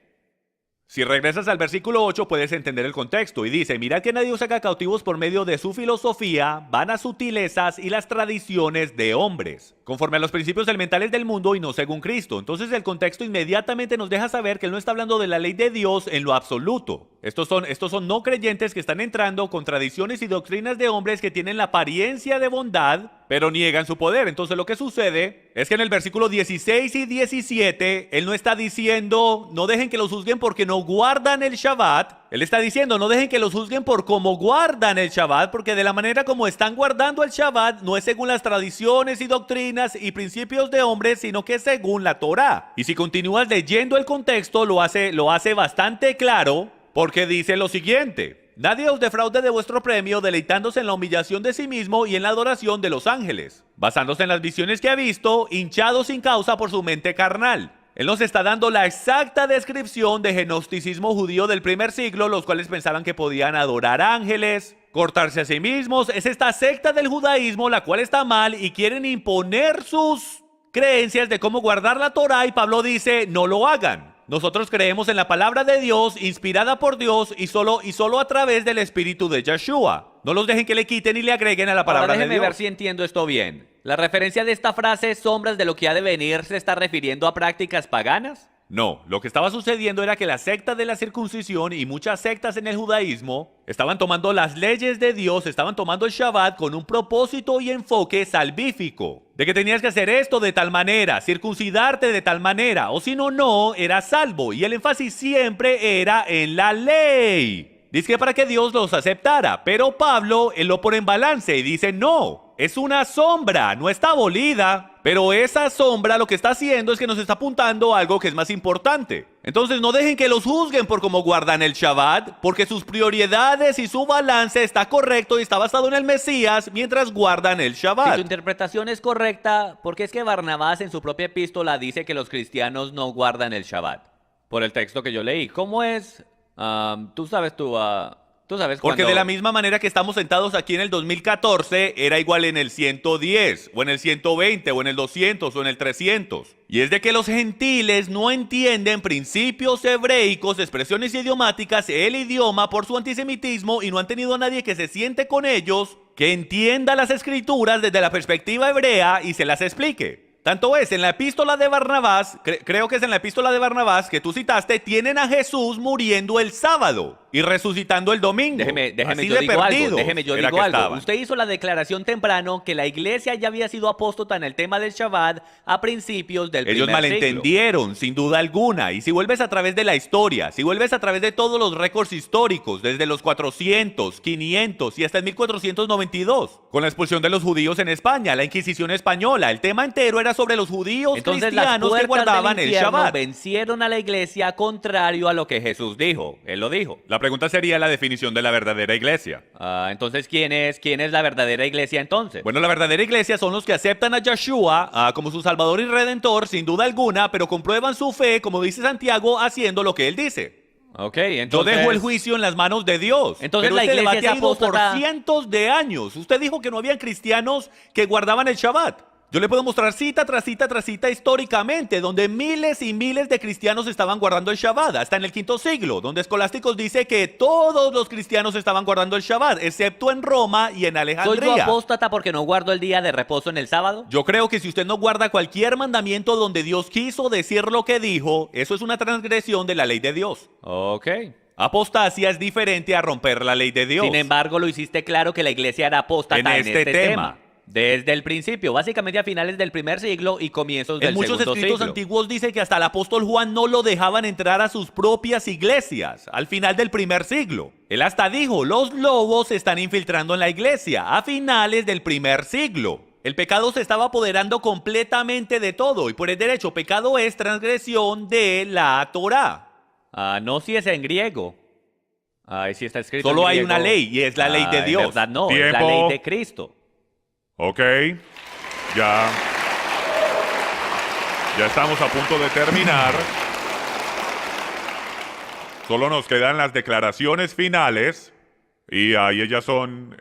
Si regresas al versículo 8 puedes entender el contexto y dice: mirad que nadie os haga cautivos por medio de su filosofía, vanas sutilezas y las tradiciones de hombres, conforme a los principios elementales del mundo y no según Cristo. Entonces el contexto inmediatamente nos deja saber que él no está hablando de la ley de Dios en lo absoluto. Estos son no creyentes que están entrando con tradiciones y doctrinas de hombres que tienen la apariencia de bondad, pero niegan su poder. Entonces lo que sucede es que en el versículo 16 y 17, él no está diciendo no dejen que los juzguen porque no guardan el Shabbat. Él está diciendo no dejen que los juzguen por cómo guardan el Shabbat, porque de la manera como están guardando el Shabbat no es según las tradiciones y doctrinas y principios de hombres, sino que es según la Torá. Y si continúas leyendo el contexto, lo hace bastante claro, porque dice lo siguiente: nadie os defraude de vuestro premio deleitándose en la humillación de sí mismo y en la adoración de los ángeles, basándose en las visiones que ha visto, hinchado sin causa por su mente carnal. Él nos está dando la exacta descripción de gnosticismo judío del primer siglo, los cuales pensaban que podían adorar ángeles, cortarse a sí mismos. Es esta secta del judaísmo la cual está mal y quieren imponer sus creencias de cómo guardar la Torá, y Pablo dice, no lo hagan. Nosotros creemos en la palabra de Dios, inspirada por Dios y solo a través del espíritu de Yeshua. No los dejen que le quiten y le agreguen a la palabra de Déjeme Dios. ver si entiendo esto bien. ¿La referencia de esta frase, sombras de lo que ha de venir, se está refiriendo a prácticas paganas? No, lo que estaba sucediendo era que la secta de la circuncisión y muchas sectas en el judaísmo estaban tomando las leyes de Dios, estaban tomando el Shabbat con un propósito y enfoque salvífico. De que tenías que hacer esto de tal manera, circuncidarte de tal manera, o si no, no, eras salvo. Y el énfasis siempre era en la ley. Dice que para que Dios los aceptara, pero Pablo, él lo pone en balance y dice, no, es una sombra, no está abolida. Pero esa sombra lo que está haciendo es que nos está apuntando a algo que es más importante. Entonces no dejen que los juzguen por cómo guardan el Shabbat, porque sus prioridades y su balance está correcto y está basado en el Mesías mientras guardan el Si Shabbat. su interpretación es correcta, ¿por qué es que Barnabás en su propia epístola dice que los cristianos no guardan el Shabbat? Por el texto que yo leí. ¿Cómo es? Tú sabes Porque cuando... de la misma manera que estamos sentados aquí en el 2014, era igual en el 110, o en el 120, o en el 200, o en el 300. Y es de que los gentiles no entienden principios hebreicos, expresiones idiomáticas, el idioma por su antisemitismo, y no han tenido a nadie que se siente con ellos, que entienda las escrituras desde la perspectiva hebrea y se las explique. Tanto es, en la epístola de Barnabás, creo que es en la epístola de Barnabás que tú citaste, tienen a Jesús muriendo el sábado y resucitando el domingo. Déjeme, Así yo de digo algo, perdidos déjeme, yo era digo que algo. estaban. Usted hizo la declaración temprano que la iglesia ya había sido apóstata en el tema del Shabbat a principios del Ellos primer siglo. malentendieron, sin duda alguna. Y si vuelves a través de la historia, si vuelves a través de todos los récords históricos, desde los 400, 500 y hasta el 1492, con la expulsión de los judíos en España, la Inquisición española, el tema entero era sobre los judíos Entonces las cristianos que puertas guardaban del el infierno Shabbat. vencieron a la iglesia contrario a lo que Jesús dijo. Él lo dijo. La pregunta sería la definición de la verdadera iglesia. Entonces, ¿quién es la verdadera iglesia entonces? Bueno, la verdadera iglesia son los que aceptan a Yeshua como su Salvador y Redentor, sin duda alguna, pero comprueban su fe, como dice Santiago, haciendo lo que él dice. Ok, Yo entonces... dejo el juicio en las manos de Dios. Entonces pero la este iglesia debate ha es ido por apóstata. cientos de años. Usted dijo que no habían cristianos que guardaban el Shabbat. Yo le puedo mostrar cita tras cita tras cita históricamente, donde miles y miles de cristianos estaban guardando el Shabbat, hasta en el V siglo, donde Escolásticos dice que todos los cristianos estaban guardando el Shabbat, excepto en Roma y en ¿Soy yo Alejandría. apóstata porque no guardo el día de reposo en el sábado? Yo creo que si usted no guarda cualquier mandamiento donde Dios quiso decir lo que dijo, eso es una transgresión de la ley de Dios. Ok. Apostasia es diferente a romper la ley de Dios. Sin embargo, lo hiciste claro que la iglesia era apóstata en este tema. Desde el principio, básicamente a finales del primer siglo y comienzos del En muchos segundo escritos siglo. antiguos dice que hasta el apóstol Juan no lo dejaban entrar a sus propias iglesias al final del primer siglo. Él hasta dijo, los lobos se están infiltrando en la iglesia a finales del primer siglo. El pecado se estaba apoderando completamente de todo y por el derecho, pecado es transgresión de la Torá. No, si es en griego. Sí está escrito Solo en hay griego. una ley y es la ley de En Dios. verdad no, es la Tiempo. ley de Cristo. Ok, ya estamos a punto de terminar. Solo nos quedan las declaraciones finales y ahí ellas son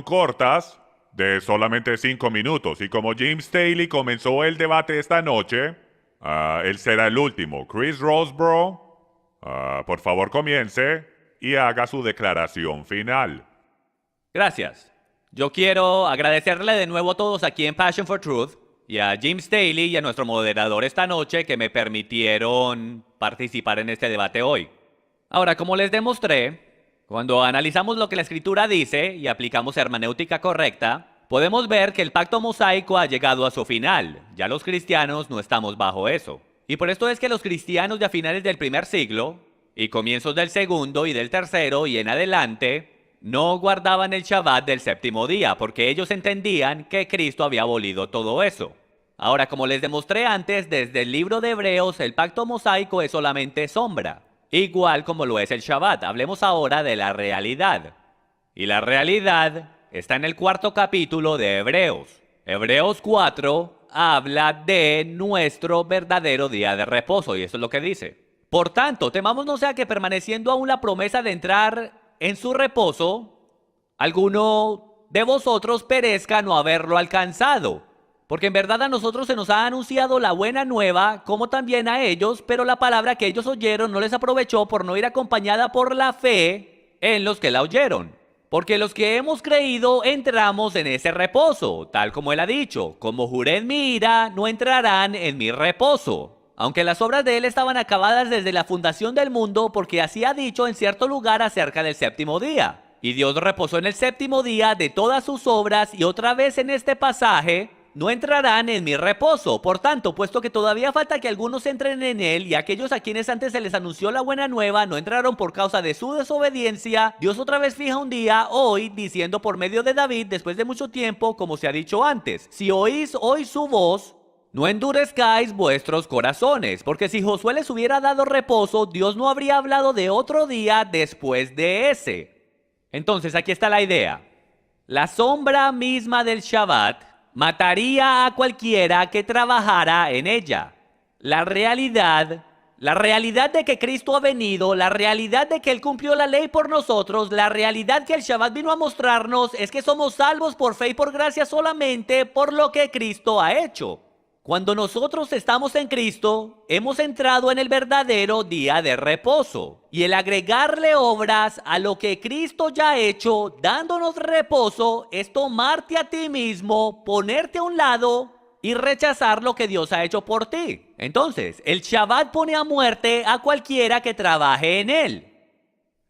cortas, de solamente 5 minutos. Y como James Staley comenzó el debate esta noche, él será el último. Chris Roseborough, por favor comience y haga su declaración final. Gracias. Yo quiero agradecerle de nuevo a todos aquí en Passion for Truth y a Jim Staley y a nuestro moderador esta noche que me permitieron participar en este debate hoy. Ahora, como les demostré, cuando analizamos lo que la Escritura dice y aplicamos hermenéutica correcta, podemos ver que el pacto mosaico ha llegado a su final. Ya los cristianos no estamos bajo eso. Y por esto es que los cristianos de a finales del primer siglo y comienzos del segundo y del tercero y en adelante no guardaban el Shabbat del séptimo día, porque ellos entendían que Cristo había abolido todo eso. Ahora, como les demostré antes, desde el libro de Hebreos, el pacto mosaico es solamente sombra. igual como lo es el Shabbat. Hablemos ahora de la realidad. Y la realidad está en el 4º capítulo de Hebreos. Hebreos 4 habla de nuestro verdadero día de reposo, y eso es lo que dice. Por tanto, temamos no sea que permaneciendo aún la promesa de entrar en su reposo, alguno de vosotros perezca no haberlo alcanzado. Porque en verdad a nosotros se nos ha anunciado la buena nueva, como también a ellos, pero la palabra que ellos oyeron no les aprovechó por no ir acompañada por la fe en los que la oyeron. Porque los que hemos creído entramos en ese reposo, tal como él ha dicho, como juré en mi ira, no entrarán en mi reposo. Aunque las obras de él estaban acabadas desde la fundación del mundo, porque así ha dicho en cierto lugar acerca del séptimo día. Y Dios reposó en el séptimo día de todas sus obras, y otra vez en este pasaje, no entrarán en mi reposo. Por tanto, puesto que todavía falta que algunos entren en él, y aquellos a quienes antes se les anunció la buena nueva no entraron por causa de su desobediencia, Dios otra vez fija un día, hoy, diciendo por medio de David, después de mucho tiempo, como se ha dicho antes: si oís hoy su voz, no endurezcáis vuestros corazones, porque si Josué les hubiera dado reposo, Dios no habría hablado de otro día después de ese. Entonces, aquí está la idea. La sombra misma del Shabbat mataría a cualquiera que trabajara en ella. La realidad de que Cristo ha venido, la realidad de que Él cumplió la ley por nosotros, la realidad que el Shabbat vino a mostrarnos es que somos salvos por fe y por gracia solamente por lo que Cristo ha hecho. Cuando nosotros estamos en Cristo, hemos entrado en el verdadero día de reposo. Y el agregarle obras a lo que Cristo ya ha hecho, dándonos reposo, es tomarte a ti mismo, ponerte a un lado y rechazar lo que Dios ha hecho por ti. Entonces, el Shabbat pone a muerte a cualquiera que trabaje en él.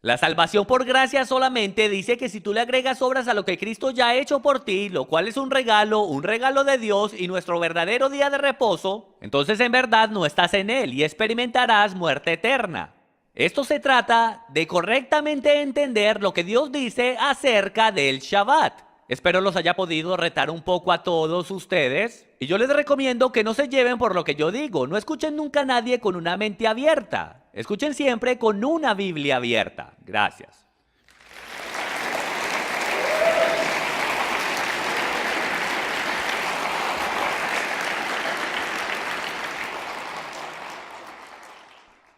La salvación por gracia solamente dice que si tú le agregas obras a lo que Cristo ya ha hecho por ti, lo cual es un regalo de Dios y nuestro verdadero día de reposo, entonces en verdad no estás en él y experimentarás muerte eterna. Esto se trata de correctamente entender lo que Dios dice acerca del Shabbat. Espero los haya podido retar un poco a todos ustedes. Y yo les recomiendo que no se lleven por lo que yo digo. No escuchen nunca a nadie con una mente abierta. Escuchen siempre con una Biblia abierta. Gracias.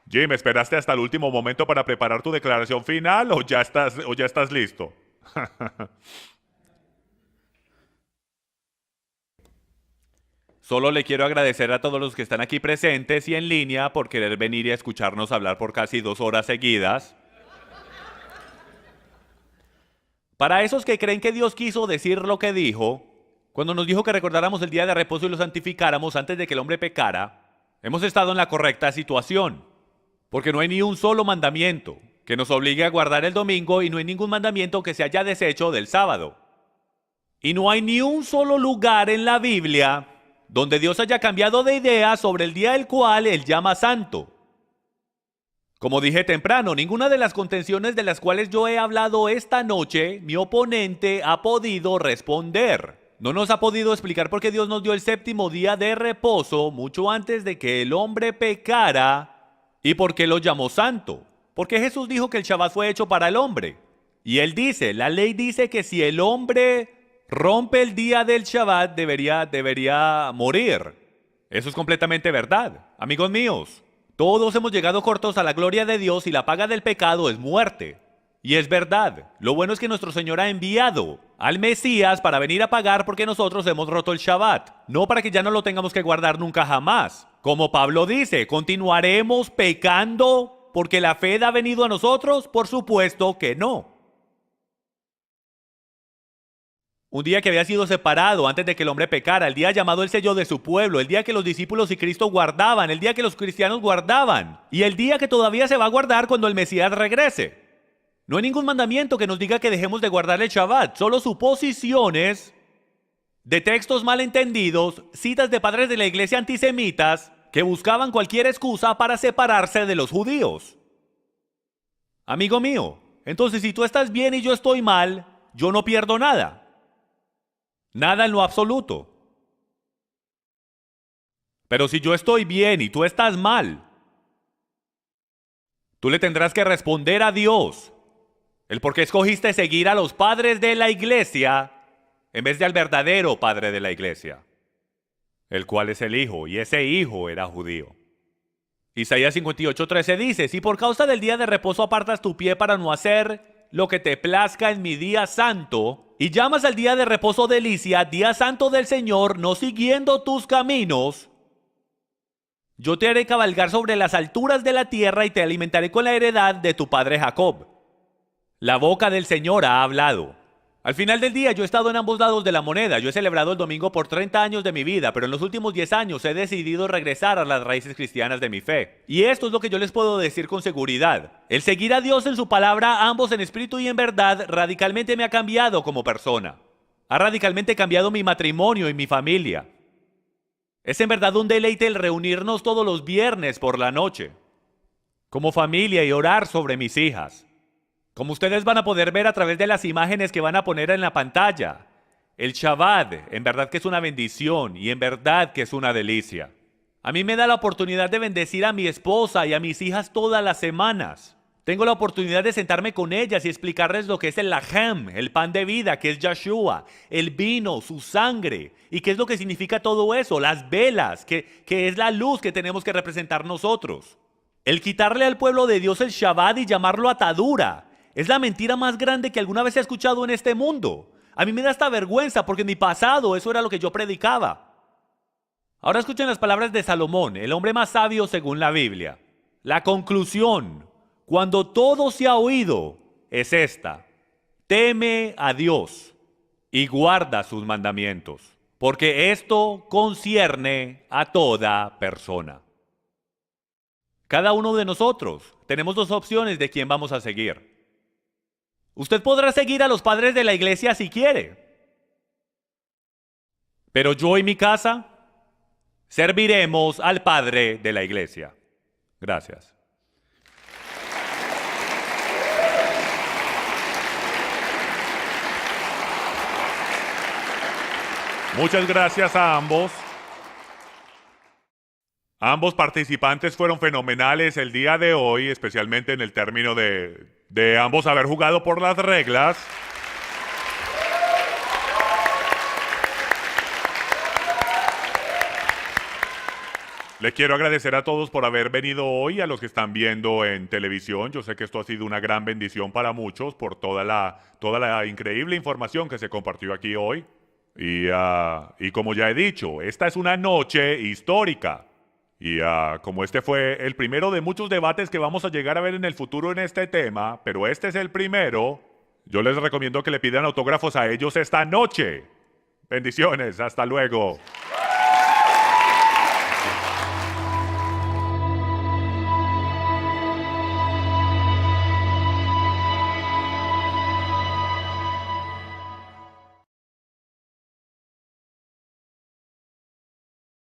Jim, ¿esperaste hasta el último momento para preparar tu declaración final o ya estás listo? Solo le quiero agradecer a todos los que están aquí presentes y en línea por querer venir y escucharnos hablar por casi 2 horas seguidas. Para esos que creen que Dios quiso decir lo que dijo, cuando nos dijo que recordáramos el día de reposo y lo santificáramos antes de que el hombre pecara, hemos estado en la correcta situación. Porque no hay ni un solo mandamiento que nos obligue a guardar el domingo y no hay ningún mandamiento que se haya deshecho del sábado. Y no hay ni un solo lugar en la Biblia donde Dios haya cambiado de idea sobre el día del cual Él llama santo. Como dije temprano, ninguna de las contenciones de las cuales yo he hablado esta noche, mi oponente ha podido responder. No nos ha podido explicar por qué Dios nos dio el séptimo día de reposo mucho antes de que el hombre pecara y por qué lo llamó santo. Porque Jesús dijo que el Shabbat fue hecho para el hombre. Y Él dice, la ley dice que si el hombre rompe el día del Shabbat, debería morir. Eso es completamente verdad. Amigos míos, todos hemos llegado cortos a la gloria de Dios y la paga del pecado es muerte. Y es verdad. Lo bueno es que nuestro Señor ha enviado al Mesías para venir a pagar porque nosotros hemos roto el Shabbat. No para que ya no lo tengamos que guardar nunca jamás. Como Pablo dice, ¿continuaremos pecando porque la fe ha venido a nosotros? Por supuesto que no. Un día que había sido separado antes de que el hombre pecara, el día llamado el sello de su pueblo, el día que los discípulos y Cristo guardaban, el día que los cristianos guardaban, y el día que todavía se va a guardar cuando el Mesías regrese. No hay ningún mandamiento que nos diga que dejemos de guardar el Shabbat, solo suposiciones de textos malentendidos, citas de padres de la iglesia antisemitas que buscaban cualquier excusa para separarse de los judíos. Amigo mío, entonces si tú estás bien y yo estoy mal, yo no pierdo nada. Nada en lo absoluto. Pero si yo estoy bien y tú estás mal, Tú le tendrás que responder a Dios el por qué escogiste seguir a los padres de la iglesia en vez de al verdadero padre de la iglesia, el cual es el Hijo, y ese Hijo era judío. Isaías 58:13 dice: si por causa del día de reposo apartas tu pie para no hacer lo que te plazca en mi día santo, y llamas al día de reposo delicia, día santo del Señor, no siguiendo tus caminos, yo te haré cabalgar sobre las alturas de la tierra y te alimentaré con la heredad de tu padre Jacob. La boca del Señor ha hablado. Al final del día yo he estado en ambos lados de la moneda. Yo he celebrado el domingo por 30 años de mi vida, pero en los últimos 10 años he decidido regresar a las raíces cristianas de mi fe. Y esto es lo que yo les puedo decir con seguridad. El seguir a Dios en su palabra, ambos en espíritu y en verdad, radicalmente me ha cambiado como persona. Ha radicalmente cambiado mi matrimonio y mi familia. Es en verdad un deleite el reunirnos todos los viernes por la noche, como familia, y orar sobre mis hijas. Como ustedes van a poder ver a través de las imágenes que van a poner en la pantalla, el Shabbat, en verdad que es una bendición y en verdad que es una delicia. A mí me da la oportunidad de bendecir a mi esposa y a mis hijas todas las semanas. Tengo la oportunidad de sentarme con ellas y explicarles lo que es el lahem, el pan de vida, que es Yahshua, el vino, su sangre, y qué es lo que significa todo eso, las velas, que es la luz que tenemos que representar nosotros. El quitarle al pueblo de Dios el Shabbat y llamarlo atadura es la mentira más grande que alguna vez he escuchado en este mundo. A mí me da hasta vergüenza porque en mi pasado eso era lo que yo predicaba. Ahora escuchen las palabras de Salomón, el hombre más sabio según la Biblia. La conclusión, cuando todo se ha oído, es esta: teme a Dios y guarda sus mandamientos, porque esto concierne a toda persona. Cada uno de nosotros tenemos dos opciones de quién vamos a seguir. Usted podrá seguir a los padres de la iglesia si quiere, pero yo y mi casa serviremos al padre de la iglesia. Gracias. Muchas gracias a ambos. Ambos participantes fueron fenomenales el día de hoy, especialmente en el término de ambos haber jugado por las reglas. Les quiero agradecer a todos por haber venido hoy, a los que están viendo en televisión. Yo sé que esto ha sido una gran bendición para muchos por toda la increíble información que se compartió aquí hoy. Y como ya he dicho, esta es una noche histórica. Y como este fue el primero de muchos debates que vamos a llegar a ver en el futuro en este tema, pero este es el primero, yo les recomiendo que le pidan autógrafos a ellos esta noche. Bendiciones, hasta luego.